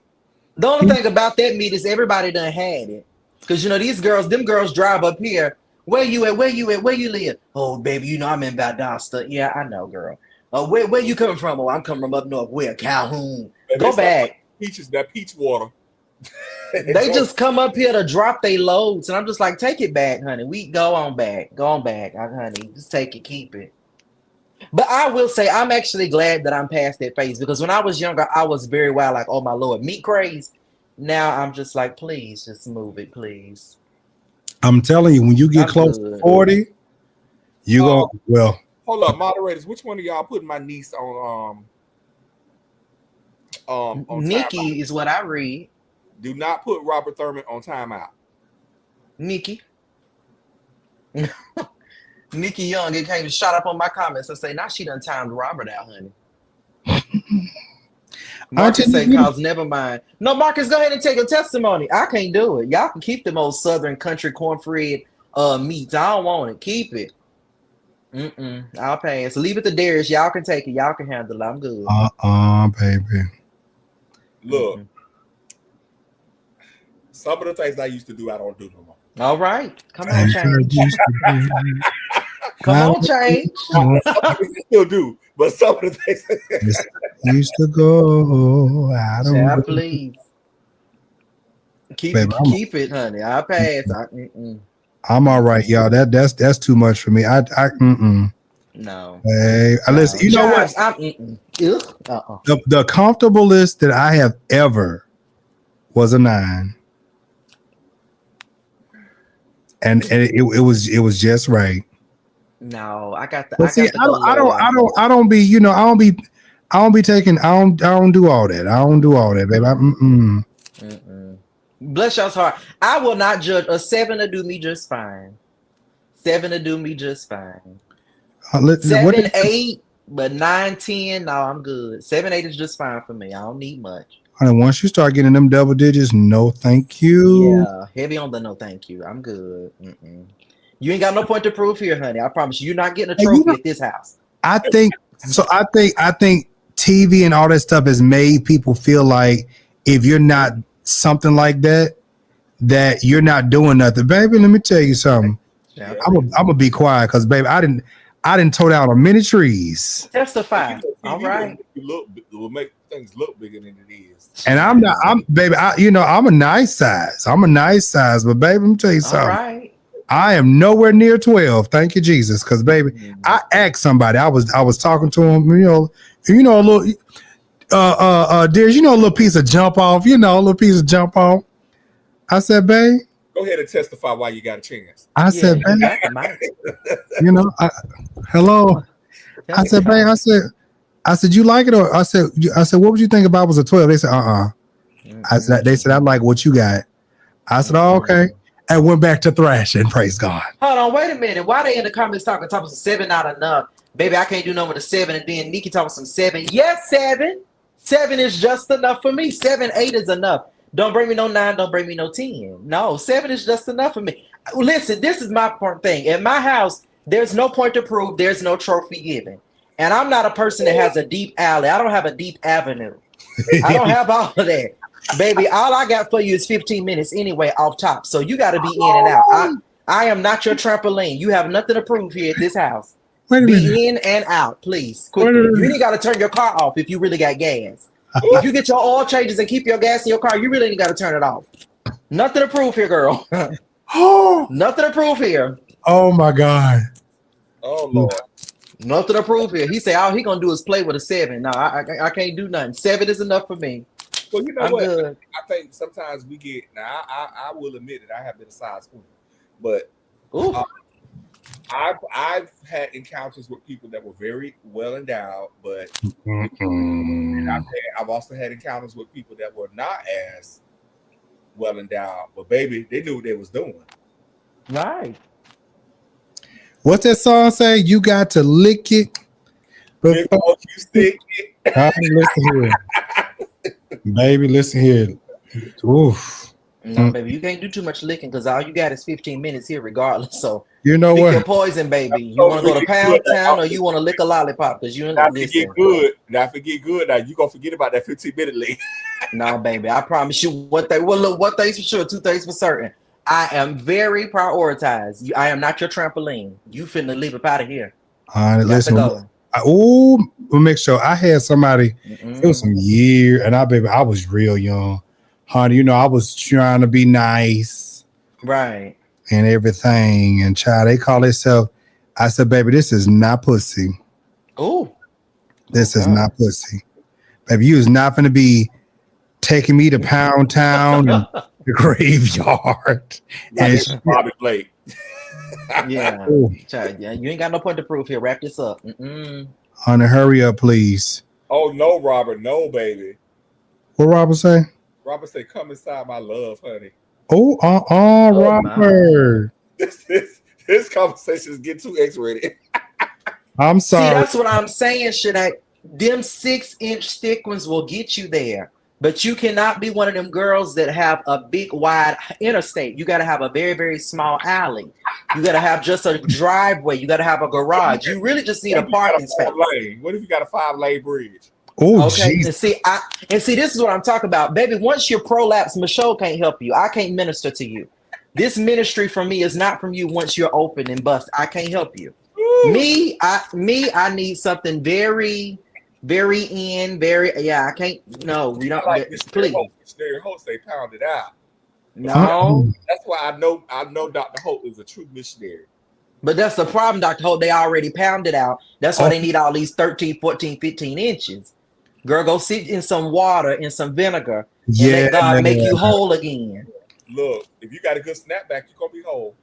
The only thing about that meat is everybody done had it. Because, you know, them girls drive up here. Where you at? Where you live? Oh, baby, you know I'm in Valdosta. Yeah, I know, girl. Where you coming from? Oh, I'm coming from up north. Where? Calhoun. And go back. Peaches, that peach water. They just come up here to drop their loads. And I'm just like, take it back, honey. We go on back. Go on back, honey. Just take it, keep it. But I will say, I'm actually glad that I'm past that phase. Because when I was younger, I was very wild, like, oh, my Lord, meat craze. Now I'm just like, please, just move it, please. I'm telling you, when you get close to 40, you go, well. Hold up, moderators. Which one of y'all putting my niece on Nikki is what I read. Do not put Robert Thurman on timeout. Nikki. Nikki Young, it came shot up on my comments and say, now she done timed Robert out, honey. Marcus say, cause never mind. No, Marcus, go ahead and take a testimony. I can't do it. Y'all can keep them old southern country cornbread meats. I don't want it. Keep it. I'll pass. Leave it to Darius. Y'all can take it. Y'all can handle it. I'm good. Baby. Look. Some of the things I used to do, I don't do no more. All right. Come on, change. Come on, change. I still do, but some of the things used to go. I don't know. Please. Keep it, honey. I'll pass. I'm all right, y'all. That's too much for me. No. Hey, listen, you know what? The comfortablest that I have ever was a 9. and it was just right. No, I got But see, to go lower. I don't be, I don't be taking, I don't do all that. I don't do all that, baby. Mm-mm. Bless y'all's heart. I will not judge. A 7 to do me just fine. 7 to do me just fine. What 7, 8, but 9, 10. No, I'm good. 7, 8 is just fine for me. I don't need much. honey, once you start getting them double digits, no, thank you. Yeah, heavy on the no, thank you. I'm good. Mm-mm. You ain't got no point to prove here, honey. I promise you, you're not getting a Hey, trophy at this house. I think so. I think TV and all that stuff has made people feel like if you're not something like that, that you're not doing nothing, baby. Let me tell you something. Yeah. I'm gonna be quiet because, baby, I didn't tow down on many trees, Testify. TV All right. will make things look bigger than it is. and I'm not. Baby. I'm a nice size. I'm a nice size, but baby, let me tell you All something. right. I am nowhere near 12. Thank you, Jesus. Because, baby, I asked somebody. I was talking to him. A little. Dears, a little piece of jump off. A little piece of jump off. I said, babe. Go ahead and testify why you got a chance. I said, you babe. got the mic. Hello. I said, babe. I said, you like it, or I said, what would you think if I was a 12? They said, I said, they said, I like what you got. I said, oh, okay. And went back to thrashing. Praise God. Hold on, wait a minute. Why they in the comments talking some 7 not enough? Baby, I can't do no with a 7. And then Nikki talking some 7. Yes, 7. 7 is just enough for me. 7, 8 is enough. Don't bring me no 9. Don't bring me no 10. No, 7 is just enough for me. Listen, this is my thing. In my house, there's no point to prove. There's no trophy given. And I'm not a person that has a deep alley. I don't have a deep avenue. I don't have all of that. Baby, all I got for you is 15 minutes anyway off top. So you got to be in and out. I am not your trampoline. You have nothing to prove here at this house. Wait a minute. Be in and out, please. Quickly. You really got to turn your car off if you really got gas. If you get your oil changes and keep your gas in your car, you really ain't got to turn it off. Nothing to prove here, girl. Nothing to prove here. Oh, my God. Oh, Lord. Nothing to prove here. He said all he going to do is play with a 7. No, I can't do nothing. 7 is enough for me. Well, you know I'm what? good. I think sometimes we get. Now, I will admit it. I have been a size queen, but I've had encounters with people that were very well endowed, but and I've also had encounters with people that were not as well endowed. But baby, they knew what they was doing. Right. What's that song say? You got to lick it Before you stick it. Listen here. Baby, listen here. Oof. No, baby, you can't do too much licking because all you got is 15 minutes here regardless. So you know pick what? your poison, baby. You want to go to Pound Town or you want to lick a lollipop? Because you Not forget good. Now you gonna forget about that 15-minute lick. No, baby, I promise you one thing. Well, look, one thing's for sure, 2 things for certain. I am very prioritized. I am not your trampoline. You finna leave up out of here. Listen. We'll make sure. I had somebody. It was some year, and I was real young, honey. I was trying to be nice, right, and everything. And child, they call themselves. I said, baby, this is not pussy. Oh, this is not pussy, baby. You is not going to be taking me to Pound Town and the graveyard and Bobby Blake. Yeah. Child, yeah, you ain't got no point to prove here. Wrap this up. Honey, hurry up, please. Oh no, Robert, no, baby. What Robert say? Robert say, "Come inside my love, honey." Oh, Robert. This conversation is getting too X-rated. I'm sorry. See, that's what I'm saying. Them 6-inch thick ones will get you there. But you cannot be one of them girls that have a big, wide interstate. You got to have a very, very small alley. You got to have just a driveway. You got to have a garage. You really just need a parking space. What if you got a 5-lane bridge? Oh, okay. Geez. And see, this is what I'm talking about, baby. Once you're prolapsed, Michelle can't help you. I can't minister to you. This ministry from me is not from you. Once you're open and bust, I can't help you. Ooh. I need something very. I can't. No, we don't. Like please. Missionary Hope say pound it out. No, that's why I know Dr. Hope is a true missionary. But that's the problem, Dr. Hope. They already pounded out. That's why they need all these 13, 14, 15 inches. Girl, go sit in some water, in some vinegar, and let God make you whole again. Look, if you got a good snapback, you're gonna be whole.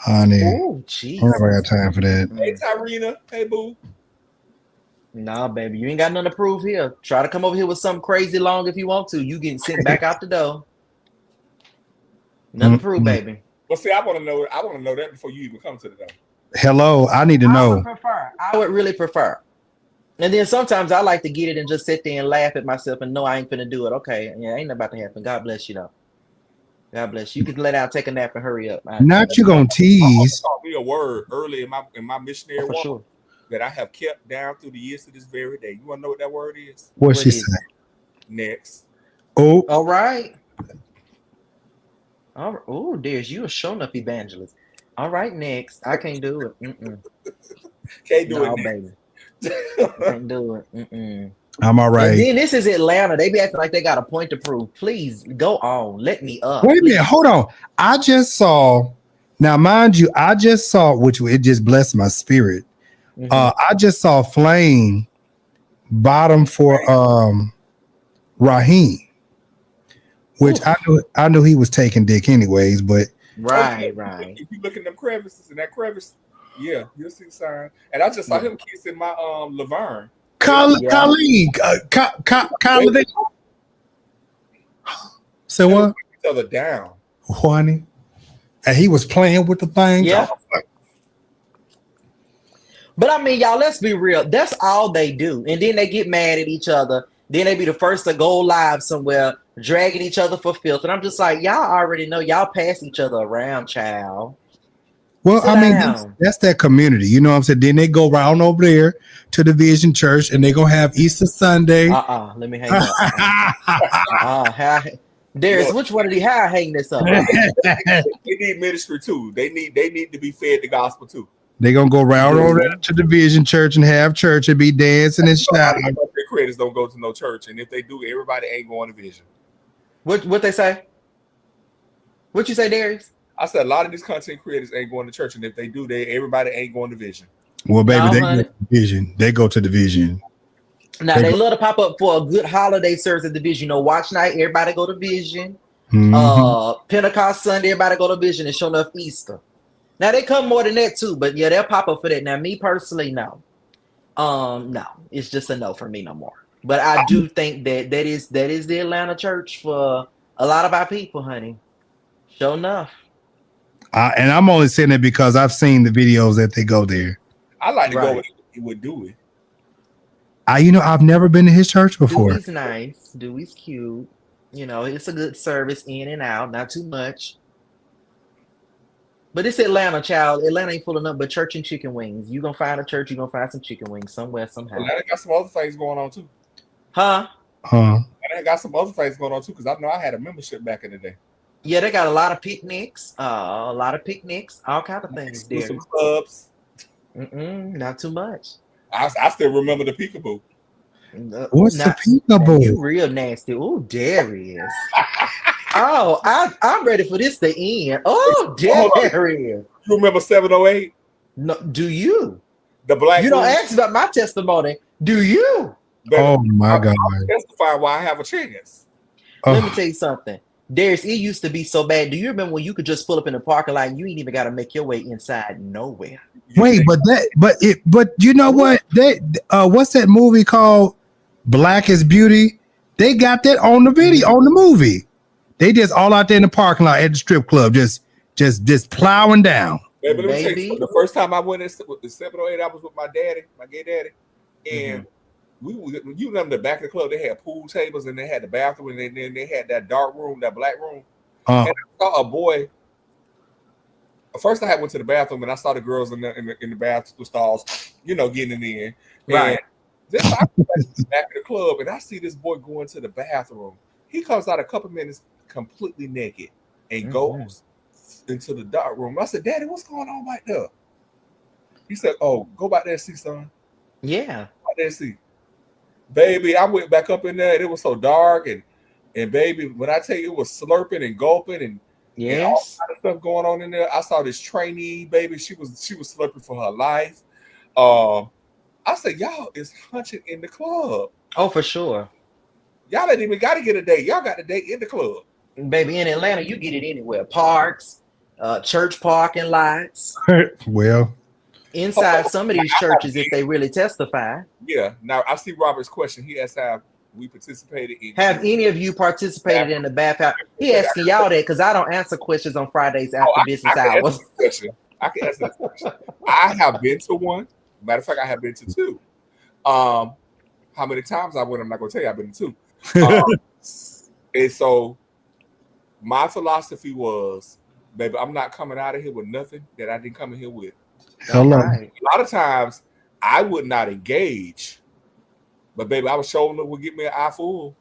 Honey, Oh, I Jesus. never got time for that. Hey, Tyrena. Hey, boo. Nah, baby, you ain't got nothing to prove here. Try to come over here with something crazy long if you want to. You getting sent back out the door. Nothing to prove, baby. Well, see, I want to know. I want to know that before you even come to the door. Hello, I need to I would know. prefer. I would really prefer. And then sometimes I like to get it and just sit there and laugh at myself and know I ain't finna do it. Okay, yeah, ain't nothing about to happen. God bless you, though. God bless you. You can lay down, take a nap, and hurry up. Not you gonna My mama tease. taught me a word early in my missionary Oh, for walk sure. that I have kept down through the years to this very day. You want to know what that word is? What What she is said? it? Next. Oh, All right. All right. Oh, Darius, you a show enough evangelist. All right, next. I can't do it. Can't do No, it baby. next. Can't do it. I'm all And right. then this is Atlanta. They be acting like they got a point to prove. Please go on. Let me up. Wait a minute, Please. hold on. I just saw. Now, mind you, I just saw, which it just blessed my spirit. Mhm. I just saw Flame bottom for Raheem, which Oof. I knew he was taking dick anyways, but Right. If you look in them crevices in that crevice, yeah, you'll see the sign. And I just saw Yeah. him kissing my Laverne. Yeah. Colleen, Colleen, say They were what? putting each other down. Honey, and he was playing with the thing. Yeah. But I mean, y'all, let's be real. That's all they do. And then they get mad at each other. Then they be the first to go live somewhere, dragging each other for filth. And I'm just like, y'all already know y'all pass each other around, child. Well, Sit I mean, down. that's that community. You know what I'm saying? Then they go round over there to the Vision Church and they go have Easter Sunday. Let me hang up. Darius, Look, which one of these? How I hang this up? they need ministry too. They need to be fed the gospel too. They gonna go round over there to the Vision Church and have church and be dancing and shouting. Their creators don't go to no church, and if they do, everybody ain't going to Vision. What they say? What you say, Darius? I said a lot of these content creators ain't going to church, and if they do, everybody ain't going to Vision. Well, baby, No, they go honey. to the Vision. They go to the Vision. Now they love to pop up for a good holiday service at the Vision. You know, watch night, everybody go to Vision. Pentecost Sunday, everybody go to Vision, and show enough Easter. Now they come more than that too, but yeah, they'll pop up for that. Now, me personally, no. No, it's just a no for me no more. But I do think that is the Atlanta church for a lot of our people, honey. Sure enough. And I'm only saying it because I've seen the videos that they go there. I like to go Right. with Dewey. I've never been to his church before. Dewey's nice. Dewey's cute. You know, it's a good service in and out, not too much. But it's Atlanta, child. Atlanta ain't full of nothing but church and chicken wings. You gonna find a church, you gonna find some chicken wings somewhere, somehow. Atlanta got some other things going on too. Huh? Atlanta got some other things going on too, because I know I had a membership back in the day. Yeah, they got a lot of picnics, all kind of things there. Some clubs. Not too much. I still remember the peekaboo. What's the peekaboo? You real nasty. Oh, Darius. Oh, I'm ready for this to end. Oh, Darius. You remember 708? No, do you? The black. You don't ask about my testimony. Do you? Baby, Oh my God! I'm testifying why I have a chance. Let me tell you something. Darius, it used to be so bad. Do you remember when you could just pull up in the parking lot and you ain't even got to make your way inside nowhere? Wait, but you know what? What's that movie called? Black is Beauty. They got that on the video, on the movie. They just all out there in the parking lot at the strip club, just plowing down. Baby, let me tell you, the first time I went in 708, I was with my daddy, my gay daddy, and you know, in the back of the club, they had pool tables and they had the bathroom, and then they had that dark room, that black room. And I saw a boy. First, I went to the bathroom and I saw the girls in the bathroom stalls, you know, getting in. Right. Then I go back to the back of the club and I see this boy going to the bathroom. He comes out a couple minutes completely naked and goes into the dark room. I said, "Daddy, what's going on right there?" He said, "Oh, go back there and see, son." Yeah. Go back there and see. Baby, I went back up in there and it was so dark and baby, when I tell you it was slurping and gulping and all kind of stuff going on in there. I saw this trainee, baby. She was slurping for her life. I said, y'all is hunching in the club. Oh, for sure. Y'all ain't even got to get a date. Y'all got a date in the club. Baby, in Atlanta, you get it anywhere. Parks, church parking lots, Well, inside some of these churches if they really testify. Yeah. Now I see Robert's question. He asked how we participated in. Have any of you participated in the bathhouse? He asking y'all that because I don't answer questions on Fridays after business I can hours. answer this question. I can answer this question. I have been to one. Matter of fact, I have been to two. How many times I went, I'm not gonna tell you. I've been to two. And so my philosophy was, baby, I'm not coming out of here with nothing that I didn't come in here with. hello. Right. A lot of times I would not engage, but baby, I was showing up would get me an eye full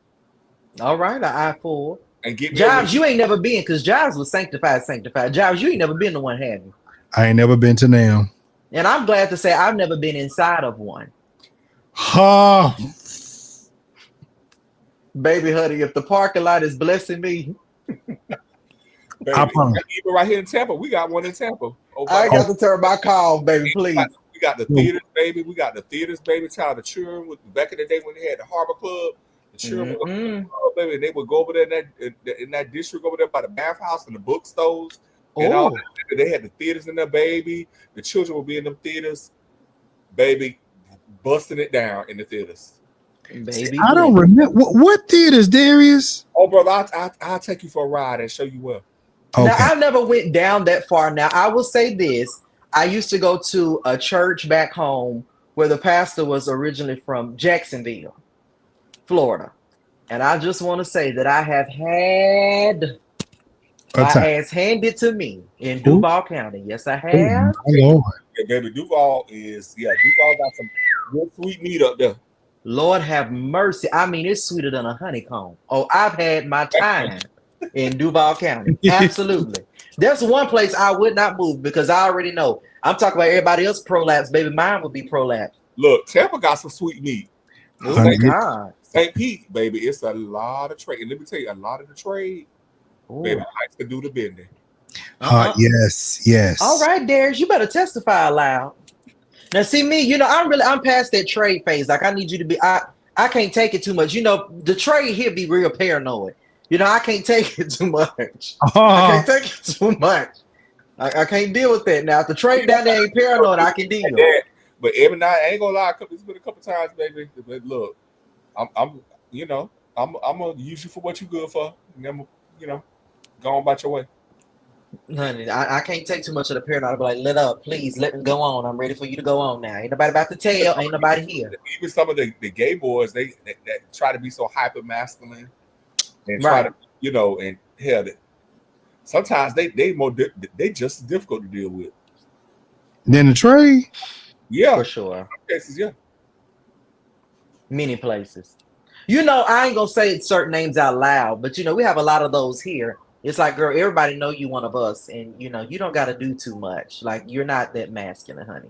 All right, an eye full. and get me Jives, you ain't never been because Jives was sanctified. Jives, you ain't never been to one, have you? I ain't never been to now. And I'm glad to say I've never been inside of one. Ha! Baby, honey, if the parking lot is blessing me, baby, I promise. even right here in Tampa, we got one in Tampa. I got to turn my call, baby, please. We got the theaters, baby. We got the theaters, baby. Child, the children with back in the day when they had the Harbor Club, the children would go to the club, baby, and they would go over there in that district over there by the bathhouse and the bookstores. And all that. They had the theaters in there, baby. The children would be in them theaters, baby, busting it down in the theaters. Baby, I don't remember what theaters, Darius. Oh, brother, I'll take you for a ride and show you where. Okay. Now, I never went down that far. Now, I will say this. I used to go to a church back home where the pastor was originally from Jacksonville, Florida. And I just want to say that I have had my ass handed to me in Duval County. Yes, I have. Oh, Lord. Yeah, baby, Duval got some good sweet meat up there. Lord have mercy. I mean, it's sweeter than a honeycomb. Oh, I've had my time in Duval County. Absolutely. There's one place I would not move because I already know. I'm talking about everybody else prolapse, baby. Mine would be prolapse. Look, Tampa got some sweet meat. Oh, God. St. Pete, baby, it's a lot of trade. And let me tell you, a lot of the trade, baby, likes to do the bending. Yes. All right, Darius, you better testify aloud. Now, see me, you know, I'm past that trade phase. Like, I need you to be, I can't take it too much. You know, the trade here be real paranoid. You know, I can't take it too much. I can't take it too much. I can't deal with that. Now, if the trade down there ain't paranoid, I can deal. But every night, I ain't gonna lie, it's been a couple times, baby. But look, I'm gonna use you for what you good for. And then, go on about your way. Honey, I can't take too much of the paranoid. I'll be like, let up, please, let me go on. I'm ready for you to go on now. Ain't nobody about to tell. Ain't nobody here. Even some of the gay boys, they try to be so hyper masculine and try to, and hell, sometimes they just as difficult to deal with. Then the trade? Yeah. For sure. In some cases, yeah. Many places. You know, I ain't gonna say certain names out loud, but we have a lot of those here. It's like, girl, everybody know you one of us, and you don't got to do too much. Like, you're not that masculine, honey.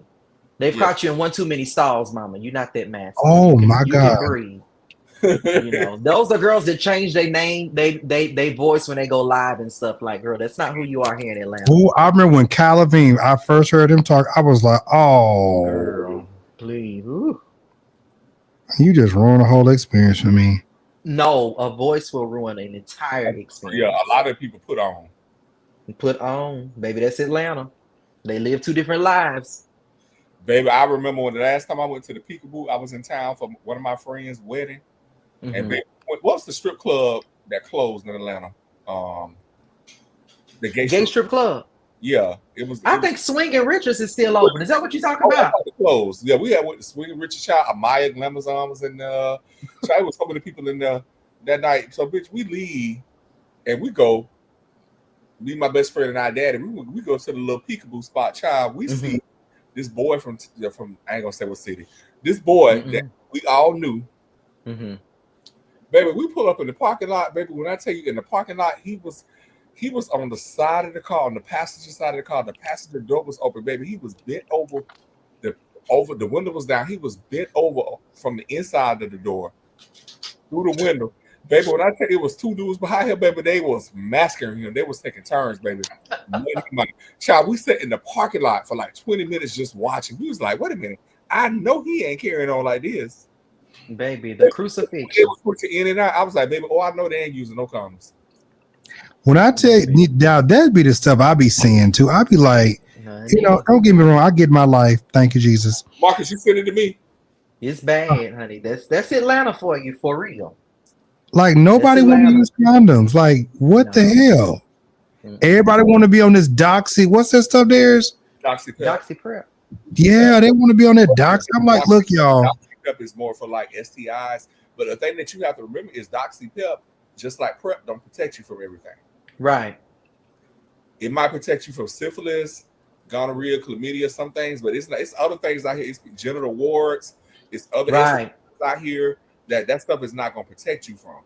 They've caught you in one too many stalls, mama. You're not that masculine. Oh my God! You can breathe. Those are girls that change their name, they voice when they go live and stuff. Like, girl, that's not who you are here in Atlanta. Oh, I remember when Kyle Levine, I first heard him talk. I was like, oh, girl, please. Ooh. You just ruined the whole experience for me. No, a voice will ruin an entire experience. Yeah, a lot of people put on. Baby, that's Atlanta. They live two different lives. Baby, I remember when the last time I went to the Peekaboo, I was in town for one of my friends' wedding. Mm-hmm. And baby, what's the strip club that closed in Atlanta? The gay strip club. Yeah, it was. I think Swing and Richards is still open. Is that what you're talking about? It closed. Yeah, we had went to Swing and Richards. Amaya Glamazon was in there. It was some of the people in there that night. So, bitch, we leave and we go. Me, my best friend, and our daddy. We go to the little peekaboo spot. Child, we see this boy from I ain't gonna say what city. This boy that we all knew. Mm-hmm. Baby, we pull up in the parking lot. Baby, when I tell you in the parking lot, he was on the side of the car, on the passenger side of the car. The passenger door was open, baby. He was bent over. The window was down. He was bent over from the inside of the door through the window. Baby, when I tell you it was two dudes behind him, baby, they was masking him. They was taking turns, baby. Child, we sat in the parking lot for like 20 minutes just watching. We was like, wait a minute. I know he ain't carrying on like this. Baby, the crucifixion. It was put you in and out. I was like, baby, I know they ain't using no condoms. When I tell you, now that'd be the stuff I be seeing too. I be like, Honey, don't get me wrong. I get my life. Thank you, Jesus. Marcus, you send it to me. it's bad, honey. That's Atlanta for you, for real. Like That's nobody want to Atlanta. use condoms. Like what the No. hell? Mm-mm. Everybody want to be on this doxy. What's that stuff? Theirs? Doxy Pep. Doxy prep. Yeah, they want to be on that doxy. I'm like, look, y'all. Doxy Pep is more for like STIs, but the thing that you have to remember is Doxy Pep, just like Prep, don't protect you from everything. Right. It might protect you from syphilis, gonorrhea, chlamydia, some things, but it's not. It's other things out here. It's genital warts. It's other Right. STIs out here that stuff is not going to protect you from.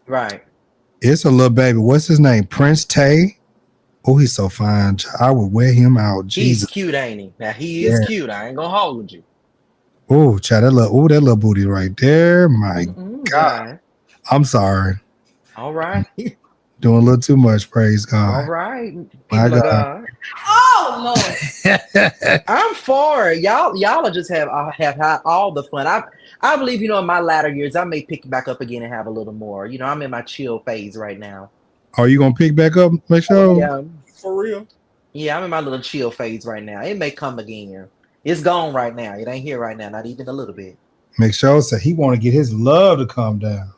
Right. It's a little baby. What's his name? Prince Tay. Oh, he's so fine. I would wear him out. He's Jesus. cute, ain't he? Now he is Yeah. cute. I ain't gonna hold you. Oh, child, that little booty right there. My Mm-mm, God. Jive. I'm sorry. All right. Doing a little too much. Praise All God. right. My People of God. God. Oh Lord. I'm for it. Y'all are just have had all the fun. I believe, in my latter years, I may pick back up again and have a little more. I'm in my chill phase right now. Are you gonna pick back up? Make sure. Yeah. For real. Yeah, I'm in my little chill phase right now. It may come again. It's gone right now. It ain't here right now, not even a little bit. Make sure so he want to get his love to calm down.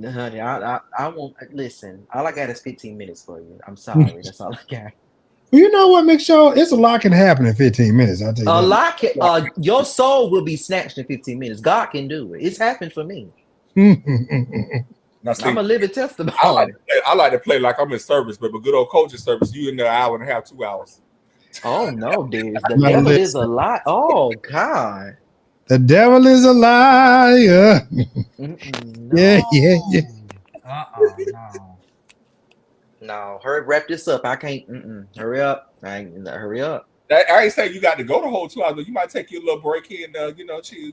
Honey, I won't listen. All I got is 15 minutes for you. I'm sorry. That's all I got. Well, you know what? Make sure it's a lot can happen in 15 minutes. I'll tell you A that. lot can, your soul will be snatched in 15 minutes. God can do it. It's happened for me. Now, see, I'm a living testimony. I like to play like I'm in service, but good old coaching service, you in there an hour and a half, 2 hours. Oh no, Dez. The No, devil is listen. a lie. Oh God. The devil is a liar. Mm-mm, Yeah. No. No. Hurry, wrap this up. I can't. Hurry up. Hurry up. I ain't saying you got to go the whole 2 hours, but you might take your little break here and chill.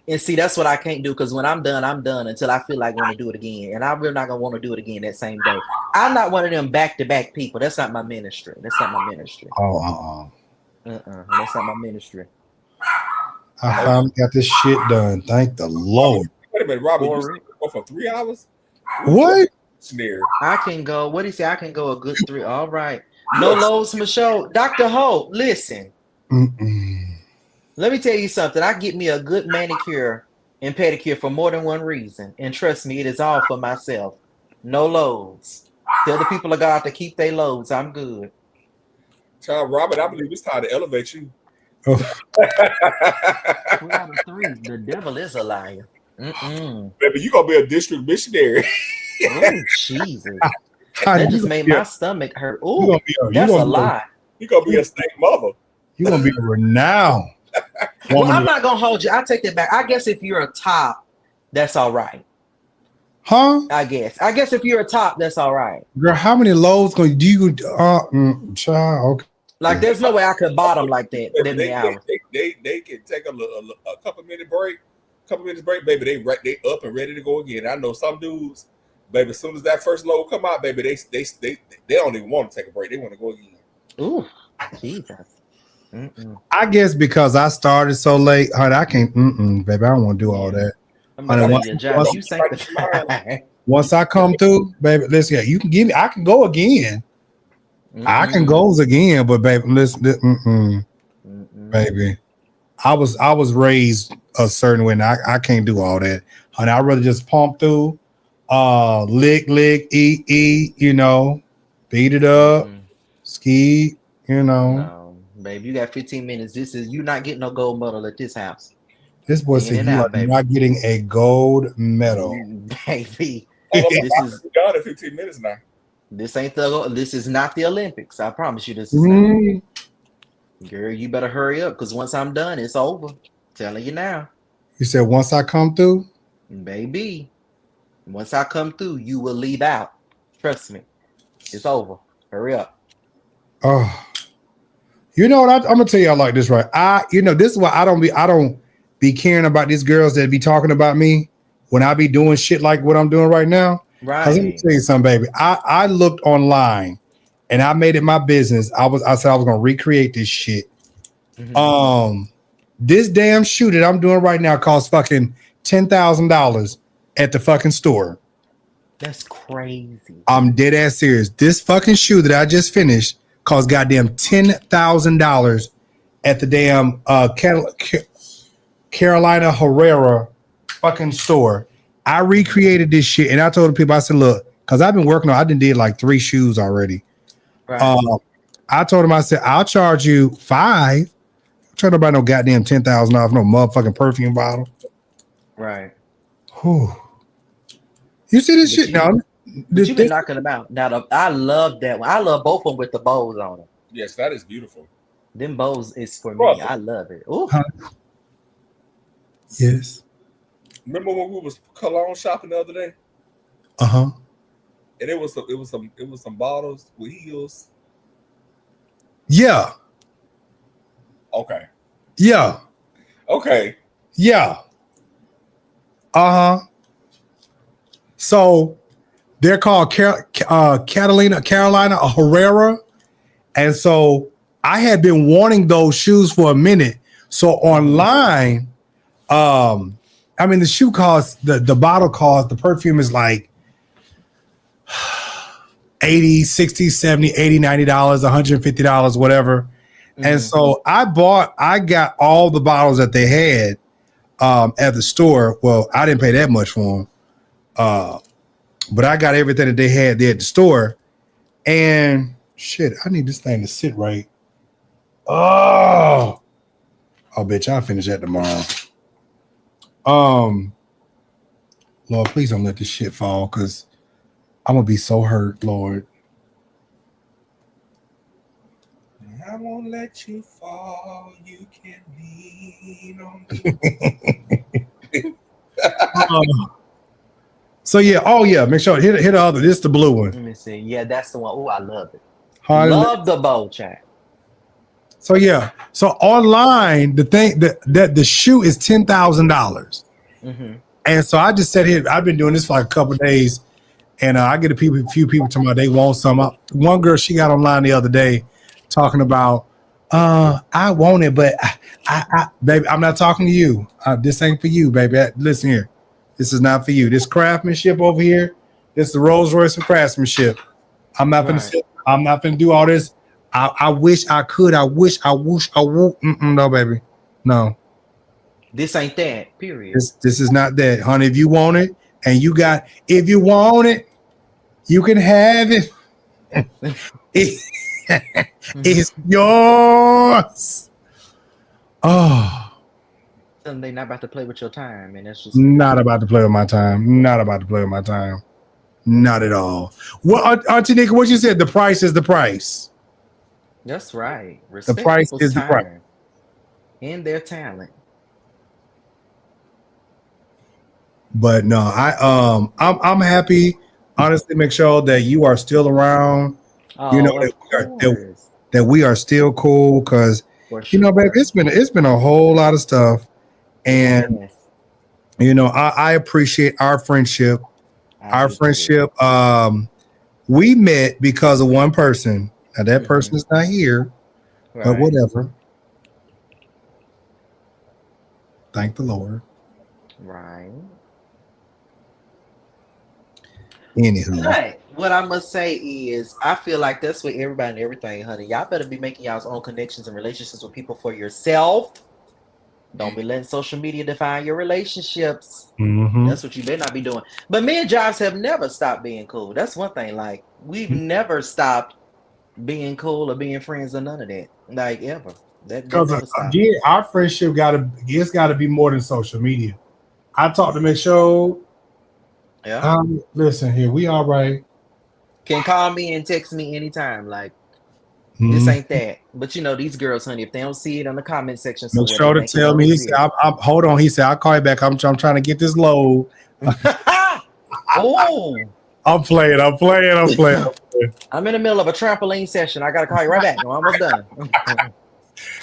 And see, that's what I can't do, because when I'm done until I feel like want to do it again. And I'm really not gonna want to do it again that same day. I'm not one of them back-to-back people. That's not my ministry. That's not my ministry. That's not my ministry. I finally got this shit done. Thank the Lord. Wait a minute, Robert, you Corey. go for 3 hours? What? Snare. I can go. What do you say? I can go a good 3. All right. No lows, Michelle. Dr. Hope, listen. Let me tell you something. I get me a good manicure and pedicure for more than one reason. And trust me, it is all for myself. No loads. Tell the people of God to keep their loads. I'm good. Child, Robert, I believe it's time to elevate you. 2 out of 3. The devil is a liar. Baby, you gonna be a district missionary. Oh, Jesus. That just made my stomach hurt. Oh, that's a lie. You gonna be a state mother. You're gonna be renowned. Well, I'm not gonna hold you. I take that back. I guess if you're a top, that's all right. Huh? I guess if you're a top, that's all right. Girl, how many loads gonna do you child? Okay. Like, there's no way I could bottom like that. They can take a couple minutes break, baby. They up and ready to go again. I know some dudes, baby. As soon as that first load come out, baby, they don't even want to take a break. They want to go again. Ooh, Jesus. I guess because I started so late, honey, I can't. Baby, I don't want to do all that. Once I come through, baby, listen. You can give me. I can go again. I can go again, but baby, listen, baby. I was raised a certain way. And I can't do all that, honey. I'd rather just pump through, lick, eat, beat it up, ski, No, baby, you got 15 minutes. You're not getting no gold medal at this house. This boy said you are not getting a gold medal, baby. This is done in 15 minutes now. This is not the Olympics. I promise you this is not. Girl, you better hurry up, because once I'm done, it's over. I'm telling you now. You said once I come through? Baby, once I come through, you will leave out. Trust me. It's over. Hurry up. Oh. You know what? I'm gonna tell y'all like this, right? This is why I don't be caring about these girls that be talking about me when I be doing shit like what I'm doing right now. Right. Let me tell you something, baby. I looked online and I made it my business. I said I was gonna recreate this shit. This damn shoe that I'm doing right now costs fucking $10,000 at the fucking store. That's crazy. I'm dead ass serious. This fucking shoe that I just finished cost goddamn $10,000 at the damn Carolina Herrera fucking store. I recreated this shit and I told the people, I said, look, because I've been working on, I did like 3 shoes already. Right. I told him, I said, I'll charge you 5. I'm trying to buy no goddamn $10,000 off no motherfucking perfume bottle. Right. Whew. You see this But shit? you- No, But you've been knocking them out. Now, I love that one. I love both of them with the bows on them. Yes, that is beautiful. Them bows is for me. Brother. I love it. Ooh. Huh? Yes. Remember when we was cologne shopping the other day, Uh-huh. and it was some bottles with heels. Yeah. Okay. Yeah. Okay. Yeah. Uh-huh. So they're called Carolina Herrera. And so I had been wanting those shoes for a minute. So online, I mean the shoe costs, the bottle cost, the perfume is like $80, $60, $70, $80, $90, $150, whatever. And so I got all the bottles that they had at the store. Well, I didn't pay that much for them. But I got everything that they had there at the store. And shit, I need this thing to sit right. Oh, bitch, I'll finish that tomorrow. Lord, please don't let this shit fall because I'm gonna be so hurt, Lord. I won't let you fall. You can lean on me. So yeah, make sure hit the other. This is the blue one. Let me see. Yeah, that's the one. Oh, I love it. Hardly- Love the bow, chat. So yeah, so online the thing that the shoe is $10,000, and so I just sat here. I've been doing this for like a couple of days, and I get a few people talking about they want some. One girl, she got online the other day talking about I want it, but I baby, I'm not talking to you. This ain't for you, baby. Listen here, this is not for you. This craftsmanship over here, this is the Rolls Royce of craftsmanship. I'm not gonna do all this. I wish I could. I wish I would. No, baby. No. This ain't that. Period. This is not that, honey. If you want it, and if you want it, you can have it. It's yours. Oh. They're not about to play with your time, and that's just Not about to play with my time. Not about to play with my time. Not at all. Well, Auntie Nika, what you said? The price is the price. That's right. Respect The price people's is the price. time and their talent. But no, I'm happy. Honestly, make sure that you are still around. Oh, You know that we are still cool because you know, babe, it's been a whole lot of stuff, and Yes. you know, I appreciate our friendship. I do too. We met because of one person. Now that person is not here, but Right. whatever. Thank the Lord. Right. Anywho, But what I must say is, I feel like that's with everybody and everything, honey. Y'all better be making y'all's own connections and relationships with people for yourself. Don't be letting social media define your relationships. mhm. That's what you better not be doing. But me and Jives have never stopped being cool. That's one thing. Like, we've never stopped being cool or being friends or none of that. Like, ever. That Because never stopped. again, our friendship it's got to be more than social media. I talked to Miss Show. Yeah. Listen here, we all right. Can call me and text me anytime. Like, this ain't that. But you know, these girls, honey, if they don't see it on the comment section, Make sure to tell me. He said, "Hold on." He said, "I'll call you back. I'm trying to get this load." Oh, I'm playing. I'm in the middle of a trampoline session. I gotta call you right back. I'm almost done.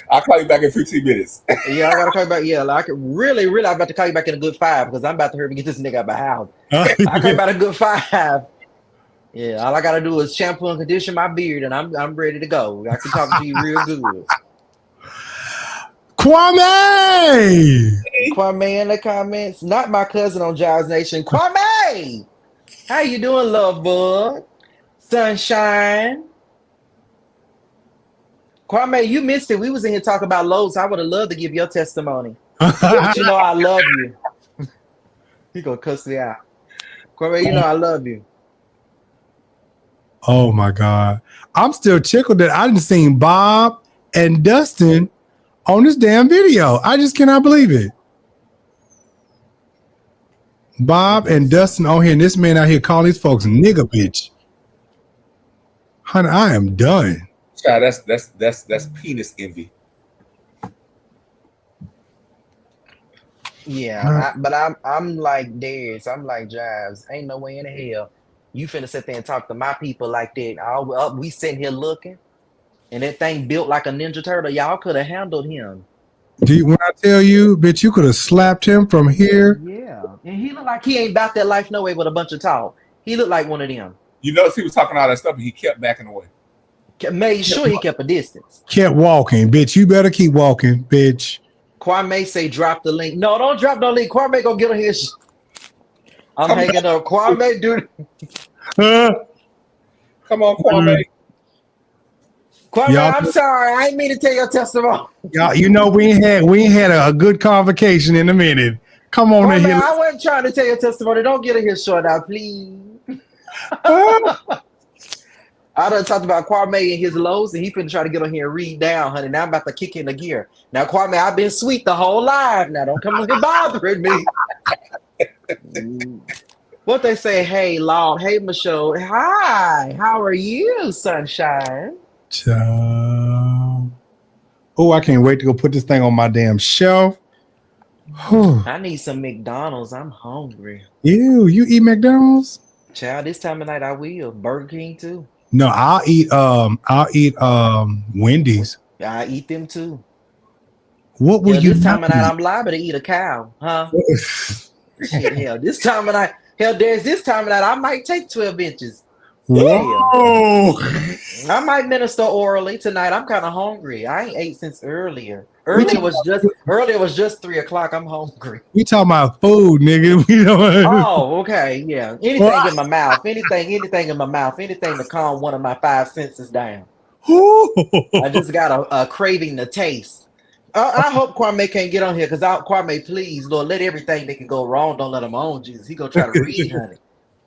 I'll call you back in 15 minutes. Yeah, I gotta call you back. Yeah, like really, I'm about to call you back in a good 5 because I'm about to hurry and get this nigga out of my house. I call you back a good 5. Yeah, all I gotta do is shampoo and condition my beard, and I'm ready to go. I can talk to you real good. Kwame Kwame in the comments, not my cousin on Jives Nation. Kwame, How you doing, love bug? Sunshine. Kwame, you missed it. We was in here talking about loads. I would have loved to give your testimony. But you know I love you. He gonna cuss me out. Kwame, you know I love you. Oh my God. I'm still tickled that I didn't see Bob and Dustin on this damn video. I just cannot believe it. Bob and Dustin on here, and this man out here calling these folks nigga bitch. Honey, I am done. Child, that's penis envy. Yeah, but I'm like Darius. I'm like Jives. Ain't no way in the hell you finna sit there and talk to my people like that. We sitting here looking, and that thing built like a Ninja Turtle. Y'all could have handled him. When I tell you, bitch, you could have slapped him from here. Yeah, and he look like he ain't about that life no way with a bunch of talk. He looked like one of them. You notice he was talking all that stuff, and he kept backing away. Made sure he kept a distance. Kept walking, bitch. You better keep walking, bitch. Kwame say drop the link. No, don't drop no link. Kwame gonna get on his. I'm hanging up. Kwame, dude. Come on, Kwame. Kwame, Y'all- I'm sorry. I ain't mean to tell your testimony. Y'all, you know we ain't had a good convocation in a minute. Come on in Kwame, here. I wasn't trying to tell your testimony. Don't get in here short now, please. I done talked about Kwame and his lows, and he finna try to get on here and read down, honey. Now I'm about to kick in the gear. Now, Kwame, I've been sweet the whole life. Now, don't come here bothering me. What they say, hey, Lord, hey, Michelle. Hi, how are you, sunshine? Oh, I can't wait to go put this thing on my damn shelf. I need some McDonald's. I'm hungry. You eat McDonald's? Child, this time of night I will. Burger King too. No, I'll eat Wendy's. I eat them too. What will you This time of not night eat? I'm liable to eat a cow, huh? Shit, hell, this time of night, there's this time of night I might take 12 inches. Whoa. I might minister orally tonight. I'm kind of hungry. I ain't ate since earlier. Earlier was just 3 o'clock. I'm hungry. We talking about food, nigga. We don't. Oh, okay, yeah. Anything in my mouth. Anything in my mouth. Anything to calm one of my 5 senses down. I just got a craving to taste. I hope Kwame can't get on here because Kwame, please, Lord, let everything that can go wrong, don't let him on, Jesus. He gonna try to read, honey.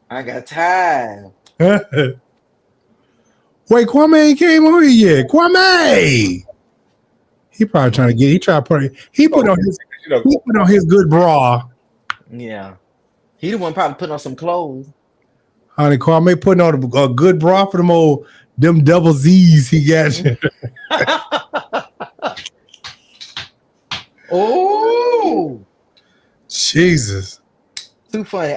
I got time. Wait, Kwame ain't came on here yet. Kwame. He probably trying to get. He put on his good bra. Yeah. He the one probably putting on some clothes. Honey, Kwame putting on a good bra for them double Z's he got. Oh, Jesus. too funny.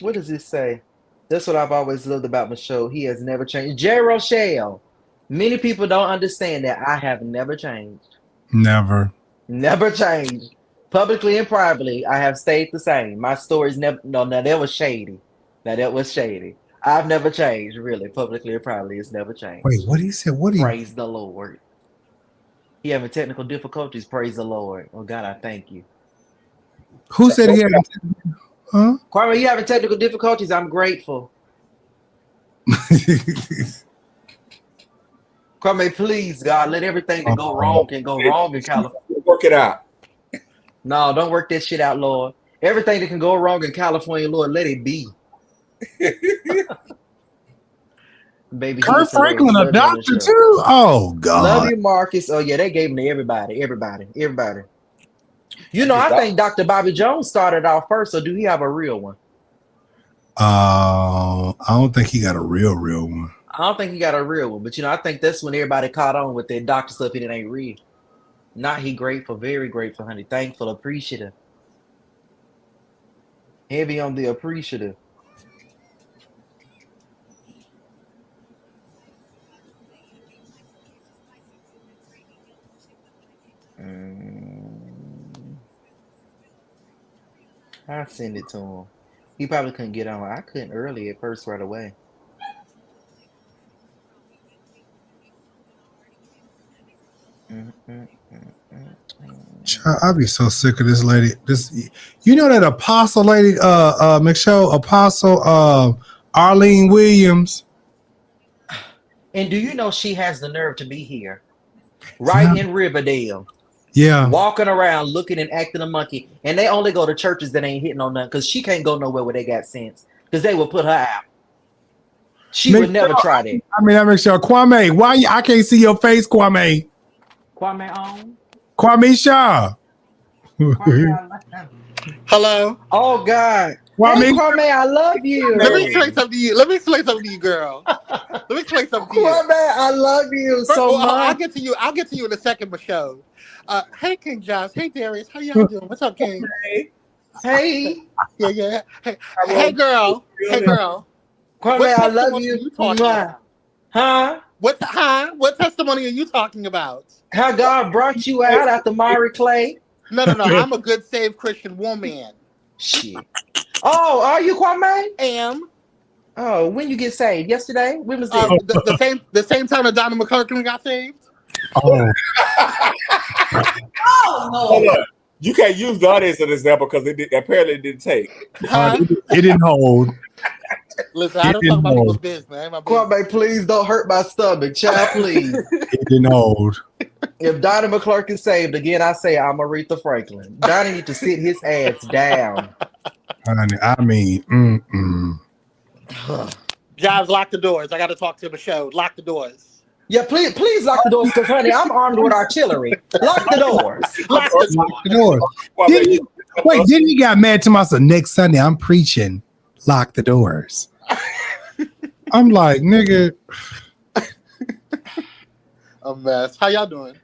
What does this say? That's what I've always loved about Michelle. He has never changed. J. Rochelle. Many people don't understand that I have never changed. Never. Never changed. Publicly and privately, I have stayed the same. My story's never. No, now that was shady. I've never changed, really. Publicly or privately, it's never changed. Wait, what he said? Praise the Lord. He having technical difficulties. Praise the Lord. Oh God, I thank you. Who said he had? Huh? Kwame, you having technical difficulties? I'm grateful. Kwame, please, God, let everything that go wrong can go wrong in California. Work it out. No, don't work that shit out, Lord. Everything that can go wrong in California, Lord, let it be. Baby, Kurt Franklin, a doctor too. Oh God, love you, Marcus. Oh yeah, they gave him to everybody. You know, I think Dr. Bobby Jones started off first. So do he have a real one? I don't think he got a real one. I don't think he got a real one, but you know, I think that's when everybody caught on with that doctor stuff and it ain't real. Not he grateful, very grateful, honey. Thankful, appreciative. Heavy on the appreciative. I send it to him. He probably couldn't get on. I couldn't early at first right away. Mm, mm, mm, mm, Child, I'd be so sick of this lady. You know that apostle lady, McShow, apostle, Arlene Williams. And do you know she has the nerve to be here, right Yeah, in Riverdale, yeah. walking around looking and acting a monkey? And they only go to churches that ain't hitting on nothing because she can't go nowhere where they got sense because they will put her out. She would never try that. I mean, I make sure. Kwame, I can't see your face, Kwame? Kwame on. Kwame Shaw. Hello. Oh God. Kwame, Hey Kwame, I love you. Let me explain something to you. Let me explain something to you, girl. Let me explain something to you. Kwame, I love you so much. I'll get to you. I'll get to you in a second, Michelle. Hey, King Josh. Hey, Darius. How y'all doing? What's up, King? Hey. Yeah. Hey, girl. Hey, girl. Kwame, I love Are you. you talking about? Huh? What testimony are you talking about? How God brought you out after Mari Clay? No. I'm a good, saved Christian woman. Shit. Oh, are you Kwame? Am. Oh, when you get saved? Yesterday? When was that? The same time that Donna McClurkin got saved. oh, Hold on. You can't use God as an example because apparently it didn't take. it didn't hold. Listen, I don't talk about people's business. Ain't my business. Kwame, please don't hurt my stomach, child. Please. It didn't hold. If Donnie McClurkin saved again, I say I'm Aretha Franklin. Donnie need to sit his ass down. Honey, I mean, Jives, lock the doors. I got to talk to Michelle. Lock the doors. Yeah, please lock the doors because, honey, I'm armed with artillery. Lock the doors. Lock the doors. Didn't he got mad to myself? Next Sunday, I'm preaching. Lock the doors. I'm like, nigga. A mess. How y'all doing?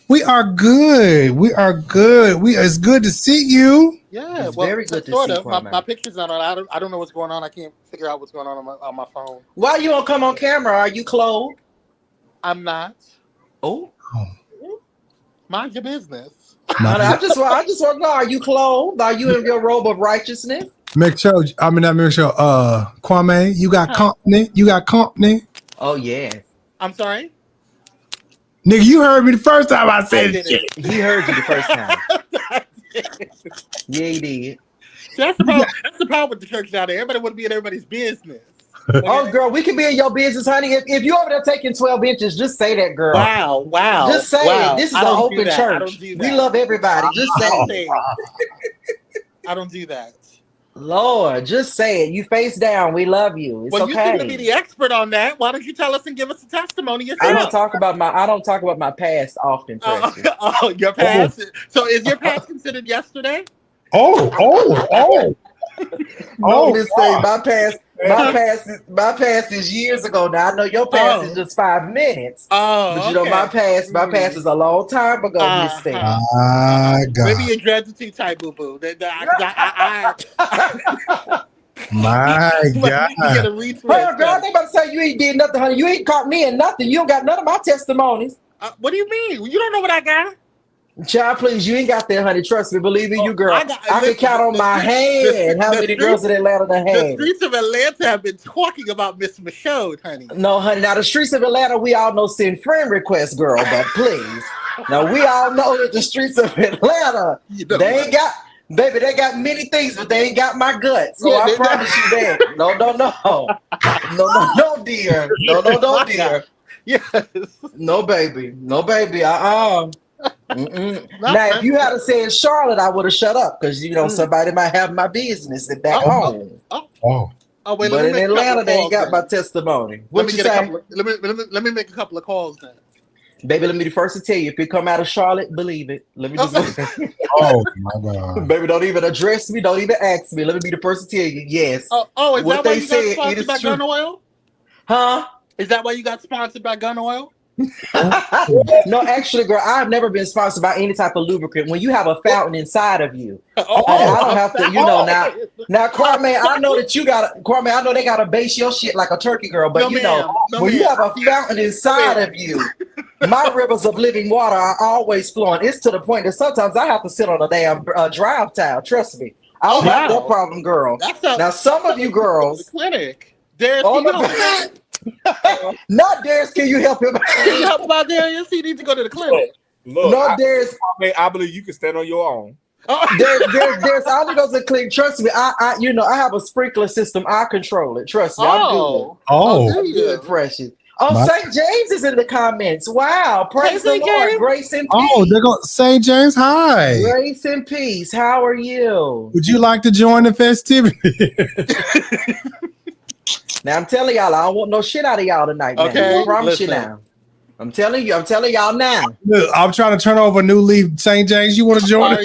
We are good. It's good to see you. Yeah, It's very good to sort see of. My picture's not on. I don't know what's going on. I can't figure out what's going on my phone. Why you don't come on camera? Are you clothed? I'm not. Oh. Mind your business. I just want to know, are you clothed? Are you in your robe of righteousness? Make sure, Kwame, you got company? You got company? Oh, yes. I'm sorry? Nigga, you heard me the first time I said it. He heard you the first time. Yeah, he did. That's the problem with the church now. Everybody want to be in everybody's business. Okay? Oh, girl, we can be in your business, honey. If you're over there taking 12 inches, just say that, girl. Wow. Just say it. This is an open church. I don't do that. We love everybody. Just say it. I don't do that. Lord, just say it. You face down. We love you. It's well, okay. You seem to be the expert on that. Why don't you tell us and give us a testimony yourself? I don't talk about my past often. Your past. Oh. So is your past considered yesterday? Oh. No, Miss Thing, my past is years ago now. I know your past is just 5 minutes. Oh, but you know my past is a long time ago, Miss Thing. Maybe a dreadity type boo-boo. My God. Get a retweet. Girl, I think about to say you ain't did nothing, honey. You ain't caught me in nothing. You don't got none of my testimonies. What do you mean? You don't know what I got? Child, please, you ain't got that, honey. Trust me, believe in you, girl. I can count on my hand how many girls in Atlanta that had. The streets of Atlanta have been talking about Miss Michaud, honey. No, honey. Now, the streets of Atlanta, we all know send friend requests, girl, but please. Now, we all know that the streets of Atlanta, they ain't got, baby, they got many things, but they ain't got my guts. So I promise you that. No, dear. No, dear. Yes. No, baby. Now, if you had said Charlotte, I would have shut up because somebody might have my business at back home. Wait, but in Atlanta, they ain't got my testimony. What you say? Let me make a couple of calls then. Baby, let me be the first to tell you. If it come out of Charlotte, believe it. Let me just. Oh my God. Baby, don't even address me. Don't even ask me. Let me be the first to tell you. Yes. Is what that why you got sponsored by Gun Oil? Huh? Is that why you got sponsored by Gun Oil? No, actually, girl, I've never been sponsored by any type of lubricant. When you have a fountain inside of you, I don't have to, Now, Kwame, I know that Kwame, I know they gotta base your shit like a turkey girl, but you have a fountain inside of you, my rivers of living water are always flowing. It's to the point that sometimes I have to sit on a damn drive towel. Trust me, I don't have that problem, girl. Now, some of you girls, the clinic. Not Darius, can you help him? Can you help about Darius? He needs to go to the clinic. Look, No, Darius. I believe you can stand on your own. There's I only goes to click. Trust me, I have a sprinkler system. I control it. Trust me, I'm good. Oh. do I'm you? good, precious. Oh, My- St. James is in the comments. Wow, praise the St. Lord. James? Grace and peace. Oh, they're going St. James. Hi. Grace and peace. How are you? Would you like to join the festivity? Now I'm telling y'all, I don't want no shit out of y'all tonight. Man. Okay, I promise you listen. now. I'm telling y'all now. Look, I'm trying to turn over a new leaf. St. James, you want to join us?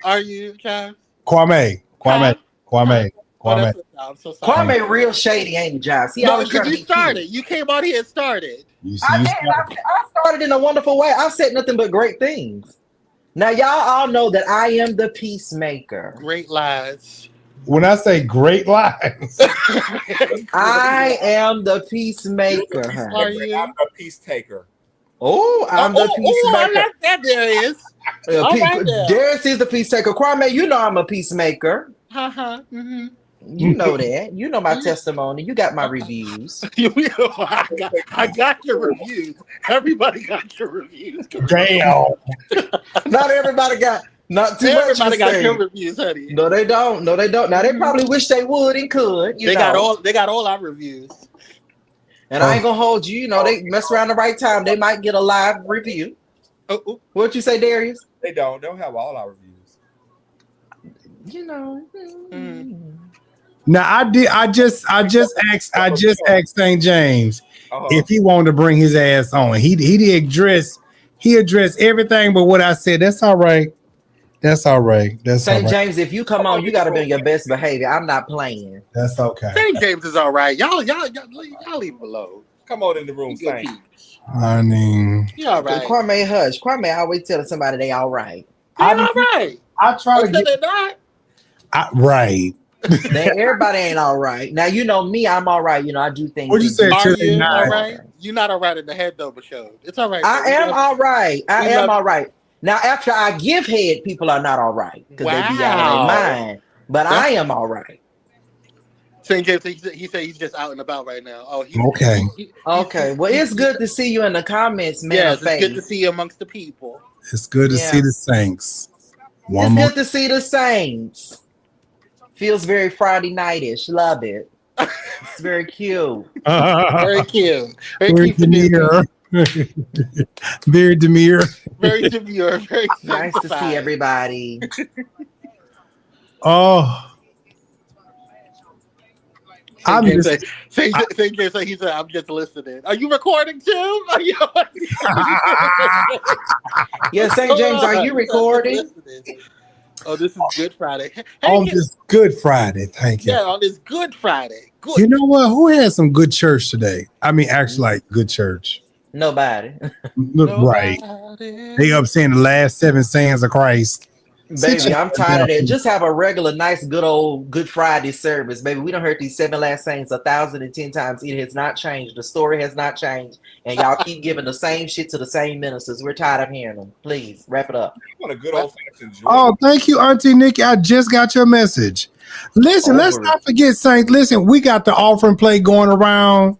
Are you, John? Kwame. Oh, that's I'm so sorry. Kwame real shady, ain't he, Josh? He No, always trying because to you be cute. started. You came out here and started. You see, I you did. I started in a wonderful way. I said nothing but great things. Now y'all all know that I am the peacemaker. Great lies. when I say great lines, I am the peacemaker. Are Honey. you? I'm a peace taker. Oh, I'm the I peacemaker. like that, Darius. All right, there. Darius is the peacemaker. Kwame, you know I'm a peacemaker. Mm-hmm. You know that. You know my testimony. You got my reviews. I got your reviews. Everybody got your reviews. damn. Not everybody got. Not too much. Everybody got to your say. reviews, honey. No, they don't. No, they don't. Now they probably wish they would and could. They got all our reviews. And I ain't gonna hold you. You know, they mess around the right time. They might get a live review. Oh. What you say, Darius? They don't have all our reviews. You know. Now I just asked St. James if he wanted to bring his ass on. He addressed everything but what I said. That's all right. That's all right. St. James, if you come on, you gotta be on your best behavior. I'm not playing. That's okay. St. James is all right. Y'all leave him alone. Come on in the room, Saint. I mean, You all right? Kwame, hush. Kwame always telling somebody they all right. They all right. I try to Until get they're not. right. Everybody ain't all right. Now you know me, I'm all right. You know, I do things. What'd you say? Are Till they're you not. all right? You're not all right in the head though, Michelle. It's all right. I am all right. I am all right. Now, after I give head, people are not all right because they be out of their mind. But I am all right. St. James, he said he's just out and about right now. Oh, Okay. Okay. Well, it's good to see you in the comments, man. Yes, it's good to see you amongst the people. It's good to see the Saints. It's good to see the Saints. Feels very Friday nightish. Love it. It's very cute. Very cute. Very demure. Very demure. Very demure. Very nice to see everybody. Oh. St. James said, he said, I'm just listening. Are you recording too? Are you? Yeah, St. James, are you recording? Oh, this is Good Friday. Hey, on this Good Friday, thank you. Yeah, on this Good Friday. Good. You know what? Who had some good church today? I mean, actually, like good church. Nobody. Right. They up saying the last 7 sayings of Christ. Baby, I'm tired of that. Just have a regular, nice, good old Good Friday service, baby. We done heard these 7 last sayings 1,010 times. It has not changed. The story has not changed. And y'all keep giving the same shit to the same ministers. We're tired of hearing them. Please, wrap it up. What a good old-fashioned joy. Oh, thank you, Auntie Nikki. I just got your message. Listen, let's not forget, Saint. Listen, we got the offering plate going around.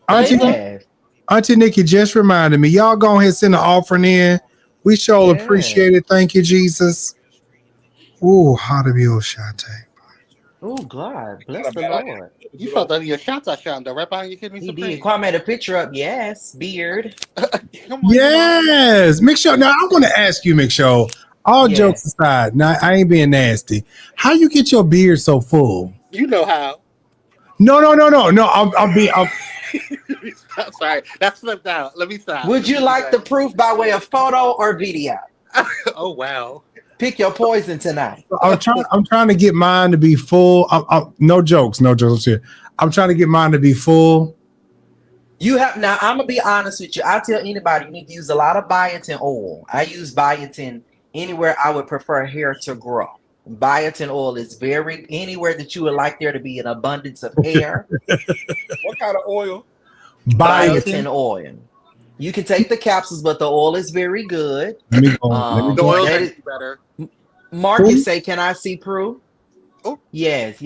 Auntie Nikki just reminded me. Y'all go ahead and send the offering in. We sure appreciate it. Thank you, Jesus. Ooh, how to be Oshate. Oh, God. Bless the Lord. You felt that your shots I shot though, right behind you. He did. Kwame, the picture up. Yes. Beard. Yes. Mick Now, I want to ask you, Mick. All jokes aside, now I ain't being nasty. How you get your beard so full? You know how. No. I'm being. I'm sorry. That slipped out. Let me stop. Would you like the proof by way of photo or video? Oh, wow. Pick your poison tonight. I'm trying to get mine to be full. No jokes here. I'm trying to get mine to be full. You have now. I'm gonna be honest with you. I tell anybody you need to use a lot of biotin oil. I use biotin anywhere I would prefer hair to grow. Biotin oil is very anywhere that you would like there to be an abundance of hair. What kind of oil? Biotin oil. You can take the capsules, but the oil is very good. Let me go. Better. Marcus say, "Can I see proof?" Oh. Yes.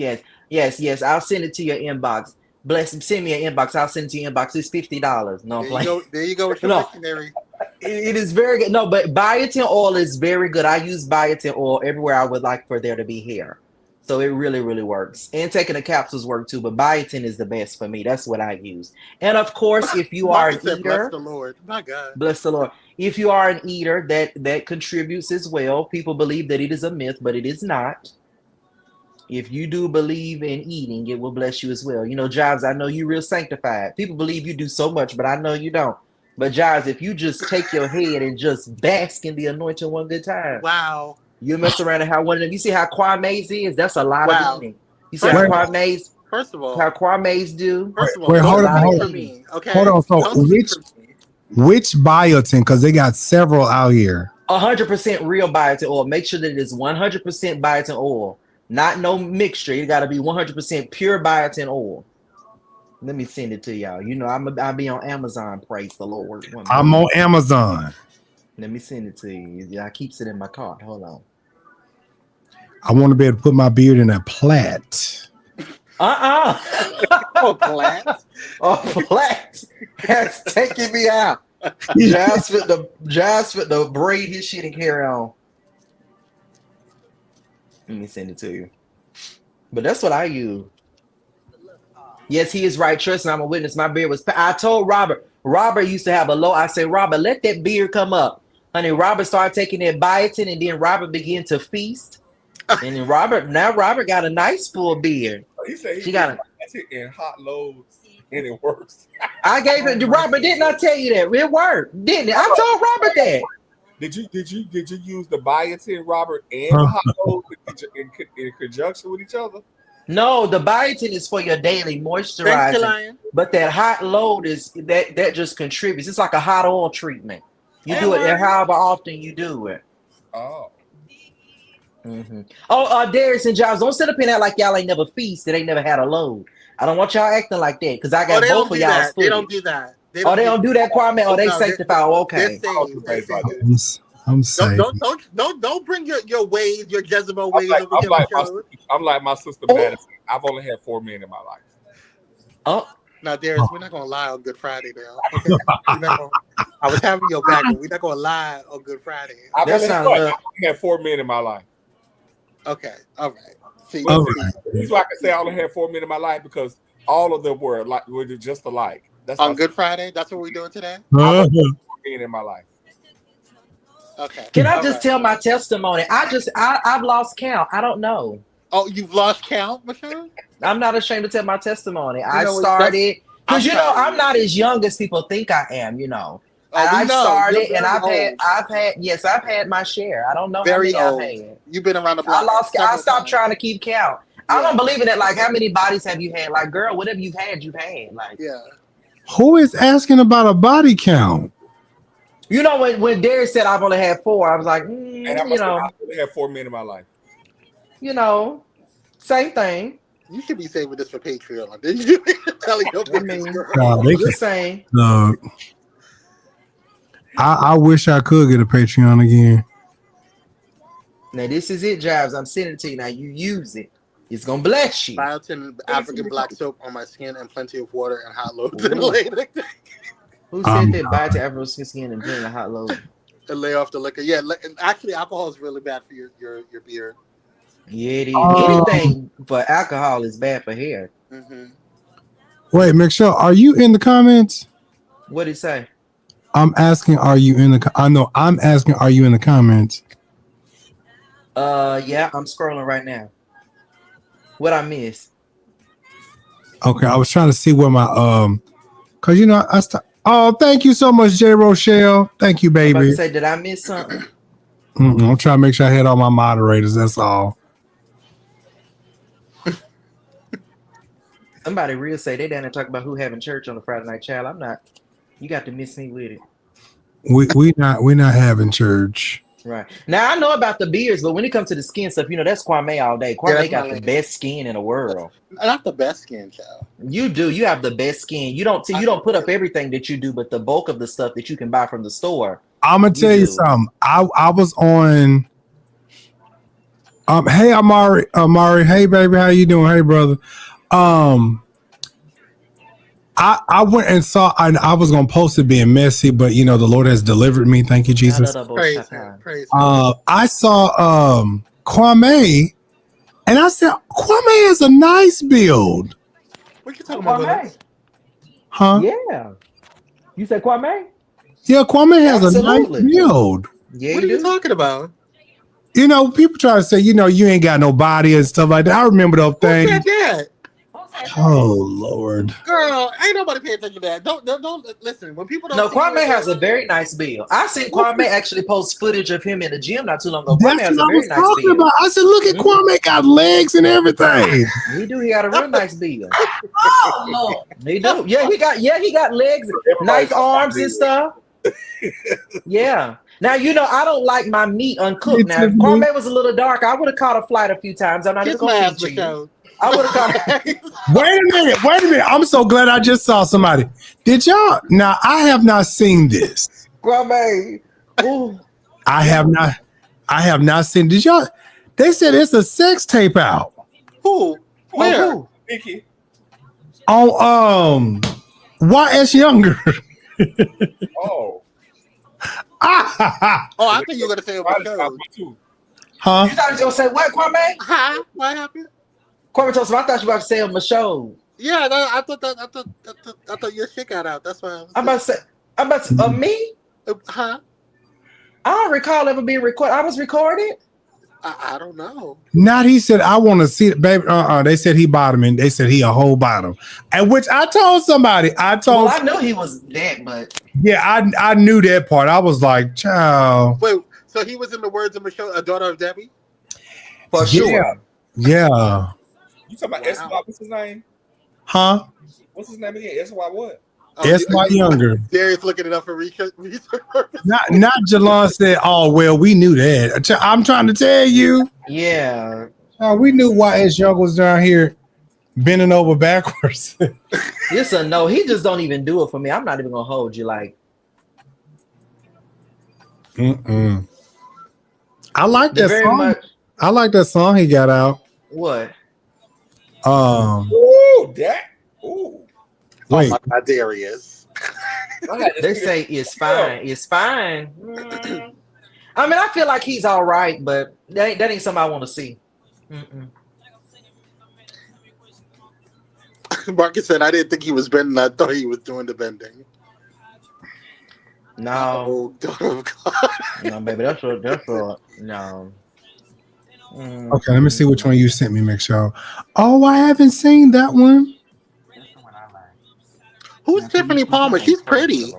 I'll send it to your inbox. send me an inbox. I'll send it to your inbox. It's $50. No, I'm playing. There you go with your No. missionary. It is very good. No, but biotin oil is very good. I use biotin oil everywhere I would like for there to be hair. So it really, really works. And taking the capsules work too, but biotin is the best for me. That's what I use. And of course, if you are Marcus an said, bless eater, the Lord. My God. bless the Lord. If you are an eater, that contributes as well. People believe that it is a myth, but it is not. If you do believe in eating, it will bless you as well. You know, Jives, I know you real sanctified. People believe you do so much, but I know you don't. But Jives, if you just take your head and just bask in the anointing one good time, Wow. you mess around and how one of them. You see how Kwame's is? That's a lot Wow. of eating. You see how Wait. Kwame's First of all, do? Wait, don't hold a lot on, speak of for eating. me. Okay. Hold on. So Don't speak for me. which biotin? Because they got several out here. 100% real biotin oil. Make sure that it is 100% biotin oil, not no mixture. It got to be 100% pure biotin oil. Let me send it to y'all. You know, I'll be on Amazon. Praise the Lord. I'm on Amazon. Let me send it to you. I keep it in my cart. Hold on. I want to be able to put my beard in a plait. Oh, Plat. Oh, flat. That's taking me out. Just with the braid his shit and carry on. Let me send it to you. But that's what I use. Yes, he is right. Trust me, I'm a witness. My beard was. I told Robert. Robert used to have a low. I said, Robert, let that beard come up. Honey, Robert started taking that biotin, and then Robert began to feast. And then Robert got a nice full beard. He said She got it in hot loads and it works. I gave it to Robert. Didn't I tell you that? It worked, didn't it? I told Robert that. Did you use the biotin, Robert, and the hot loads in conjunction with each other? No, the biotin is for your daily moisturizing. But that hot load is that just contributes. It's like a hot oil treatment. You do it however often you do it. Oh. Mm-hmm. Oh, Darius and Giles, don't sit up in that like y'all ain't never feasted, ain't never had a load. I don't want y'all acting like that because I got both of y'all. They don't do that. They don't do that, Kwame. Oh, they sanctify. Okay. I'm saying. Don't bring your ways, your Jezebel ways over here. I'm like my sister Madison. I've only had 4 men in my life. Oh. Now, Darius, we're not gonna lie on Good Friday now. Okay? I was having your back, but we're not gonna lie on Good Friday. I've only had 4 men in my life. Okay, all right. See, That's why I can say I only had 4 men in my life because all of them were just alike. That's on Good Friday. That's what we're doing today. I've 4 men in my life. Okay. Can I just tell my testimony? I've lost count. I don't know. Oh, you've lost count, Michelle? I'm not ashamed to tell my testimony. I started because I'm not as young as people think I am. You know, I started and I've had my share. I don't know how many I've had. You've been around the block. I stopped trying to keep count. I don't believe in it. Like, how many bodies have you had? Like, girl, whatever you've had, you've had. Like, Who is asking about a body count? You know, when Darius said I've only had 4, I was like, and I've only had 4 men in my life. You know, same thing. You should be saving this for Patreon. Did you tell your just saying. I wish I could get a Patreon again. Now this is it, Jives. I'm sending it to you. Now you use it. It's gonna bless you. Biotin African black soap on my skin and plenty of water and hot loads and lay. Who said that Biotin African skin and plenty of hot loads? And lay off the liquor. Yeah, actually, alcohol is really bad for your beard. Yeah, it is. Anything for alcohol is bad for hair. Mm-hmm. Wait, Michelle, are you in the comments? What did it say? I'm asking, are you in the? I know. I'm asking, are you in the comments? Yeah, I'm scrolling right now. What I miss? Okay, I was trying to see where my cause you know Oh, thank you so much, J. Rochelle. Thank you, baby. I'm about to say, did I miss something? I'm trying to make sure I had all my moderators. That's all. Somebody real say they down there talk about who having church on a Friday night. Child, I'm not. You got to miss me with it. We're not having church. Right. Now I know about the beards, but when it comes to the skin stuff, you know, that's Kwame all day. Kwame got the best skin in the world. Not the best skin, child. You do. You have the best skin. You don't put up everything that you do, but the bulk of the stuff that you can buy from the store. I'm gonna tell you something. I was on. Hey Amari, hey baby, how you doing? Hey brother. I went and saw, and I was gonna post it being messy, but the Lord has delivered me. Thank you, Jesus. Praise him. Praise him. I saw Kwame, and I said Kwame has a nice build, What you talking about, Willis? huh? Yeah. You said Kwame? Yeah, Kwame has a nice Absolutely. build. Yeah, What you are you do. talking about? People try to say, you ain't got no body and stuff like that. I remember those Who things. said that? Oh Lord. Girl, ain't nobody paying attention to that. Don't listen. When people don't No, see you Kwame in has a person- very nice build. I seen What Kwame actually post footage of him in the gym not too long ago. Kwame That's has what a I very was nice talking build. about. I said, look at Kwame got legs and everything. He do. He got a real nice build. Oh Lord. He do. Yeah, he got legs, nice arms and stuff. Yeah. Now I don't like my meat uncooked. Now, if Kwame was a little dark, I would have caught a flight a few times. I'm not even Kiss my gonna ass, feature you. Michelle. I would have caught. Wait a minute. I'm so glad I just saw somebody. Did y'all? Now I have not seen this. Kwame. Ooh. I have not seen. Did y'all? They said it's a sex tape out Who? Where? Who? Nikki. on YS Younger. Oh. Ah, Oh, I think you were gonna say it was Probably Michelle. too. huh? You thought you was gonna say what, Kwame? Huh? What happened? Kwame told me I thought you were about to say Michelle. Yeah, I thought your shit got out. That's why I was I'm about to say me? huh? I don't recall ever being recorded. I was recorded. I don't know. Not he said I want to see it, baby. They said he bottoming. They said he a whole bottom. And which I told somebody. Well, I knew he was dead, but I knew that part. I was like, child. Wait, so he was in the words of Michelle, a daughter of Debbie? for sure. Yeah. You talking about Wow. S.Y. What's his name? Huh? What's his name again? S.Y. what? It's my younger. Darius looking it up for research purposes. Not Jalon said, oh, well, we knew that. I'm trying to tell you. Yeah. We knew YS Young was down here bending over backwards. Yes or no? He just don't even do it for me. I'm not even gonna hold you like. Mm-mm. I like The that very song. much. I like that song he got out. What? Ooh, that. Ooh. Wait. Oh my God, Darius. They say it's fine. It's fine. I mean, I feel like he's all right, but that ain't something I want to see. Mm-mm. Marcus said, I didn't think he was bending. I thought he was doing the bending. No, Oh, daughter of God. no, baby, that's what. No. Okay, let me see which one you sent me, make sure. Oh, I haven't seen that one. Who's Tiffany Palmer? She's pretty.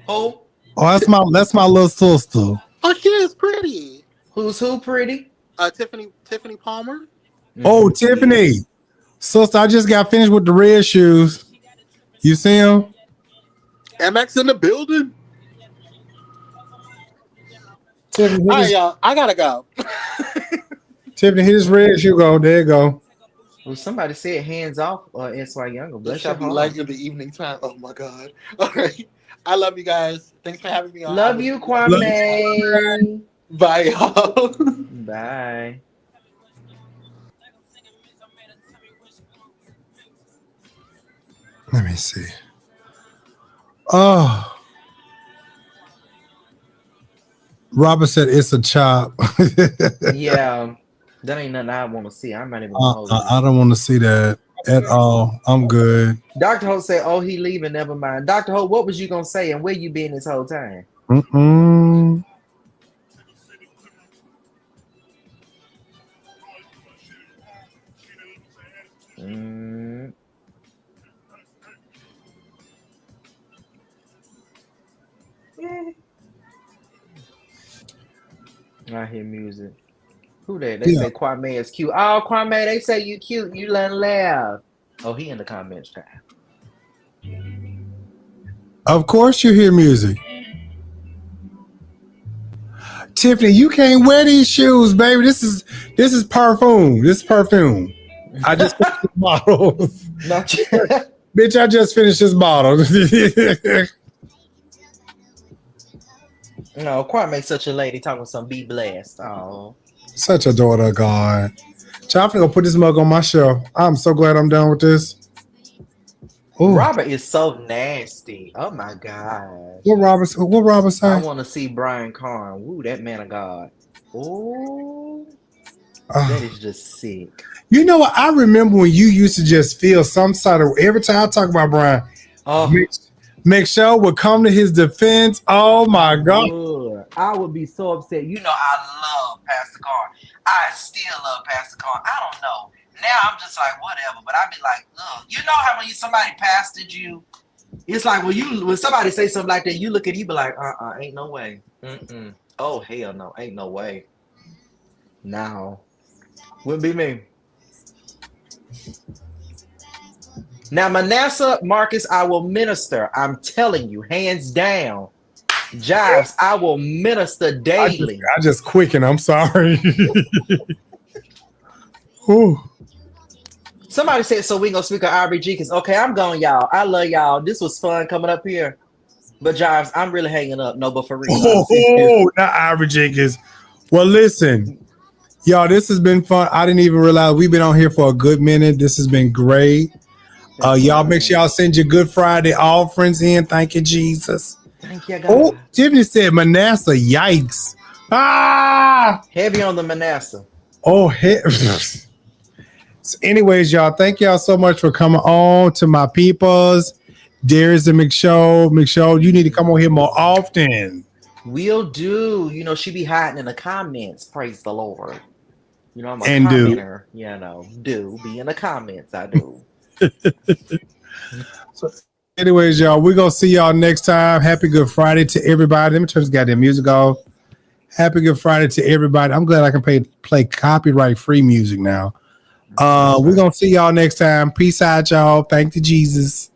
Who? Oh, that's my little sister. Oh, she is pretty. Who's who? Pretty? Tiffany Palmer? Oh, Tiffany. Sister, I just got finished with the red shoes. You see them? MX in the building. Tiffany, All right, y'all. I gotta go. Tiffany, hit his red shoe. Go. There you go. Well, somebody said hands off S.Y. Younger. This Bless your should be heart. like in the evening time. Oh my God. All right. I love you guys. Thanks for having me on. Love you, Kwame. Bye, y'all. Bye. Let me see. Oh. Robert said it's a chop. Yeah, that ain't nothing I want to see. I'm not even gonna hold you. I don't want to see that at all. I'm good. Dr. Ho said, "Oh, he leaving. Never mind." Dr. Ho, what was you gonna say, and where you been this whole time? Mm-mm. I hear music. Who they? They say Kwame is cute. Oh, Kwame, they say you cute. You let laugh. Oh, he in the comments time. Of course you hear music. Tiffany, you can't wear these shoes, baby. This is perfume. This is perfume. I just finished this bottle. Bitch, I just finished this bottle. No, Kwame's such a lady talking some be blessed. Oh. Such a daughter of God. I'm gonna put this mug on my shelf. I'm so glad I'm done with this. Oh, Robert is so nasty. Oh my gosh. what Robert I say? want to see Brian Carn. Woo, that man of God. Oh, that Uh, is just sick. you know what? I remember when you used to just feel some sort of every time I talk about Brian, Oh, make sure would come to his defense. Oh I my God. would. I would be so upset. You know, I love Pastor Carn. I still love Pastor Carn. I don't know. Now I'm just like, whatever. But I'd be like, ugh. You know how when somebody pastored you, it's like when somebody say something like that, you look at it, you be like, ain't no way. Mm-mm. Oh, hell no. Ain't no way. No. Wouldn't be me. Now, Manasseh, Marcus, I will minister. I'm telling you, hands down. Jives, I will minister daily. I just quicken. I'm sorry. Ooh. Somebody said, so we gonna speak on RBG because okay, I'm going, y'all. I love y'all. This was fun coming up here. But Jives, I'm really hanging up. No, but for real, I'm serious. Oh, not Ira Jenkins. Well, listen, y'all, this has been fun. I didn't even realize we've been on here for a good minute. This has been great. That's Y'all make sure right. y'all send your Good Friday offerings in. Thank you, Jesus. Thank you, Oh, God. Tiffany said Manasseh. Yikes. Ah. Heavy on the Manasseh. Oh, So anyways, y'all, thank y'all so much for coming on to my peoples. Darius and McShow, you need to come on here more often. Will do. You know, she be hiding in the comments. Praise the Lord. You know, I'm a And do. commenter. You know, do be in the comments. I do. So anyways, y'all, we're going to see y'all next time. Happy Good Friday to everybody. Let me turn this goddamn music off. Happy Good Friday to everybody. I'm glad I can play copyright-free music now. We're going to see y'all next time. Peace out, y'all. Thank you, Jesus.